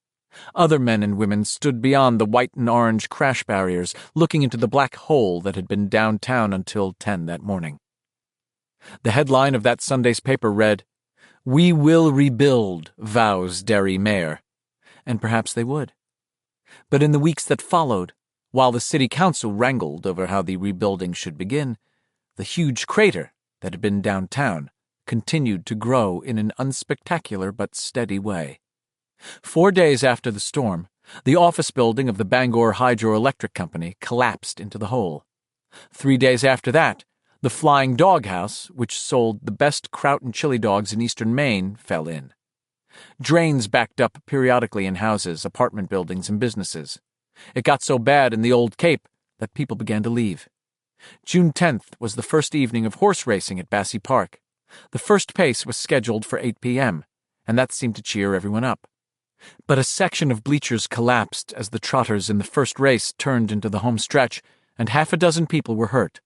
Other men and women stood beyond the white and orange crash barriers, looking into the black hole that had been downtown until 10 that morning. The headline of that Sunday's paper read, "We will rebuild, vows Derry Mayor." And perhaps they would. But in the weeks that followed, while the city council wrangled over how the rebuilding should begin, the huge crater that had been downtown continued to grow in an unspectacular but steady way. 4 days after the storm, the office building of the Bangor Hydroelectric Company collapsed into the hole. 3 days after that, the Flying Dog House, which sold the best kraut and chili dogs in eastern Maine, fell in. Drains backed up periodically in houses, apartment buildings, and businesses. It got so bad in the Old Cape that people began to leave. June 10th was the first evening of horse racing at Bassey Park. The first pace was scheduled for 8 p.m., and that seemed to cheer everyone up. But a section of bleachers collapsed as the trotters in the first race turned into the home stretch, and half a dozen people were hurt.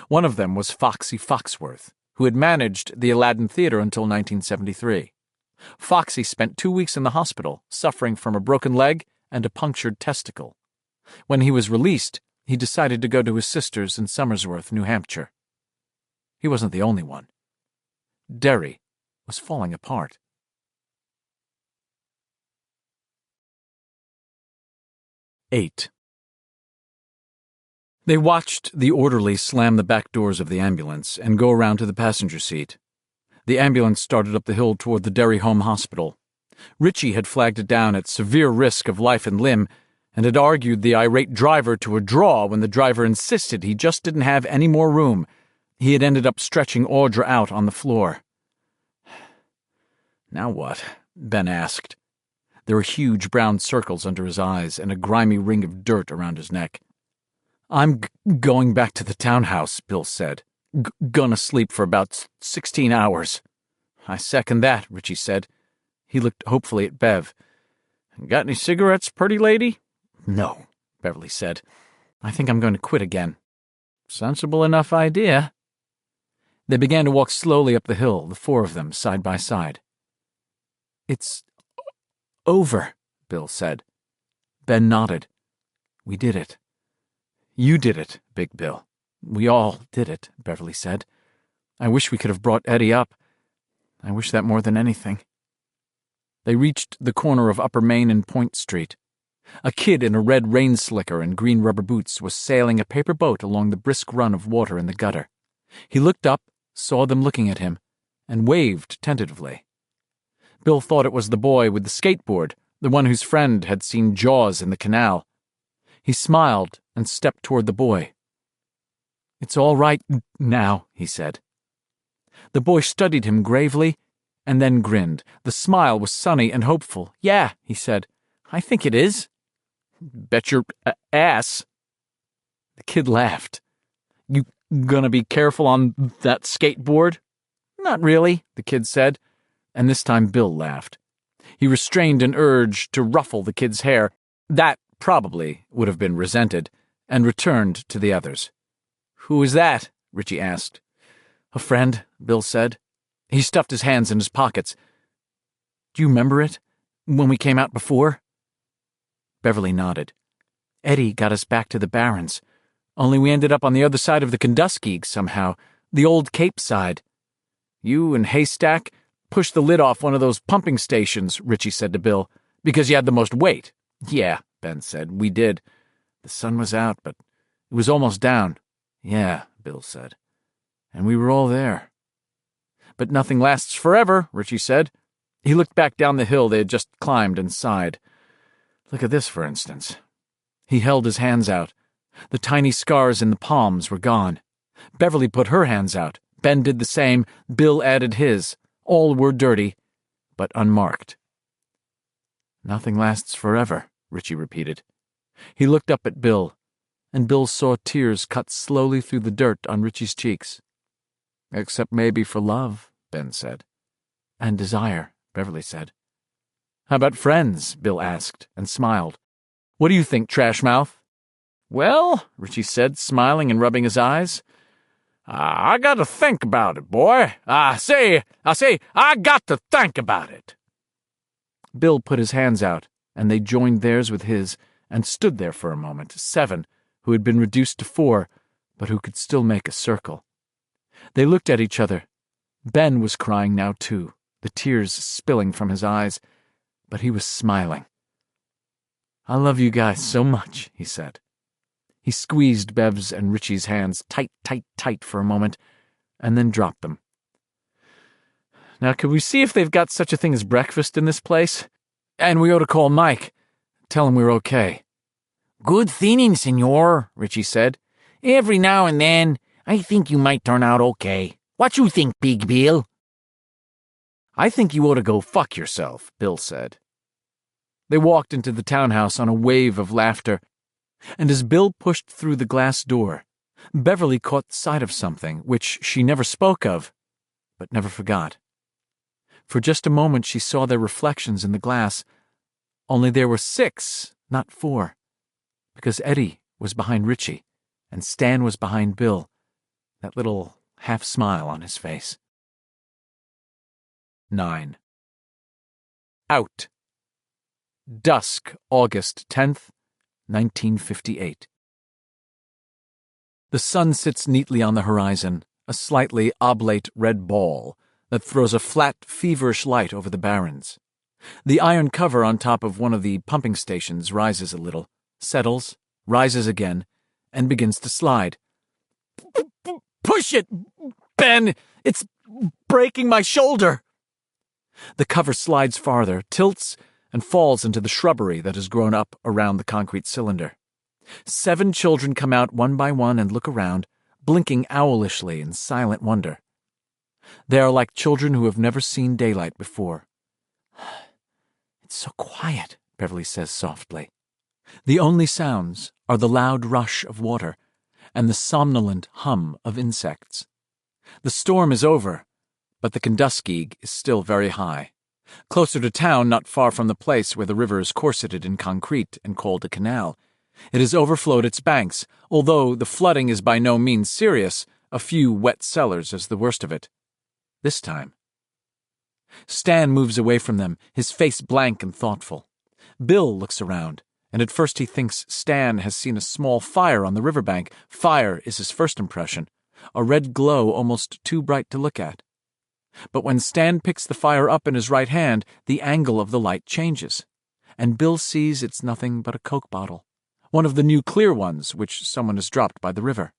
One of them was Foxy Foxworth, who had managed the Aladdin Theater until 1973. Foxy spent 2 weeks in the hospital, suffering from a broken leg and a punctured testicle. When he was released, he decided to go to his sister's in Somersworth, New Hampshire. He wasn't the only one. Derry was falling apart. Eight. They watched the orderly slam the back doors of the ambulance and go around to the passenger seat. The ambulance started up the hill toward the Derry Home Hospital. Ritchie had flagged it down at severe risk of life and limb, and had argued the irate driver to a draw when the driver insisted he just didn't have any more room. He had ended up stretching Audra out on the floor. "Now what?" Ben asked. There were huge brown circles under his eyes and a grimy ring of dirt around his neck. I'm going back to the townhouse, Bill said. Gonna sleep for about 16 hours. I second that, Richie said. He looked hopefully at Bev. Got any cigarettes, pretty lady? No, Beverly said. I think I'm going to quit again. Sensible enough idea. They began to walk slowly up the hill, the four of them, side by side. It's over, Bill said. Ben nodded. We did it. You did it, Big Bill. We all did it, Beverly said. I wish we could have brought Eddie up. I wish that more than anything. They reached the corner of Upper Main and Point Street. A kid in a red rain slicker and green rubber boots was sailing a paper boat along the brisk run of water in the gutter. He looked up, saw them looking at him, and waved tentatively. Bill thought it was the boy with the skateboard, the one whose friend had seen Jaws in the canal. He smiled and stepped toward the boy. It's all right now, he said. The boy studied him gravely and then grinned. The smile was sunny and hopeful. Yeah, he said. I think it is. Bet your ass. The kid laughed. You gonna be careful on that skateboard? Not really, the kid said, and this time Bill laughed. He restrained an urge to ruffle the kid's hair. That probably would have been resented, and returned to the others. Who is that? Richie asked. A friend, Bill said. He stuffed his hands in his pockets. Do you remember it? When we came out before? Beverly nodded. Eddie got us back to the Barrens. Only we ended up on the other side of the Kenduskeag somehow, the old Cape side. You and Haystack pushed the lid off one of those pumping stations, Richie said to Bill, because you had the most weight. Yeah, Ben said, we did. The sun was out, but it was almost down. Yeah, Bill said. And we were all there. But nothing lasts forever, Richie said. He looked back down the hill they had just climbed and sighed. Look at this, for instance. He held his hands out. The tiny scars in the palms were gone. Beverly put her hands out. Ben did the same. Bill added his. All were dirty, but unmarked. Nothing lasts forever, Richie repeated. He looked up at Bill, and Bill saw tears cut slowly through the dirt on Richie's cheeks. Except maybe for love, Ben said. And desire, Beverly said. How about friends? Bill asked, and smiled. What do you think, Trashmouth? Well, Richie said, smiling and rubbing his eyes. I got to think about it, boy. I got to think about it. Bill put his hands out, and they joined theirs with his, and stood there for a moment, 7, who had been reduced to 4, but who could still make a circle. They looked at each other. Ben was crying now, too, the tears spilling from his eyes, but he was smiling. I love you guys so much, he said. He squeezed Bev's and Richie's hands tight, tight, tight for a moment, and then dropped them. Now, could we see if they've got such a thing as breakfast in this place? And we ought to call Mike. Tell him we're okay. Good thinning, senor, Richie said. Every now and then, I think you might turn out okay. What you think, Big Bill? I think you ought to go fuck yourself, Bill said. They walked into the townhouse on a wave of laughter, and as Bill pushed through the glass door, Beverly caught sight of something which she never spoke of, but never forgot. For just a moment she saw their reflections in the glass, only there were 6, not 4, because Eddie was behind Richie, and Stan was behind Bill, that little half-smile on his face. 9. Out. Dusk, August 10th, 1958. The sun sits neatly on the horizon, a slightly oblate red ball that throws a flat, feverish light over the barrens. The iron cover on top of one of the pumping stations rises a little, settles, rises again, and begins to slide. Push it, Ben! It's breaking my shoulder! The cover slides farther, tilts, and falls into the shrubbery that has grown up around the concrete cylinder. 7 children come out one by one and look around, blinking owlishly in silent wonder. They are like children who have never seen daylight before. It's so quiet, Beverly says softly. The only sounds are the loud rush of water and the somnolent hum of insects. The storm is over, but the Kenduskeag is still very high. Closer to town, not far from the place where the river is corseted in concrete and called a canal, it has overflowed its banks, although the flooding is by no means serious. A few wet cellars is the worst of it. This time. Stan moves away from them, his face blank and thoughtful. Bill looks around, and at first he thinks Stan has seen a small fire on the riverbank. Fire is his first impression, a red glow almost too bright to look at. But when Stan picks the fire up in his right hand, the angle of the light changes, and Bill sees it's nothing but a Coke bottle, one of the new clear ones which someone has dropped by the river.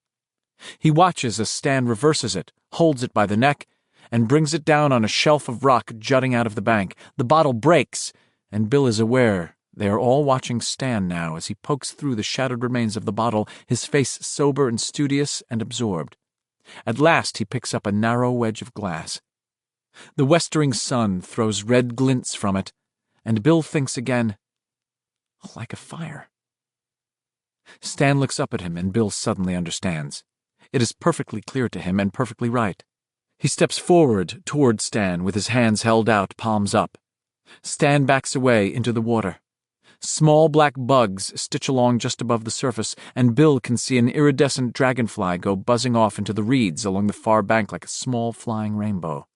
He watches as Stan reverses it, holds it by the neck, and brings it down on a shelf of rock jutting out of the bank. The bottle breaks, and Bill is aware they are all watching Stan now as he pokes through the shattered remains of the bottle, his face sober and studious and absorbed. At last he picks up a narrow wedge of glass. The westering sun throws red glints from it, and Bill thinks again, like a fire. Stan looks up at him, and Bill suddenly understands. It is perfectly clear to him and perfectly right. He steps forward toward Stan with his hands held out, palms up. Stan backs away into the water. Small black bugs stitch along just above the surface, and Bill can see an iridescent dragonfly go buzzing off into the reeds along the far bank like a small flying rainbow.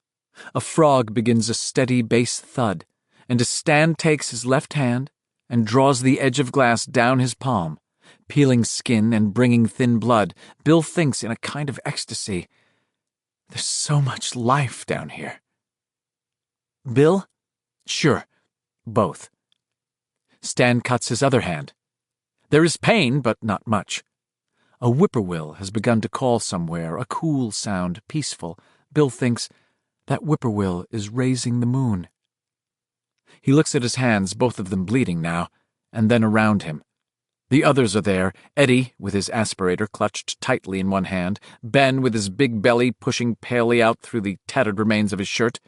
A frog begins a steady bass thud, and as Stan takes his left hand and draws the edge of glass down his palm, peeling skin and bringing thin blood, Bill thinks in a kind of ecstasy, there's so much life down here. Bill? Sure. Both. Stan cuts his other hand. There is pain, but not much. A whippoorwill has begun to call somewhere, a cool sound, peaceful. Bill thinks, that whippoorwill is raising the moon. He looks at his hands, both of them bleeding now, and then around him. The others are there, Eddie with his aspirator clutched tightly in one hand, Ben with his big belly pushing palely out through the tattered remains of his shirt,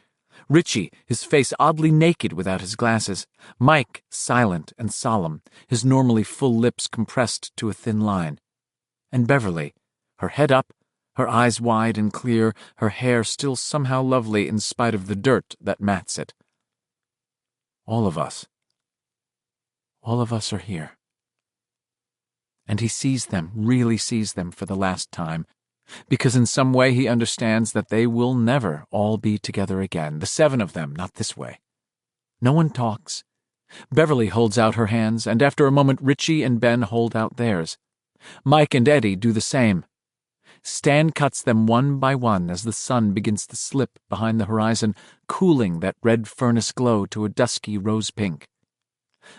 Richie, his face oddly naked without his glasses, Mike, silent and solemn, his normally full lips compressed to a thin line, and Beverly, her head up, her eyes wide and clear, her hair still somehow lovely in spite of the dirt that mats it. All of us are here. And he sees them, really sees them for the last time, because in some way he understands that they will never all be together again, the 7 of them, not this way. No one talks. Beverly holds out her hands, and after a moment Richie and Ben hold out theirs. Mike and Eddie do the same. Stan cuts them one by one as the sun begins to slip behind the horizon, cooling that red furnace glow to a dusky rose pink.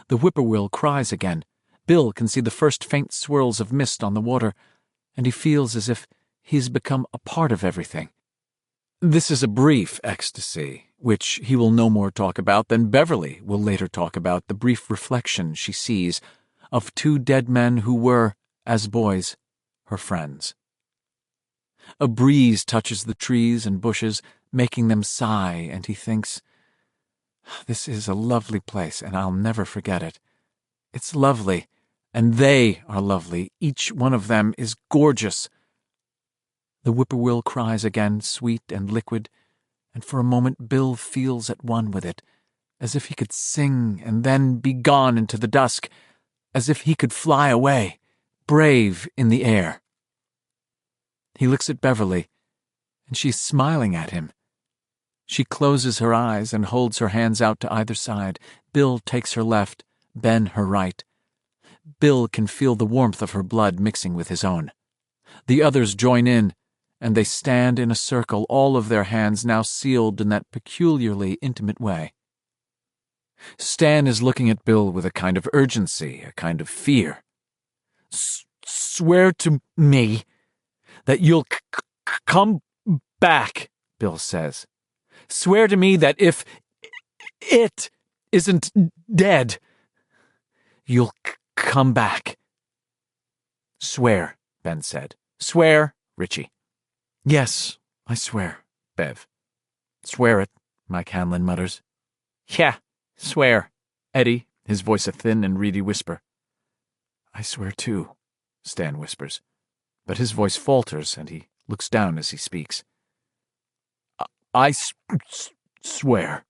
The whippoorwill cries again. Bill can see the first faint swirls of mist on the water, and he feels as if he's become a part of everything. This is a brief ecstasy, which he will no more talk about than Beverly will later talk about the brief reflection she sees of 2 dead men who were, as boys, her friends. A breeze touches the trees and bushes, making them sigh, and he thinks, this is a lovely place, and I'll never forget it. It's lovely, and they are lovely. Each one of them is gorgeous. The whippoorwill cries again, sweet and liquid, and for a moment Bill feels at one with it, as if he could sing and then be gone into the dusk, as if he could fly away, brave in the air. He looks at Beverly, and she's smiling at him. She closes her eyes and holds her hands out to either side. Bill takes her left, Ben her right. Bill can feel the warmth of her blood mixing with his own. The others join in, and they stand in a circle, all of their hands now sealed in that peculiarly intimate way. Stan is looking at Bill with a kind of urgency, a kind of fear. Swear to me that you'll come back, Bill says. Swear to me that if it isn't dead, you'll come back. Swear, Ben said. Swear, Richie. Yes, I swear, Bev. Swear it, Mike Hanlon mutters. Yeah, swear, Eddie, his voice a thin and reedy whisper. I swear too, Stan whispers. but his voice falters, and he looks down as he speaks. I swear.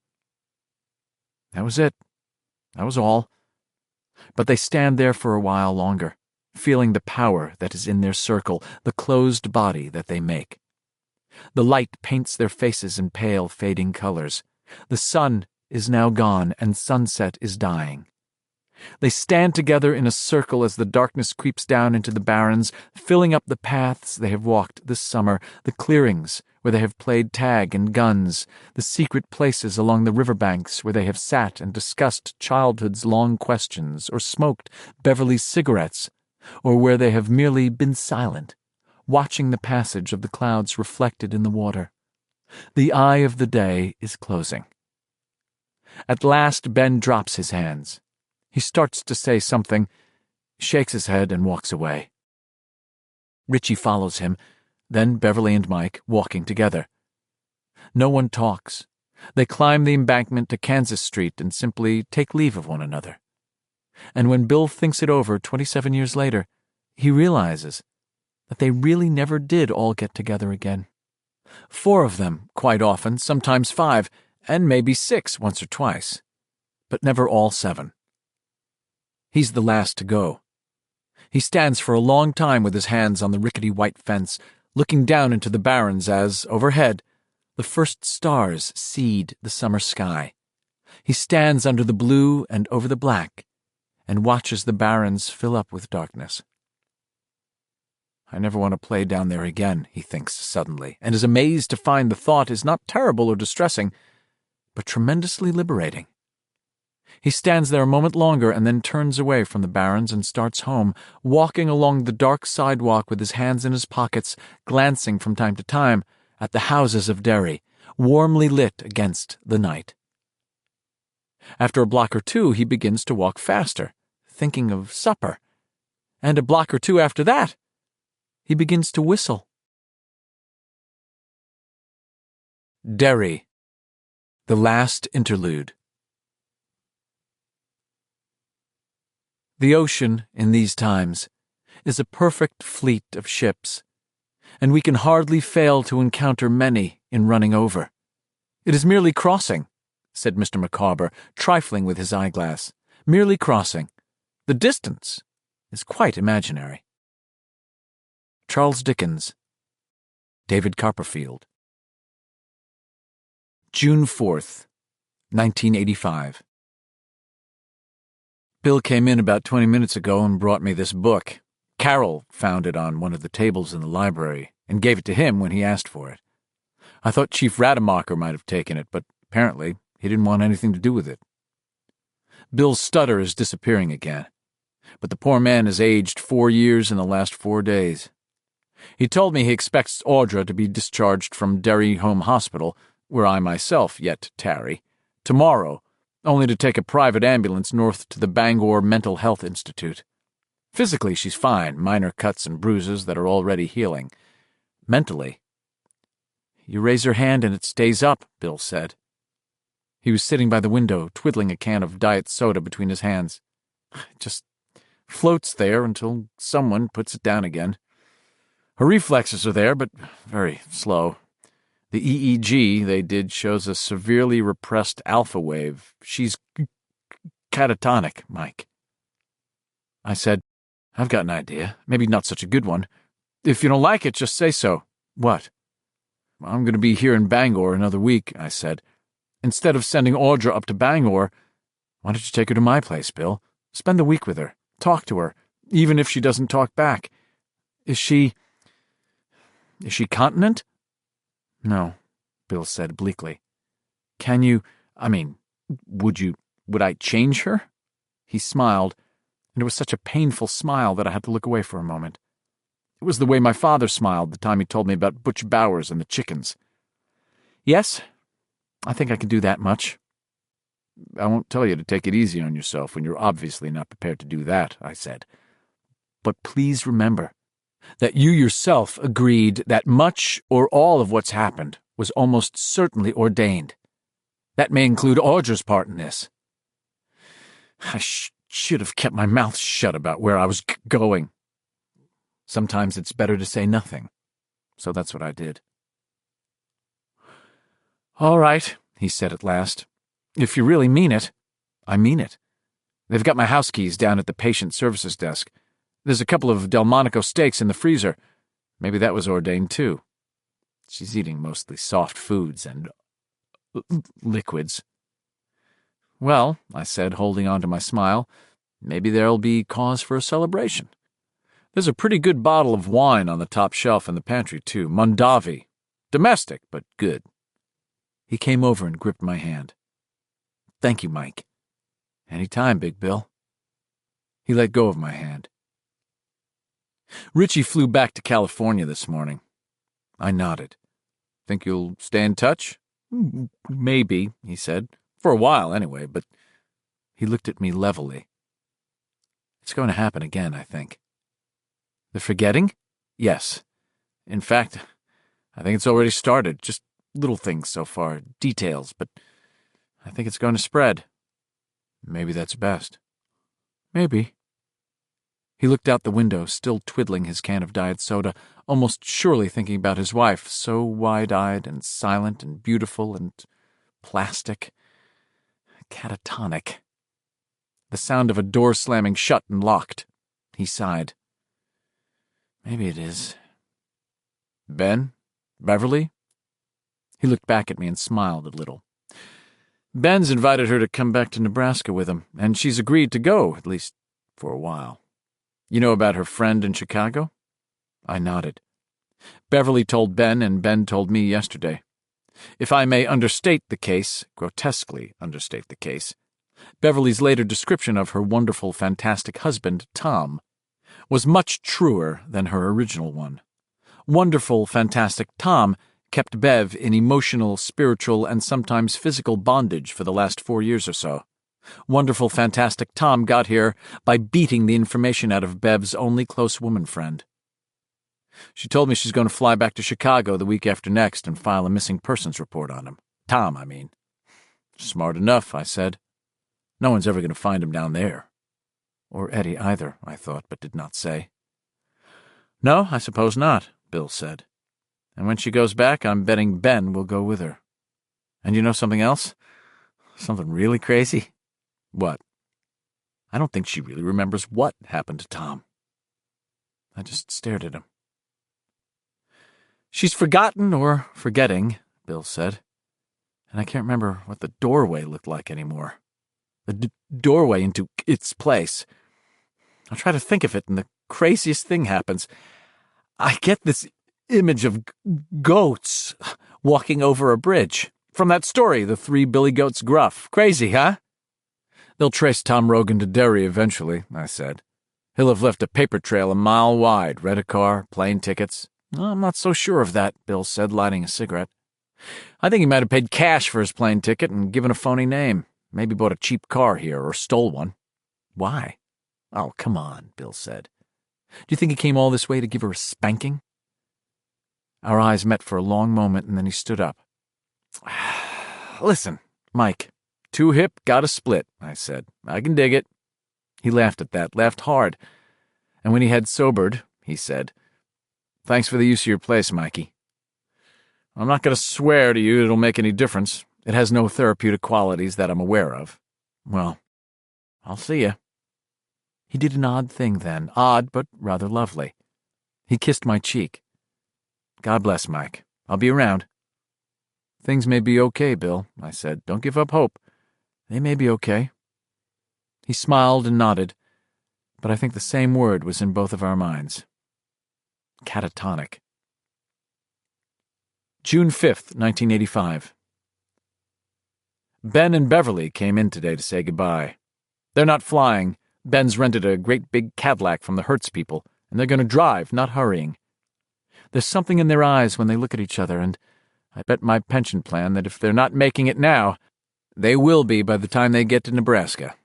That was it. That was all. But they stand there for a while longer, feeling the power that is in their circle, the closed body that they make. The light paints their faces in pale, fading colors. The sun is now gone, and sunset is dying. They stand together in a circle as the darkness creeps down into the barrens, filling up the paths they have walked this summer, the clearings where they have played tag and guns, the secret places along the riverbanks where they have sat and discussed childhood's long questions or smoked Beverly's cigarettes, or where they have merely been silent, watching the passage of the clouds reflected in the water. The eye of the day is closing. At last Ben drops his hands. He starts to say something, shakes his head, and walks away. Richie follows him, then Beverly and Mike walking together. No one talks. They climb the embankment to Kansas Street and simply take leave of one another. And when Bill thinks it over 27 years later, he realizes that they really never did all get together again. 4 of them, quite often, sometimes 5, and maybe 6 once or twice, but never all 7. He's the last to go. He stands for a long time with his hands on the rickety white fence, looking down into the barrens as, overhead, the first stars seed the summer sky. He stands under the blue and over the black, and watches the barrens fill up with darkness. I never want to play down there again, he thinks suddenly, and is amazed to find the thought is not terrible or distressing, but tremendously liberating. He stands there a moment longer and then turns away from the barrens and starts home, walking along the dark sidewalk with his hands in his pockets, glancing from time to time at the houses of Derry, warmly lit against the night. After a block or 2, he begins to walk faster, thinking of supper, and a block or 2 after that, he begins to whistle. Derry, the last interlude. The ocean, in these times, is a perfect fleet of ships, and we can hardly fail to encounter many in running over. It is merely crossing, said Mr. Micawber, trifling with his eyeglass. Merely crossing. The distance is quite imaginary. Charles Dickens, David Copperfield. June 4th, 1985. Bill came in about 20 minutes ago and brought me this book. Carol found it on one of the tables in the library and gave it to him when he asked for it. I thought Chief Rademacher might have taken it, but apparently he didn't want anything to do with it. Bill's stutter is disappearing again, but the poor man has aged 4 years in the last 4 days. He told me he expects Audra to be discharged from Derry Home Hospital, where I myself yet tarry, tomorrow, only to take a private ambulance north to the Bangor Mental Health Institute. Physically, she's fine, minor cuts and bruises that are already healing. Mentally, you raise your hand and it stays up, Bill said. He was sitting by the window, twiddling a can of diet soda between his hands. It just floats there until someone puts it down again. Her reflexes are there, but very slow. The EEG they did shows a severely repressed alpha wave. She's catatonic, Mike. I said, I've got an idea. Maybe not such a good one. If you don't like it, just say so. What? I'm going to be here in Bangor another week, I said. Instead of sending Audra up to Bangor, why don't you take her to my place, Bill? Spend the week with her. Talk to her, even if she doesn't talk back. Is she continent? No, Bill said bleakly. Would I change her? He smiled, and it was such a painful smile that I had to look away for a moment. It was the way my father smiled the time he told me about Butch Bowers and the chickens. Yes, I think I can do that much. I won't tell you to take it easy on yourself when you're obviously not prepared to do that, I said. But please remember that you yourself agreed that much or all of what's happened was almost certainly ordained. That may include Audra's part in this. I should have kept my mouth shut about where I was going. Sometimes it's better to say nothing. So that's what I did. "All right," he said at last. "If you really mean it." "I mean it. They've got my house keys down at the patient services desk. There's a couple of Delmonico steaks in the freezer. Maybe that was ordained, too. She's eating mostly soft foods and liquids." "Well," I said, holding on to my smile, "maybe there'll be cause for a celebration. There's a pretty good bottle of wine on the top shelf in the pantry, too. Mondavi. Domestic, but good." He came over and gripped my hand. "Thank you, Mike." "Any time, Big Bill." He let go of my hand. "Richie flew back to California this morning." I nodded. "Think you'll stay in touch?" "Maybe," he said. "For a while, anyway, but—" He looked at me levelly. "It's going to happen again, I think." "The forgetting?" "Yes. In fact, I think it's already started. Just little things so far, details, but I think it's going to spread." "Maybe that's best." "Maybe." He looked out the window, still twiddling his can of diet soda, almost surely thinking about his wife, so wide-eyed and silent and beautiful and plastic, catatonic. The sound of a door slamming shut and locked. He sighed. "Maybe it is." "Ben? Beverly?" He looked back at me and smiled a little. "Ben's invited her to come back to Nebraska with him, and she's agreed to go, at least for a while. You know about her friend in Chicago?" I nodded. "Beverly told Ben, and Ben told me yesterday. If I may understate the case, grotesquely understate the case, Beverly's later description of her wonderful, fantastic husband, Tom, was much truer than her original one. Wonderful, fantastic Tom kept Bev in emotional, spiritual, and sometimes physical bondage for the last 4 years or so. Wonderful, fantastic Tom got here by beating the information out of Bev's only close woman friend. She told me she's going to fly back to Chicago the week after next and file a missing persons report on him. Tom, I mean." "Smart enough," I said. "No one's ever going to find him down there." Or Eddie either, I thought, but did not say. "No, I suppose not," Bill said. "And when she goes back, I'm betting Ben will go with her. And you know something else? Something really crazy?" "What?" "I don't think she really remembers what happened to Tom." I just stared at him. "She's forgotten or forgetting," Bill said. "And I can't remember what the doorway looked like anymore. The doorway into its place. I'll try to think of it, and the craziest thing happens. I get this image of goats walking over a bridge. From that story, The Three Billy Goats Gruff. Crazy, huh?" "They'll trace Tom Rogan to Derry eventually," I said. "He'll have left a paper trail a mile wide, rent a car, plane tickets." "I'm not so sure of that," Bill said, lighting a cigarette. "I think he might have paid cash for his plane ticket and given a phony name. Maybe bought a cheap car here or stole one." "Why?" "Oh, come on," Bill said. "Do you think he came all this way to give her a spanking?" Our eyes met for a long moment, and then he stood up. "Listen, Mike, too hip, gotta split," I said. "I can dig it." He laughed at that, laughed hard. And when he had sobered, he said, "Thanks for the use of your place, Mikey. I'm not going to swear to you it'll make any difference. It has no therapeutic qualities that I'm aware of. Well, I'll see you." He did an odd thing then, odd but rather lovely. He kissed my cheek. "God bless, Mike. I'll be around." "Things may be okay, Bill," I said. "Don't give up hope. They may be okay." He smiled and nodded, but I think the same word was in both of our minds. Catatonic. June 5th, 1985. Ben and Beverly came in today to say goodbye. They're not flying. Ben's rented a great big Cadillac from the Hertz people, and they're going to drive, not hurrying. There's something in their eyes when they look at each other, and I bet my pension plan that if they're not making it now, they will be by the time they get to Nebraska.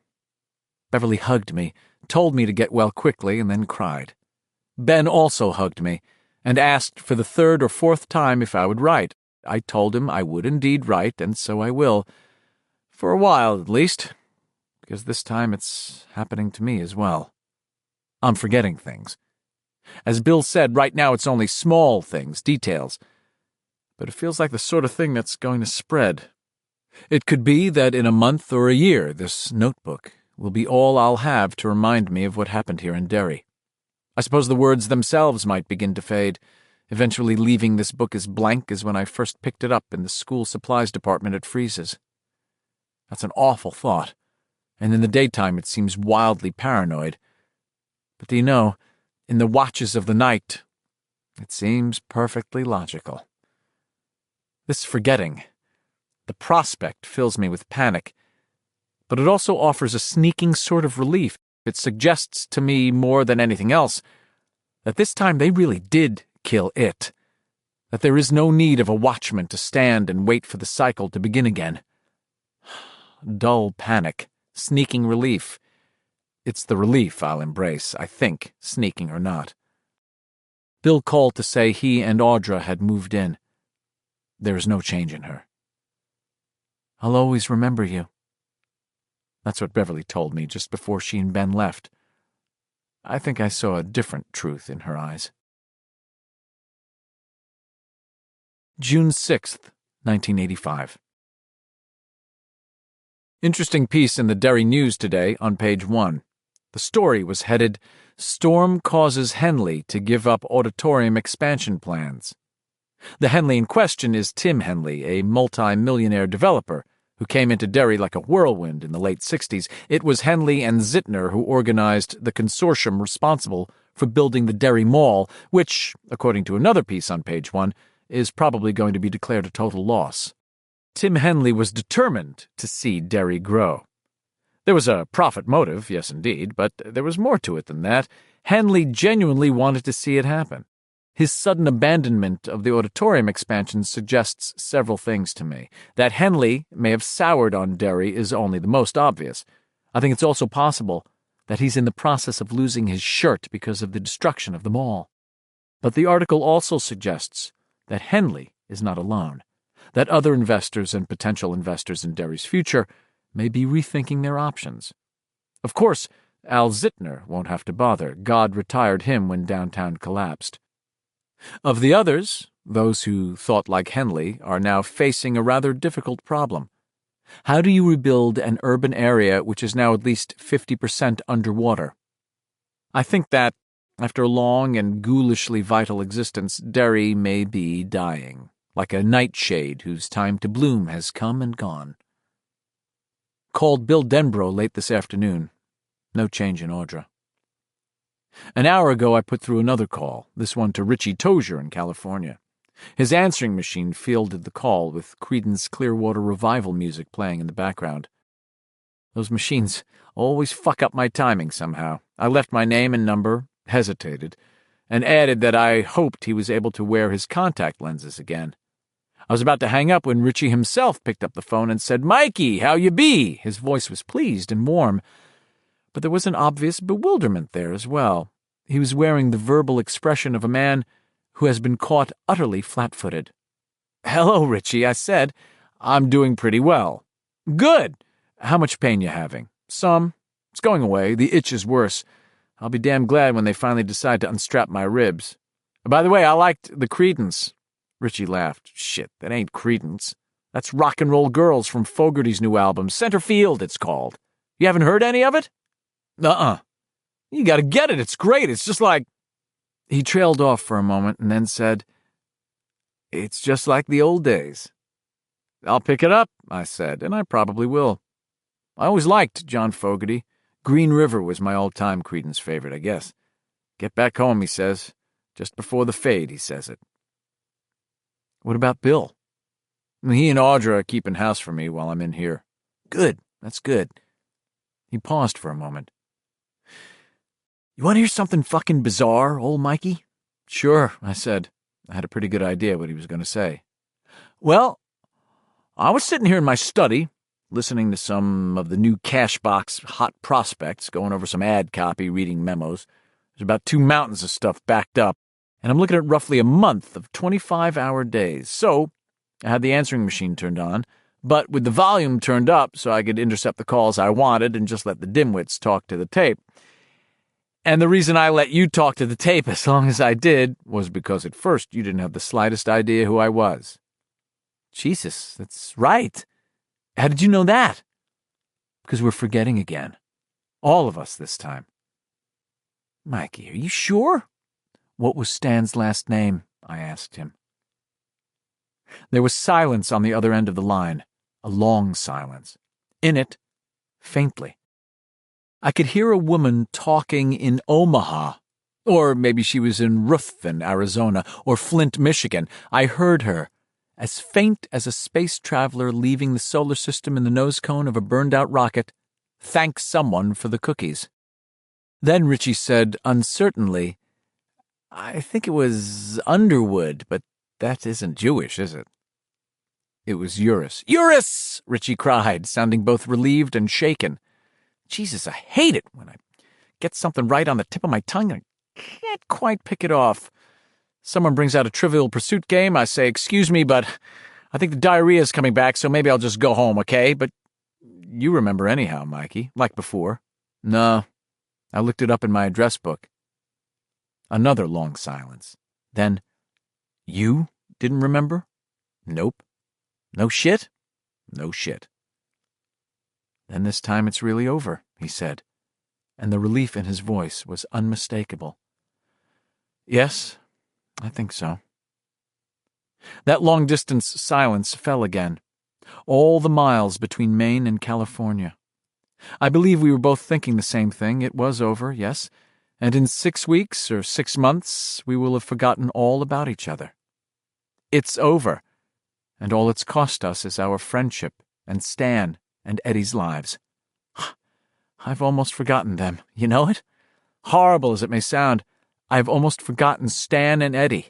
Beverly hugged me, told me to get well quickly, and then cried. Ben also hugged me, and asked for the 3rd or 4th time if I would write. I told him I would indeed write, and so I will. For a while, at least, because this time it's happening to me as well. I'm forgetting things. As Bill said, right now it's only small things, details. But it feels like the sort of thing that's going to spread. It could be that in a month or a year, this notebook will be all I'll have to remind me of what happened here in Derry. I suppose the words themselves might begin to fade, eventually leaving this book as blank as when I first picked it up in the school supplies department at Freeze's. That's an awful thought, and in the daytime it seems wildly paranoid. But do you know, in the watches of the night, it seems perfectly logical. This forgetting, the prospect, fills me with panic, but it also offers a sneaking sort of relief. It suggests to me more than anything else that this time they really did kill it, that there is no need of a watchman to stand and wait for the cycle to begin again. Dull panic, sneaking relief. It's the relief I'll embrace, I think, sneaking or not. Bill called to say he and Audra had moved in. There is no change in her. I'll always remember you. That's what Beverly told me just before she and Ben left. I think I saw a different truth in her eyes. June 6th, 1985. Interesting piece in the Derry News today on page 1. The story was headed, "Storm Causes Henley to Give Up Auditorium Expansion Plans." The Henley in question is Tim Henley, a multi-millionaire developer who came into Derry like a whirlwind in the late 60s. It was Henley and Zittner who organized the consortium responsible for building the Derry Mall, which, according to another piece on page 1, is probably going to be declared a total loss. Tim Henley was determined to see Derry grow. There was a profit motive, yes indeed, but there was more to it than that. Henley genuinely wanted to see it happen. His sudden abandonment of the auditorium expansion suggests several things to me. That Henley may have soured on Derry is only the most obvious. I think it's also possible that he's in the process of losing his shirt because of the destruction of the mall. But the article also suggests that Henley is not alone, that other investors and potential investors in Derry's future may be rethinking their options. Of course, Al Zittner won't have to bother. God retired him when downtown collapsed. Of the others, those who thought like Henley are now facing a rather difficult problem. How do you rebuild an urban area which is now at least 50% underwater? I think that, after a long and ghoulishly vital existence, Derry may be dying, like a nightshade whose time to bloom has come and gone. Called Bill Denbrough late this afternoon. No change in Audra. An hour ago I put through another call, this one to Richie Tozier in California. His answering machine fielded the call with Creedence Clearwater Revival music playing in the background. Those machines always fuck up my timing somehow. I left my name and number, hesitated, and added that I hoped he was able to wear his contact lenses again. I was about to hang up when Richie himself picked up the phone and said, "Mikey, how you be?" His voice was pleased and warm, but there was an obvious bewilderment there as well. He was wearing the verbal expression of a man who has been caught utterly flat-footed. "Hello, Richie," I said. "I'm doing pretty well." "Good. How much pain you having?" "Some. It's going away. The itch is worse. I'll be damn glad when they finally decide to unstrap my ribs. By the way, I liked the Creedence." Richie laughed. "Shit, that ain't Creedence. That's Rock and Roll Girls from Fogerty's new album, Center Field, it's called. You haven't heard any of it?" "Uh-uh. You gotta get it. It's great. It's just like—" He trailed off for a moment and then said, "It's just like the old days." "I'll pick it up," I said, and I probably will. I always liked John Fogerty. Green River was my all-time Creedence favorite, I guess. "Get back home," he says. "Just before the fade," he says it. "What about Bill?" "He and Audra are keeping house for me while I'm in here." "Good. That's good." He paused for a moment. "You want to hear something fucking bizarre, old Mikey?" "Sure," I said. I had a pretty good idea what he was going to say. "Well, I was sitting here in my study, listening to some of the new Cashbox hot prospects, going over some ad copy, reading memos. There's about 2 mountains of stuff backed up, and I'm looking at roughly a month of 25-hour days. So I had the answering machine turned on, but with the volume turned up so I could intercept the calls I wanted and just let the dimwits talk to the tape. And the reason I let you talk to the tape as long as I did was because at first you didn't have the slightest idea who I was. Jesus, that's right. How did you know that? Because we're forgetting again. All of us this time. Mikey, are you sure? What was Stan's last name? I asked him. There was silence on the other end of the line, a long silence. In it, faintly, I could hear a woman talking in Omaha, or maybe she was in Ruthven, Arizona, or Flint, Michigan. I heard her, as faint as a space traveler leaving the solar system in the nose cone of a burned-out rocket, thank someone for the cookies. Then Richie said uncertainly, I think it was Underwood, but that isn't Jewish, is it? It was Eurus. Eurus! Richie cried, sounding both relieved and shaken. Jesus, I hate it when I get something right on the tip of my tongue and I can't quite pick it off. Someone brings out a Trivial Pursuit game, I say, excuse me, but I think the diarrhea's coming back, so maybe I'll just go home, okay? But you remember anyhow, Mikey, like before. No, I looked it up in my address book. Another long silence. Then, you didn't remember? Nope. No shit? No shit. Then this time it's really over, he said, and the relief in his voice was unmistakable. Yes, I think so. That long-distance silence fell again, all the miles between Maine and California. I believe we were both thinking the same thing. It was over, yes, and in 6 weeks or 6 months we will have forgotten all about each other. It's over, and all it's cost us is our friendship and Stan and Eddie's lives. I've almost forgotten them, you know it? Horrible as it may sound, I've almost forgotten Stan and Eddie.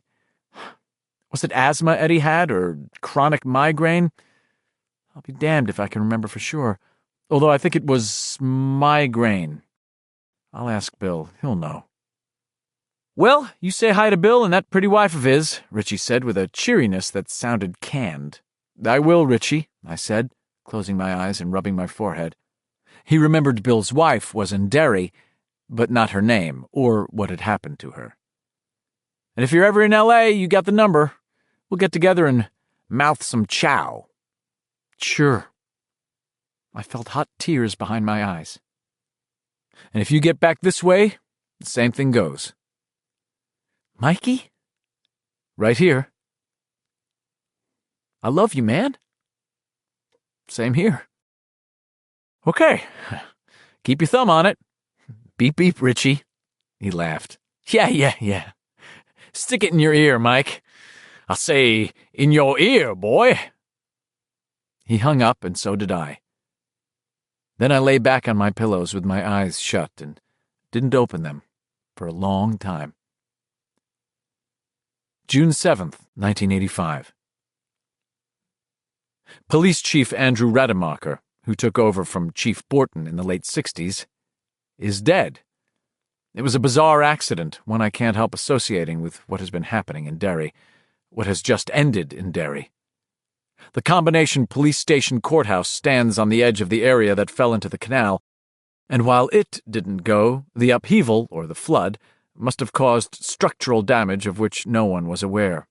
Was it asthma Eddie had, or chronic migraine? I'll be damned if I can remember for sure, although I think it was migraine. I'll ask Bill, he'll know. Well, you say hi to Bill and that pretty wife of his, Richie said with a cheeriness that sounded canned. I will, Richie, I said, closing my eyes and rubbing my forehead. He remembered Bill's wife was in Derry, but not her name, or what had happened to her. And if you're ever in L.A., you got the number. We'll get together and mouth some chow. Sure. I felt hot tears behind my eyes. And if you get back this way, the same thing goes. Mikey? Right here. I love you, man. Same here. Okay. Keep your thumb on it. Beep, beep, Richie. He laughed. Yeah. Stick it in your ear, Mike. I'll say, in your ear, boy. He hung up, and so did I. Then I lay back on my pillows with my eyes shut and didn't open them for a long time. June 7th, 1985. Police Chief Andrew Rademacher, who took over from Chief Borton in the late 60s, is dead. It was a bizarre accident, one I can't help associating with what has been happening in Derry, what has just ended in Derry. The combination police station courthouse stands on the edge of the area that fell into the canal, and while it didn't go, the upheaval, or the flood, must have caused structural damage of which no one was aware.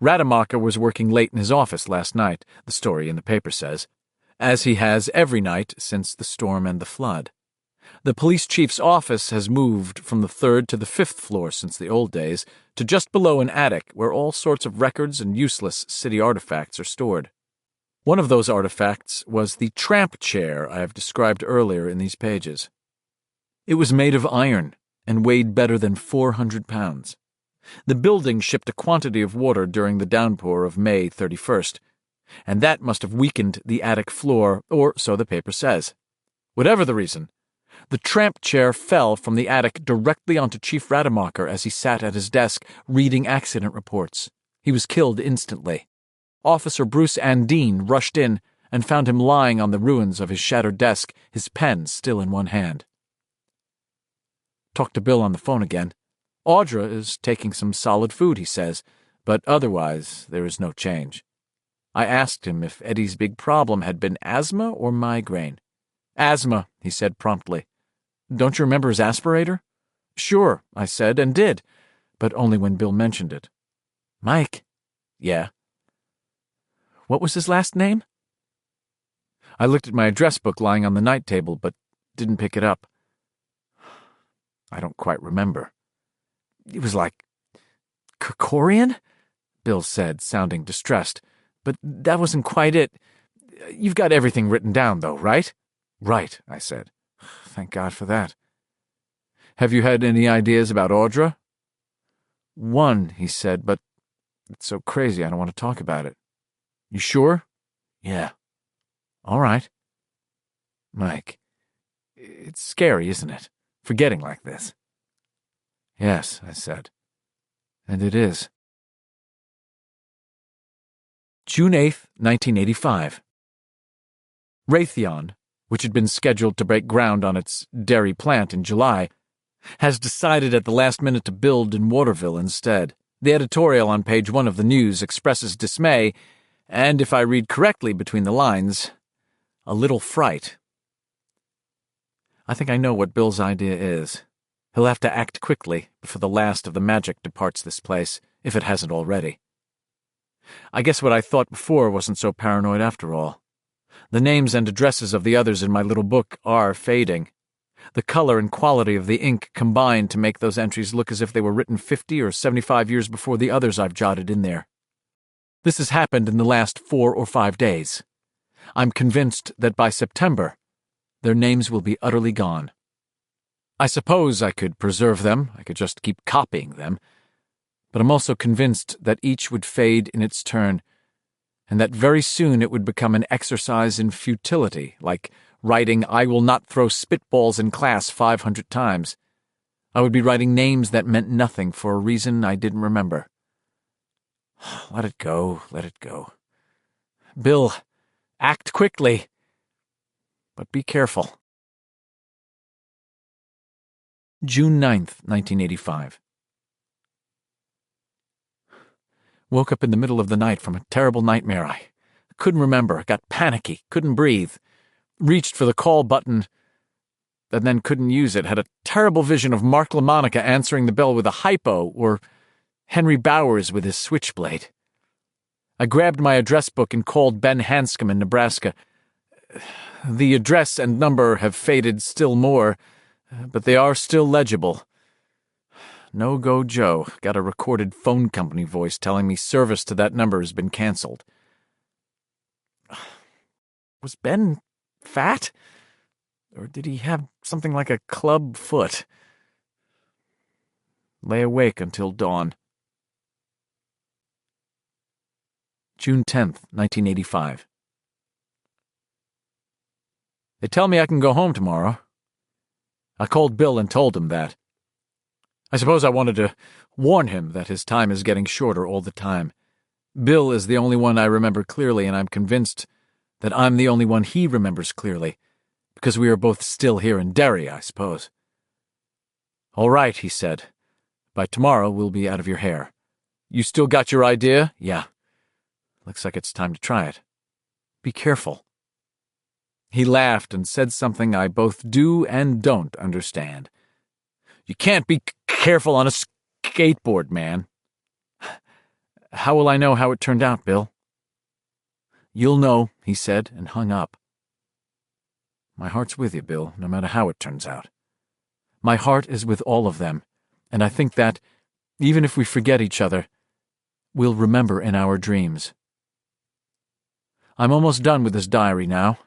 Rademacher was working late in his office last night, the story in the paper says, as he has every night since the storm and the flood. The police chief's office has moved from the 3rd to the 5th floor since the old days, to just below an attic where all sorts of records and useless city artifacts are stored. One of those artifacts was the tramp chair I have described earlier in these pages. It was made of iron and weighed better than 400 pounds. The building shipped a quantity of water during the downpour of May 31st, and that must have weakened the attic floor, or so the paper says. Whatever the reason, the tramp chair fell from the attic directly onto Chief Rademacher as he sat at his desk reading accident reports. He was killed instantly. Officer Bruce Andine rushed in and found him lying on the ruins of his shattered desk, his pen still in one hand. Talked to Bill on the phone again. Audra is taking some solid food, he says, but otherwise there is no change. I asked him if Eddie's big problem had been asthma or migraine. Asthma, he said promptly. Don't you remember his aspirator? Sure, I said, and did, but only when Bill mentioned it. Mike? Yeah. What was his last name? I looked at my address book lying on the night table, but didn't pick it up. I don't quite remember. It was like Kerkorian? Bill said, sounding distressed. But that wasn't quite it. You've got everything written down, though, right? Right, I said. Thank God for that. Have you had any ideas about Audra? One, he said, but it's so crazy I don't want to talk about it. You sure? Yeah. All right. Mike, it's scary, isn't it? Forgetting like this. Yes, I said. And it is. June 8th, 1985. Raytheon, which had been scheduled to break ground on its Derry plant in July, has decided at the last minute to build in Waterville instead. The editorial on page 1 of the news expresses dismay, and if I read correctly between the lines, a little fright. I think I know what Bill's idea is. He'll have to act quickly before the last of the magic departs this place, if it hasn't already. I guess what I thought before wasn't so paranoid after all. The names and addresses of the others in my little book are fading. The color and quality of the ink combine to make those entries look as if they were written 50 or 75 years before the others I've jotted in there. This has happened in the last 4 or 5 days. I'm convinced that by September, their names will be utterly gone. I suppose I could preserve them, I could just keep copying them, but I'm also convinced that each would fade in its turn, and that very soon it would become an exercise in futility, like writing "I will not throw spitballs in class" 500 times. I would be writing names that meant nothing for a reason I didn't remember. Let it go, let it go. Bill, act quickly, but be careful. June 9th, 1985. Woke up in the middle of the night from a terrible nightmare. I couldn't remember, got panicky, couldn't breathe. Reached for the call button, and then couldn't use it. Had a terrible vision of Mark LaMonica answering the bell with a hypo, or Henry Bowers with his switchblade. I grabbed my address book and called Ben Hanscom in Nebraska. The address and number have faded still more, but they are still legible. No-Go Joe got a recorded phone company voice telling me service to that number has been canceled. Was Ben fat? Or did he have something like a club foot? Lay awake until dawn. June 10th, 1985. They tell me I can go home tomorrow. I called Bill and told him that. I suppose I wanted to warn him that his time is getting shorter all the time. Bill is the only one I remember clearly, and I'm convinced that I'm the only one he remembers clearly, because we are both still here in Derry, I suppose. All right, he said. By tomorrow, we'll be out of your hair. You still got your idea? Yeah. Looks like it's time to try it. Be careful. He laughed and said something I both do and don't understand. You can't be careful on a skateboard, man. How will I know how it turned out, Bill? You'll know, he said, and hung up. My heart's with you, Bill, no matter how it turns out. My heart is with all of them, and I think that, even if we forget each other, we'll remember in our dreams. I'm almost done with this diary now,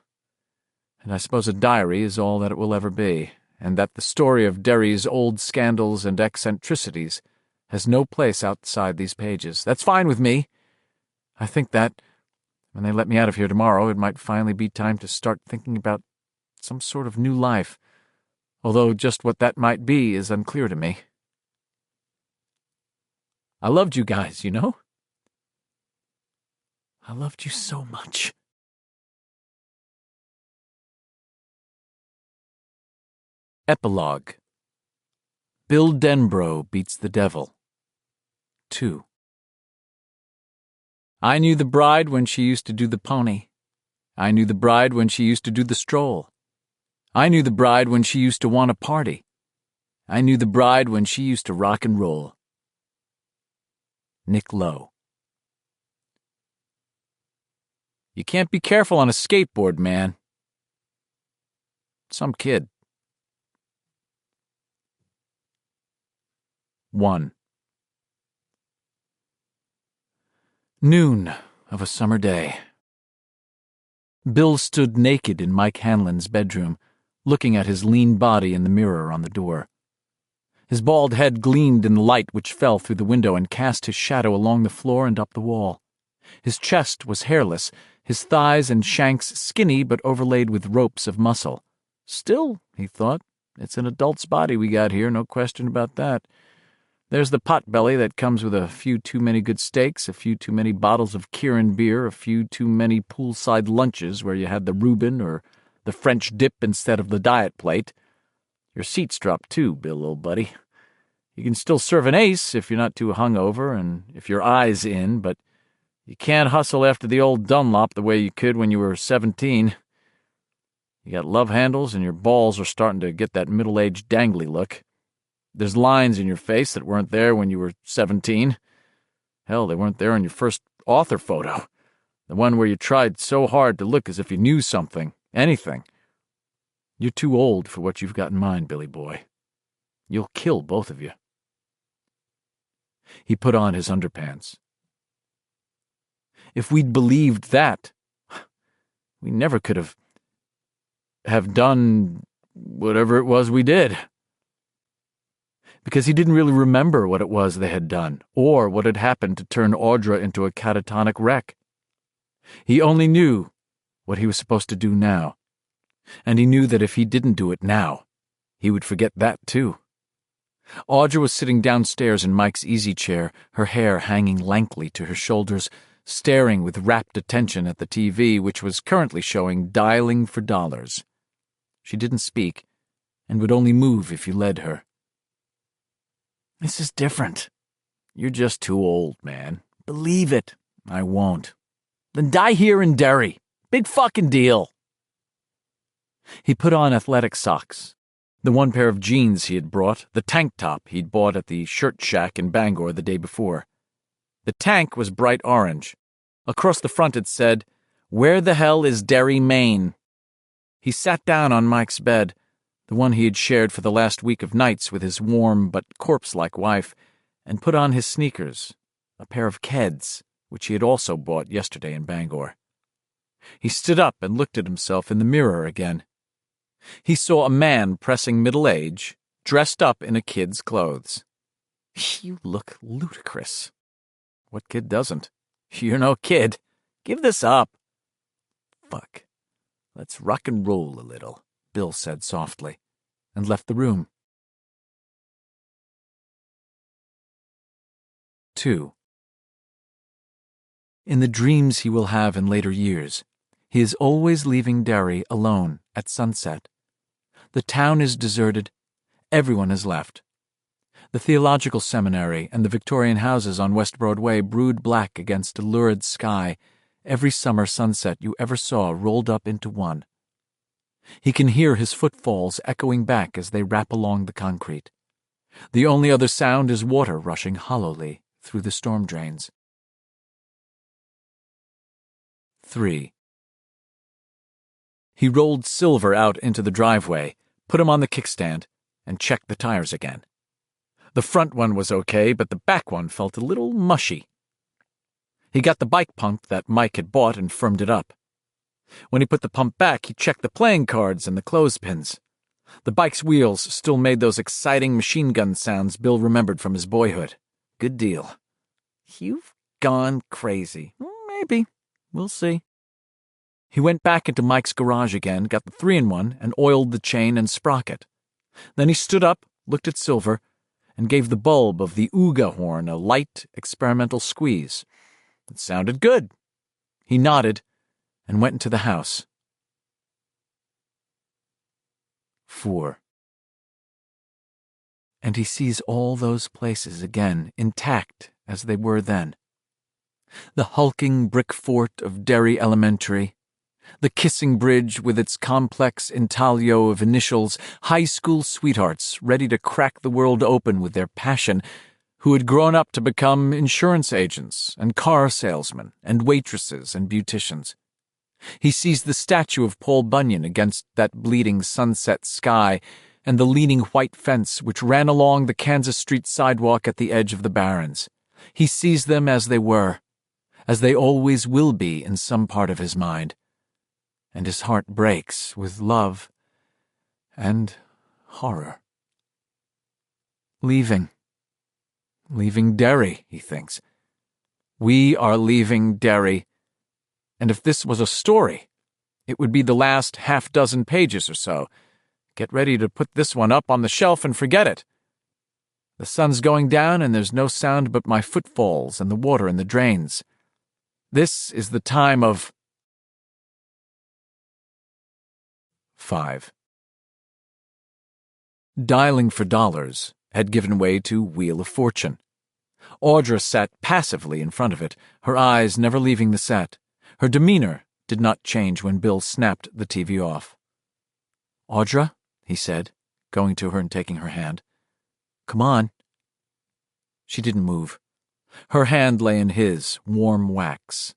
and I suppose a diary is all that it will ever be, and that the story of Derry's old scandals and eccentricities has no place outside these pages. That's fine with me. I think that, when they let me out of here tomorrow, it might finally be time to start thinking about some sort of new life, although just what that might be is unclear to me. I loved you guys, you know? I loved you so much. Epilogue. Bill Denbrough Beats the Devil. 2. I knew the bride when she used to do the pony. I knew the bride when she used to do the stroll. I knew the bride when she used to want a party. I knew the bride when she used to rock and roll. Nick Lowe. You can't be careful on a skateboard, man. Some kid. 1. Noon of a summer day. Bill stood naked in Mike Hanlon's bedroom, looking at his lean body in the mirror on the door. His bald head gleamed in the light which fell through the window and cast his shadow along the floor and up the wall. His chest was hairless, his thighs and shanks skinny but overlaid with ropes of muscle. Still, he thought, it's an adult's body we got here, no question about that. There's the potbelly that comes with a few too many good steaks, a few too many bottles of Kirin beer, a few too many poolside lunches where you had the Reuben or the French dip instead of the diet plate. Your seats dropped too, Bill, old buddy. You can still serve an ace if you're not too hungover and if your eye's in, but you can't hustle after the old Dunlop the way you could when you were 17. You got love handles and your balls are starting to get that middle-aged dangly look. There's lines in your face that weren't there when you were 17. Hell, they weren't there in your first author photo. The one where you tried so hard to look as if you knew something, anything. You're too old for what you've got in mind, Billy boy. You'll kill both of you. He put on his underpants. If we'd believed that, we never could have done whatever it was we did. Because he didn't really remember what it was they had done, or what had happened to turn Audra into a catatonic wreck. He only knew what he was supposed to do now, and he knew that if he didn't do it now, he would forget that too. Audra was sitting downstairs in Mike's easy chair, her hair hanging lankly to her shoulders, staring with rapt attention at the TV, which was currently showing Dialing for Dollars. She didn't speak, and would only move if you led her. This is different. You're just too old, man. Believe it. I won't. Then die here in Derry. Big fucking deal. He put on athletic socks, the one pair of jeans he had brought, the tank top he'd bought at the shirt shack in Bangor the day before. The tank was bright orange. Across the front it said, "Where the hell is Derry, Maine?" He sat down on Mike's bed, the one he had shared for the last week of nights with his warm but corpse-like wife, and put on his sneakers, a pair of Keds, which he had also bought yesterday in Bangor. He stood up and looked at himself in the mirror again. He saw a man pressing middle age, dressed up in a kid's clothes. You look ludicrous. What kid doesn't? You're no kid. Give this up. Fuck. Let's rock and roll a little, Bill said softly, and left the room. 2. In the dreams he will have in later years, he is always leaving Derry alone at sunset. The town is deserted. Everyone has left. The theological seminary and the Victorian houses on West Broadway brood black against a lurid sky, every summer sunset you ever saw rolled up into one. He can hear his footfalls echoing back as they rap along the concrete. The only other sound is water rushing hollowly through the storm drains. 3. He rolled Silver out into the driveway, put him on the kickstand, and checked the tires again. The front one was okay, but the back one felt a little mushy. He got the bike pump that Mike had bought and firmed it up. When he put the pump back, he checked the playing cards and the clothespins. The bike's wheels still made those exciting machine gun sounds Bill remembered from his boyhood. Good deal. You've gone crazy. Maybe. We'll see. He went back into Mike's garage again, got the 3-in-1, and oiled the chain and sprocket. Then he stood up, looked at Silver, and gave the bulb of the Ooga horn a light, experimental squeeze. It sounded good. He nodded and went into the house. 4. And he sees all those places again, intact as they were then. The hulking brick fort of Derry Elementary, The kissing bridge with its complex intaglio of initials, high school sweethearts ready to crack the world open with their passion, who had grown up to become insurance agents and car salesmen and waitresses and beauticians. He sees the statue of Paul Bunyan against that bleeding sunset sky and the leaning white fence which ran along the Kansas Street sidewalk at the edge of the Barrens. He sees them as they were, as they always will be in some part of his mind. And his heart breaks with love and horror. Leaving Derry, he thinks. We are leaving Derry. And if this was a story, it would be the last half-dozen pages or so. Get ready to put this one up on the shelf and forget it. The sun's going down and there's no sound but my footfalls and the water in the drains. This is the time of 5. Dialing for dollars had given way to Wheel of Fortune. Audra sat passively in front of it, her eyes never leaving the set. Her demeanor did not change when Bill snapped the TV off. "Audra," he said, going to her and taking her hand. "Come on." She didn't move. Her hand lay in his, warm wax.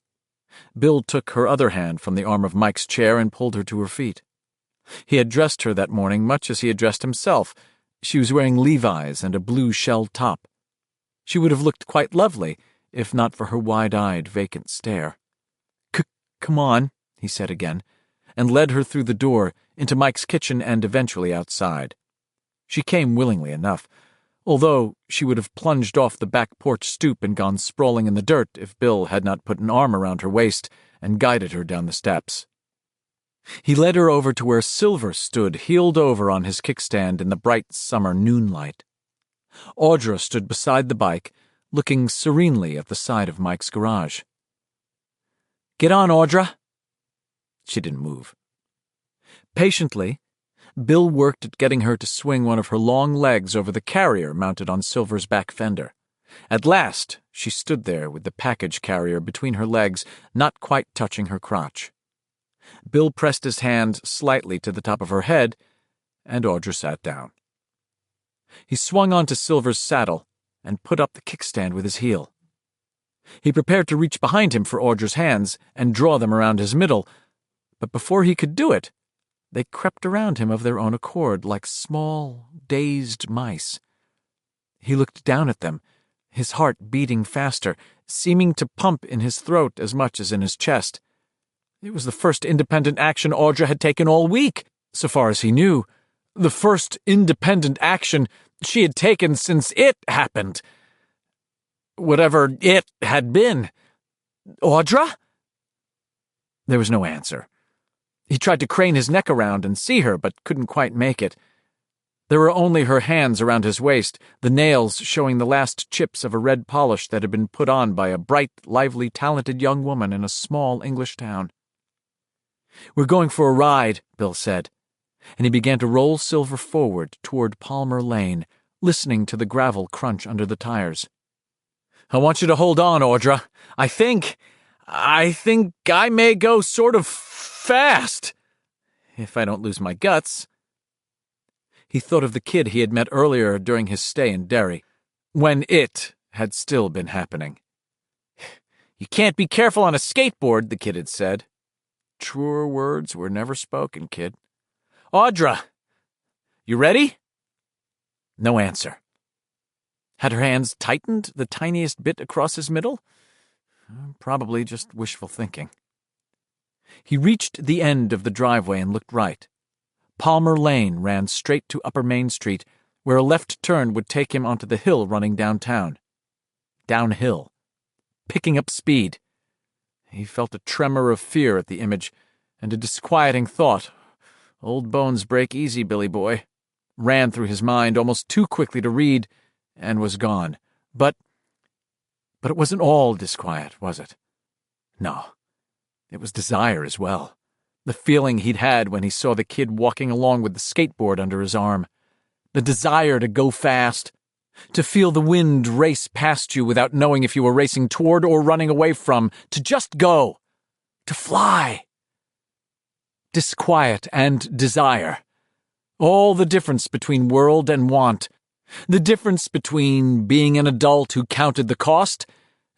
Bill took her other hand from the arm of Mike's chair and pulled her to her feet. He had dressed her that morning much as he had dressed himself. She was wearing Levi's and a blue shell top. She would have looked quite lovely if not for her wide-eyed, vacant stare. "Come on," he said again, and led her through the door into Mike's kitchen and eventually outside. She came willingly enough, although she would have plunged off the back porch stoop and gone sprawling in the dirt if Bill had not put an arm around her waist and guided her down the steps. He led her over to where Silver stood heeled over on his kickstand in the bright summer noonlight. Audra stood beside the bike, looking serenely at the side of Mike's garage. "Get on, Audra." She didn't move. Patiently, Bill worked at getting her to swing one of her long legs over the carrier mounted on Silver's back fender. At last, she stood there with the package carrier between her legs, not quite touching her crotch. Bill pressed his hand slightly to the top of her head, and Audra sat down. He swung onto Silver's saddle and put up the kickstand with his heel. He prepared to reach behind him for Audra's hands and draw them around his middle, but before he could do it, they crept around him of their own accord like small, dazed mice. He looked down at them, his heart beating faster, seeming to pump in his throat as much as in his chest. It was the first independent action Audra had taken all week, so far as he knew. The first independent action she had taken since it happened. Whatever it had been. "Audra?" There was no answer. He tried to crane his neck around and see her, but couldn't quite make it. There were only her hands around his waist, the nails showing the last chips of a red polish that had been put on by a bright, lively, talented young woman in a small English town. "We're going for a ride," Bill said, and he began to roll Silver forward toward Palmer Lane, listening to the gravel crunch under the tires. "I want you to hold on, Audra. I think I may go sort of fast, if I don't lose my guts." He thought of the kid he had met earlier during his stay in Derry, when it had still been happening. "You can't be careful on a skateboard," the kid had said. Truer words were never spoken, kid. "Audra, you ready?" No answer. Had her hands tightened the tiniest bit across his middle? Probably just wishful thinking. He reached the end of the driveway and looked right. Palmer Lane ran straight to Upper Main Street, where a left turn would take him onto the hill running downtown. Downhill. Picking up speed. He felt a tremor of fear at the image, and a disquieting thought, "Old bones break easy, Billy boy," ran through his mind almost too quickly to read, and was gone. But it wasn't all disquiet, was it? No. It was desire as well. The feeling he'd had when he saw the kid walking along with the skateboard under his arm. The desire to go fast. To feel the wind race past you without knowing if you were racing toward or running away from. To just go. To fly. Disquiet and desire. All the difference between world and want. The difference between being an adult who counted the cost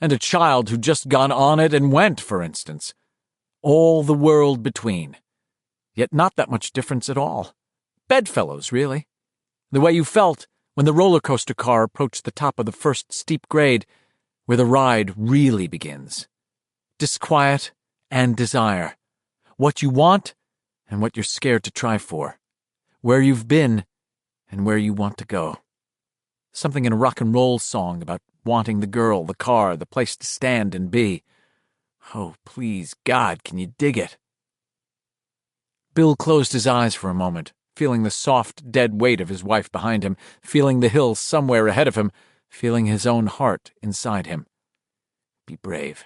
and a child who'd just gone on it and went, for instance. All the world between. Yet not that much difference at all. Bedfellows, really. The way you felt when the roller coaster car approached the top of the first steep grade, where the ride really begins. Disquiet and desire. What you want and what you're scared to try for. Where you've been and where you want to go. Something in a rock and roll song about wanting the girl, the car, the place to stand and be. Oh, please, God, can you dig it? Bill closed his eyes for a moment, feeling the soft, dead weight of his wife behind him, feeling the hill somewhere ahead of him, feeling his own heart inside him. Be brave.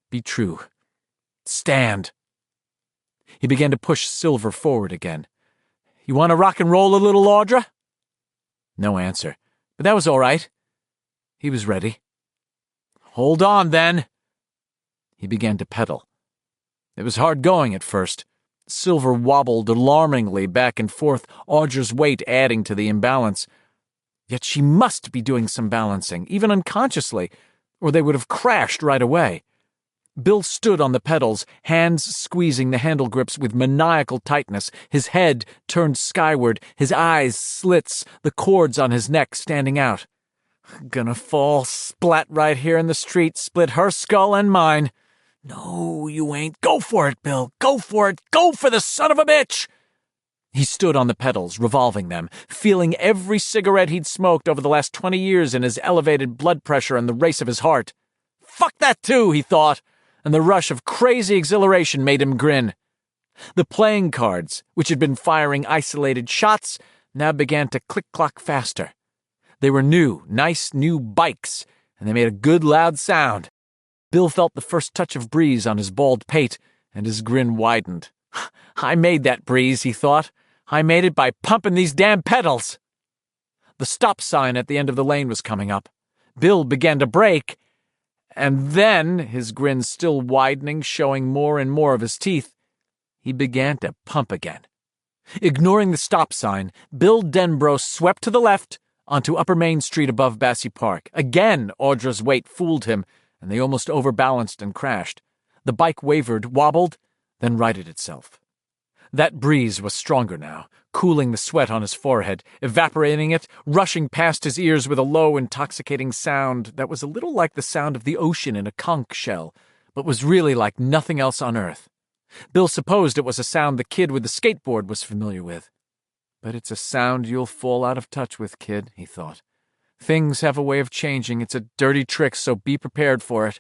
Be true. Stand. He began to push Silver forward again. You want to rock and roll a little, Audra? No answer, but that was all right. He was ready. Hold on, then. He began to pedal. It was hard going at first. Silver wobbled alarmingly back and forth, Audra's weight adding to the imbalance. Yet she must be doing some balancing, even unconsciously, or they would have crashed right away. Bill stood on the pedals, hands squeezing the handle grips with maniacal tightness, his head turned skyward, his eyes slits, the cords on his neck standing out. Gonna fall splat right here in the street, split her skull and mine. No, you ain't. Go for it, Bill. Go for it. Go for the son of a bitch! He stood on the pedals, revolving them, feeling every cigarette he'd smoked over the last 20 years in his elevated blood pressure and the race of his heart. Fuck that too, he thought, and the rush of crazy exhilaration made him grin. The playing cards, which had been firing isolated shots, now began to click-clock faster. They were new, nice new bikes, and they made a good loud sound. Bill felt the first touch of breeze on his bald pate, and his grin widened. I made that breeze, he thought. I made it by pumping these damn pedals. The stop sign at the end of the lane was coming up. Bill began to brake, and then, his grin still widening, showing more and more of his teeth, he began to pump again. Ignoring the stop sign, Bill Denbrough swept to the left onto Upper Main Street above Bassey Park. Again, Audra's weight fooled him, and they almost overbalanced and crashed. The bike wavered, wobbled, then righted itself. That breeze was stronger now, cooling the sweat on his forehead, evaporating it, rushing past his ears with a low, intoxicating sound that was a little like the sound of the ocean in a conch shell, but was really like nothing else on earth. Bill supposed it was a sound the kid with the skateboard was familiar with. But it's a sound you'll fall out of touch with, kid, he thought. Things have a way of changing. It's a dirty trick, so be prepared for it.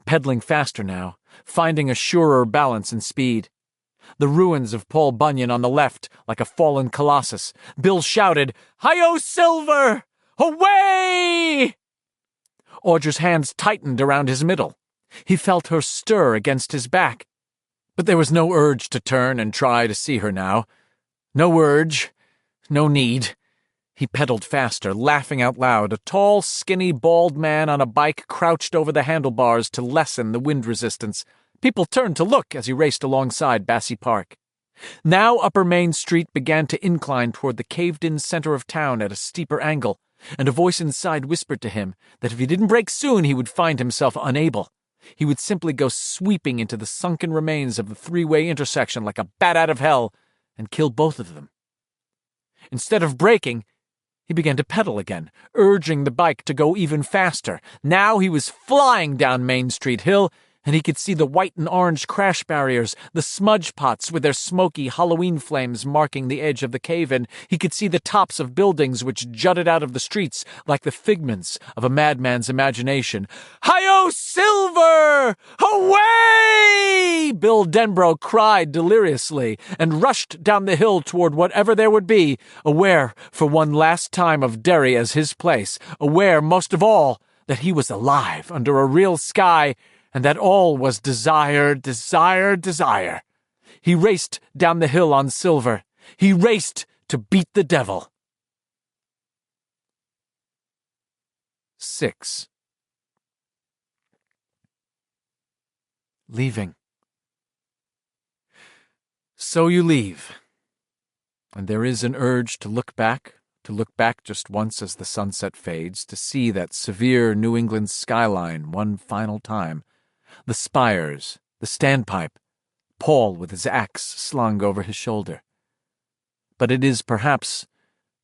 Pedaling faster now, finding a surer balance and speed. The ruins of Paul Bunyan on the left, like a fallen colossus. Bill shouted, Hi-yo, Silver! Away! Audra's hands tightened around his middle. He felt her stir against his back. But there was no urge to turn and try to see her now. No urge. No need. He pedaled faster, laughing out loud, a tall, skinny, bald man on a bike crouched over the handlebars to lessen the wind resistance. People turned to look as he raced alongside Bassey Park. Now Upper Main Street began to incline toward the caved-in center of town at a steeper angle, and a voice inside whispered to him that if he didn't brake soon he would find himself unable. He would simply go sweeping into the sunken remains of the three-way intersection like a bat out of hell and kill both of them. Instead of braking, he began to pedal again, urging the bike to go even faster. Now he was flying down Main Street Hill, and he could see the white and orange crash barriers, the smudge pots with their smoky Halloween flames marking the edge of the cave-in. He could see the tops of buildings which jutted out of the streets like the figments of a madman's imagination. Hi-yo, Silver! Away! Bill Denbrough cried deliriously and rushed down the hill toward whatever there would be, aware for one last time of Derry as his place, aware most of all that he was alive under a real sky, and that all was desire, desire, desire. He raced down the hill on Silver. He raced to beat the devil. 6. Leaving. So you leave. And there is an urge to look back just once as the sunset fades, to see that severe New England skyline one final time. The spires, the standpipe, Paul with his axe slung over his shoulder. But it is perhaps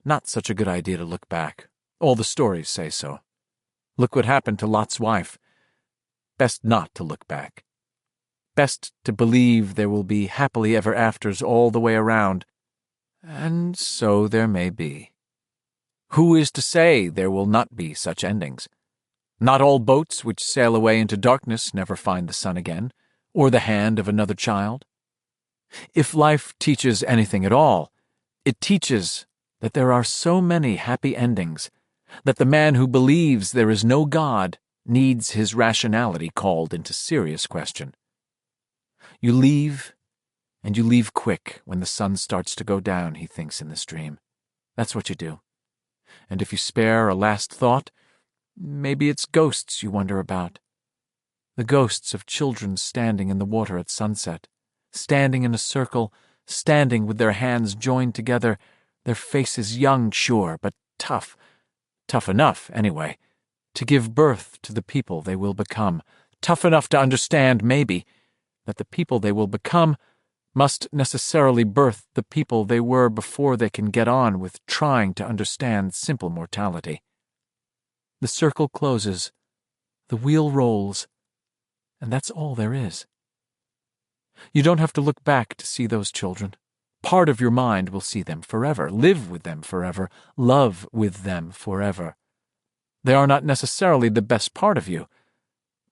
not such a good idea to look back. All the stories say so. Look what happened to Lot's wife. Best not to look back. Best to believe there will be happily ever afters all the way around. And so there may be. Who is to say there will not be such endings? Not all boats which sail away into darkness never find the sun again, or the hand of another child. If life teaches anything at all, it teaches that there are so many happy endings, that the man who believes there is no God needs his rationality called into serious question. You leave, and you leave quick when the sun starts to go down, he thinks in this dream. That's what you do. And if you spare a last thought, maybe it's ghosts you wonder about. The ghosts of children standing in the water at sunset, standing in a circle, standing with their hands joined together, their faces young, sure, but tough enough, anyway, to give birth to the people they will become, tough enough to understand, maybe, that the people they will become must necessarily birth the people they were before they can get on with trying to understand simple mortality. The circle closes, the wheel rolls, and that's all there is. You don't have to look back to see those children. Part of your mind will see them forever, live with them forever, love with them forever. They are not necessarily the best part of you,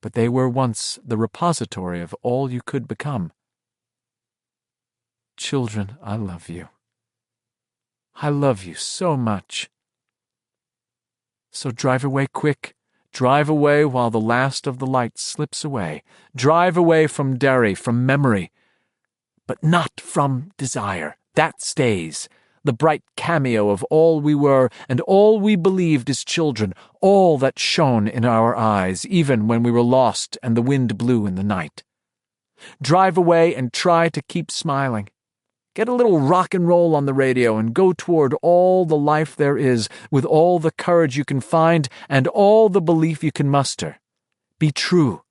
but they were once the repository of all you could become. Children, I love you. I love you so much. So drive away quick. Drive away while the last of the light slips away. Drive away from Derry, from memory, but not from desire. That stays. The bright cameo of all we were and all we believed as children, all that shone in our eyes, even when we were lost and the wind blew in the night. Drive away and try to keep smiling. Get a little rock and roll on the radio and go toward all the life there is, with all the courage you can find and all the belief you can muster. Be true.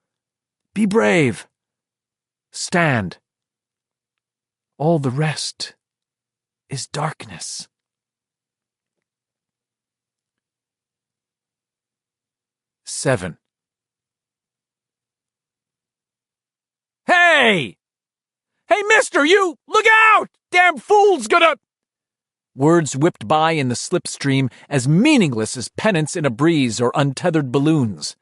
Be brave. Stand. All the rest is darkness. Seven. Hey! Hey, mister, you! Look out! Damn fool's gonna... Words whipped by in the slipstream, as meaningless as pennants in a breeze or untethered balloons.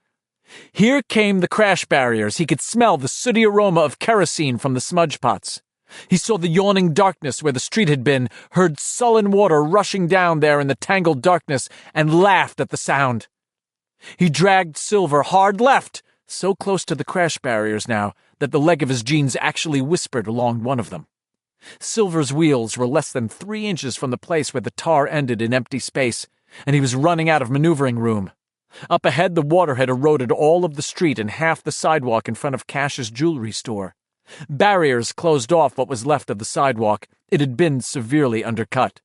Here came the crash barriers. He could smell the sooty aroma of kerosene from the smudge pots. He saw the yawning darkness where the street had been, heard sullen water rushing down there in the tangled darkness, and laughed at the sound. He dragged Silver hard left, so close to the crash barriers now that the leg of his jeans actually whispered along one of them. Silver's wheels were less than 3 inches from the place where the tar ended in empty space, and he was running out of maneuvering room. Up ahead, the water had eroded all of the street and half the sidewalk in front of Cash's jewelry store. Barriers closed off what was left of the sidewalk. It had been severely undercut.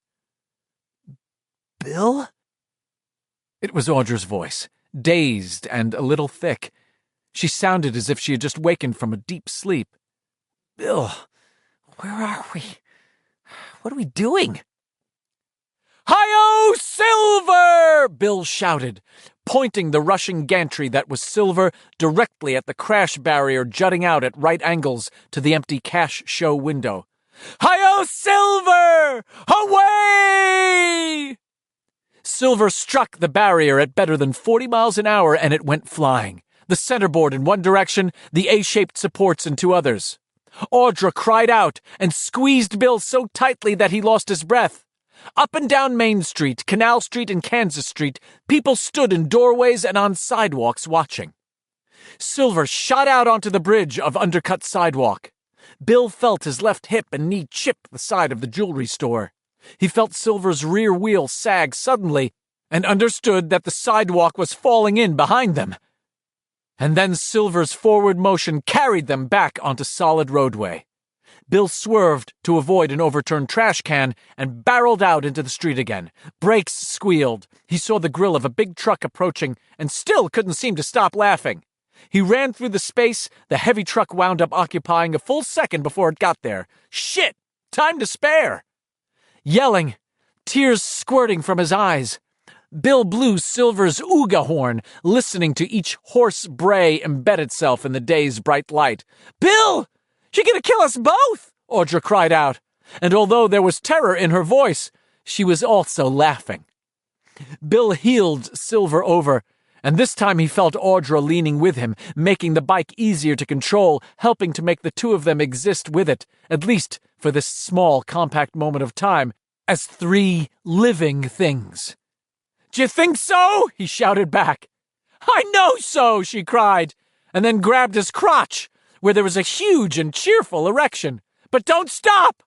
Bill? It was Audra's voice, dazed and a little thick. She sounded as if she had just wakened from a deep sleep. Bill, where are we? What are we doing? Hi-yo, Silver! Bill shouted, pointing the rushing gantry that was Silver directly at the crash barrier jutting out at right angles to the empty cash show window. Hi-yo, Silver! Away! Silver struck the barrier at better than 40 miles an hour and it went flying. The centerboard in one direction, the A-shaped supports in two others. Audra cried out and squeezed Bill so tightly that he lost his breath. Up and down Main Street, Canal Street, and Kansas Street, people stood in doorways and on sidewalks watching. Silver shot out onto the bridge of undercut sidewalk. Bill felt his left hip and knee chip the side of the jewelry store. He felt Silver's rear wheel sag suddenly and understood that the sidewalk was falling in behind them. And then Silver's forward motion carried them back onto solid roadway. Bill swerved to avoid an overturned trash can and barreled out into the street again. Brakes squealed. He saw the grill of a big truck approaching and still couldn't seem to stop laughing. He ran through the space the heavy truck wound up occupying a full second before it got there. Shit! Time to spare! Yelling, tears squirting from his eyes, Bill blew Silver's ooga horn, listening to each hoarse bray embed itself in the day's bright light. "Bill! You're gonna kill us both!" Audra cried out, and although there was terror in her voice, she was also laughing. Bill heeled Silver over, and this time he felt Audra leaning with him, making the bike easier to control, helping to make the two of them exist with it, at least for this small, compact moment of time, as three living things. "D'you think so?" he shouted back. "I know so," she cried, and then grabbed his crotch, where there was a huge and cheerful erection. "But don't stop!"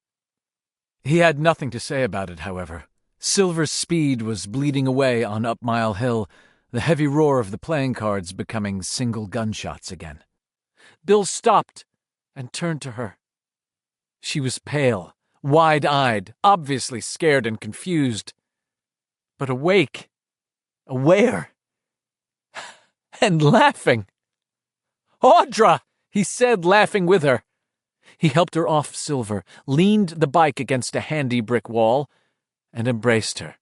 He had nothing to say about it, however. Silver's speed was bleeding away on Up Mile Hill, the heavy roar of the playing cards becoming single gunshots again. Bill stopped and turned to her. She was pale, wide-eyed, obviously scared and confused, but awake, aware, and laughing. "Audra!" he said, laughing with her. He helped her off Silver, leaned the bike against a handy brick wall, and embraced her.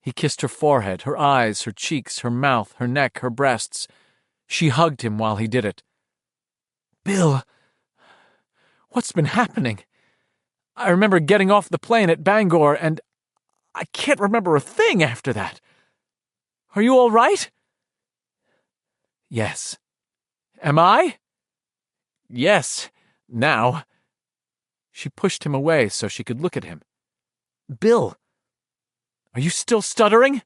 He kissed her forehead, her eyes, her cheeks, her mouth, her neck, her breasts. She hugged him while he did it. "Bill, what's been happening? I remember getting off the plane at Bangor, and I can't remember a thing after that. Are you all right?" "Yes." "Am I?" "Yes, now." She pushed him away so she could look at him. "Bill, are you still stuttering?"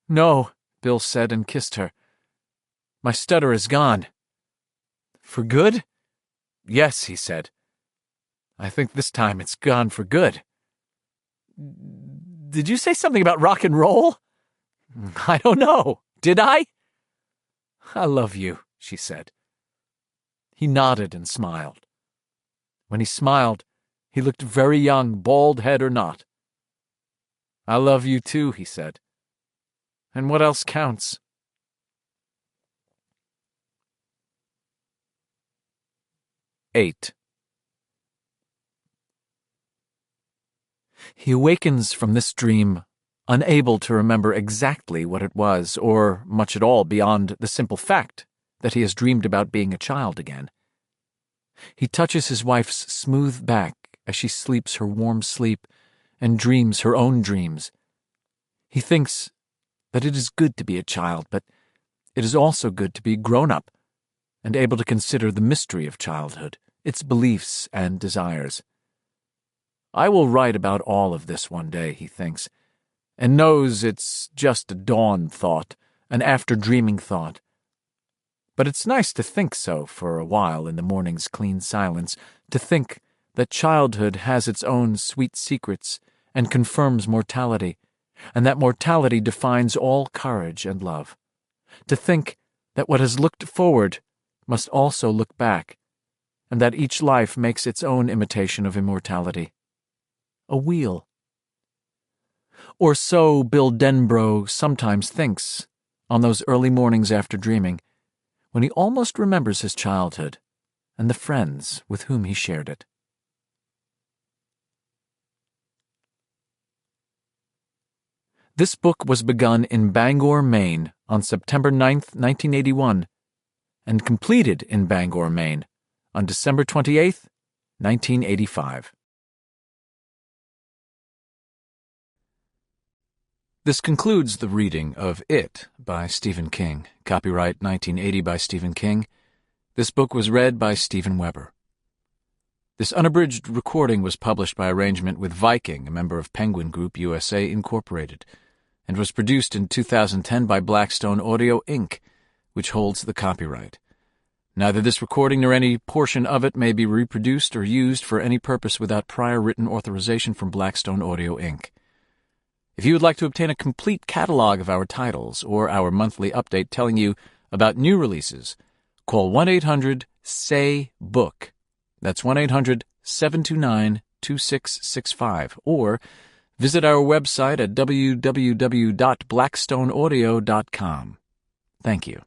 "No," Bill said and kissed her. "My stutter is gone." "For good?" "Yes," he said. "I think this time it's gone for good." "Did you say something about rock and roll?" "I don't know. Did I?" "I love you," she said. He nodded and smiled. When he smiled, he looked very young, bald head or not. "I love you too," he said. "And what else counts?" (8) He awakens from this dream, unable to remember exactly what it was, or much at all beyond the simple fact that he has dreamed about being a child again. He touches his wife's smooth back as she sleeps her warm sleep and dreams her own dreams. He thinks that it is good to be a child, but it is also good to be grown up and able to consider the mystery of childhood, its beliefs and desires. I will write about all of this one day, he thinks, and knows it's just a dawn thought, an after-dreaming thought. But it's nice to think so for a while in the morning's clean silence, to think that childhood has its own sweet secrets and confirms mortality, and that mortality defines all courage and love. To think that what has looked forward must also look back, and that each life makes its own imitation of immortality. A wheel. Or so Bill Denbrough sometimes thinks on those early mornings after dreaming, when he almost remembers his childhood and the friends with whom he shared it. This book was begun in Bangor, Maine on September 9th, 1981, and completed in Bangor, Maine on December 28th, 1985. This concludes the reading of It by Stephen King, copyright 1980 by Stephen King. This book was read by Stephen Weber. This unabridged recording was published by arrangement with Viking, a member of Penguin Group USA, Incorporated, and was produced in 2010 by Blackstone Audio, Inc., which holds the copyright. Neither this recording nor any portion of it may be reproduced or used for any purpose without prior written authorization from Blackstone Audio, Inc. If you would like to obtain a complete catalog of our titles or our monthly update telling you about new releases, call 1-800-SAY-BOOK. That's 1-800-729-2665. Or visit our website at www.blackstoneaudio.com. Thank you.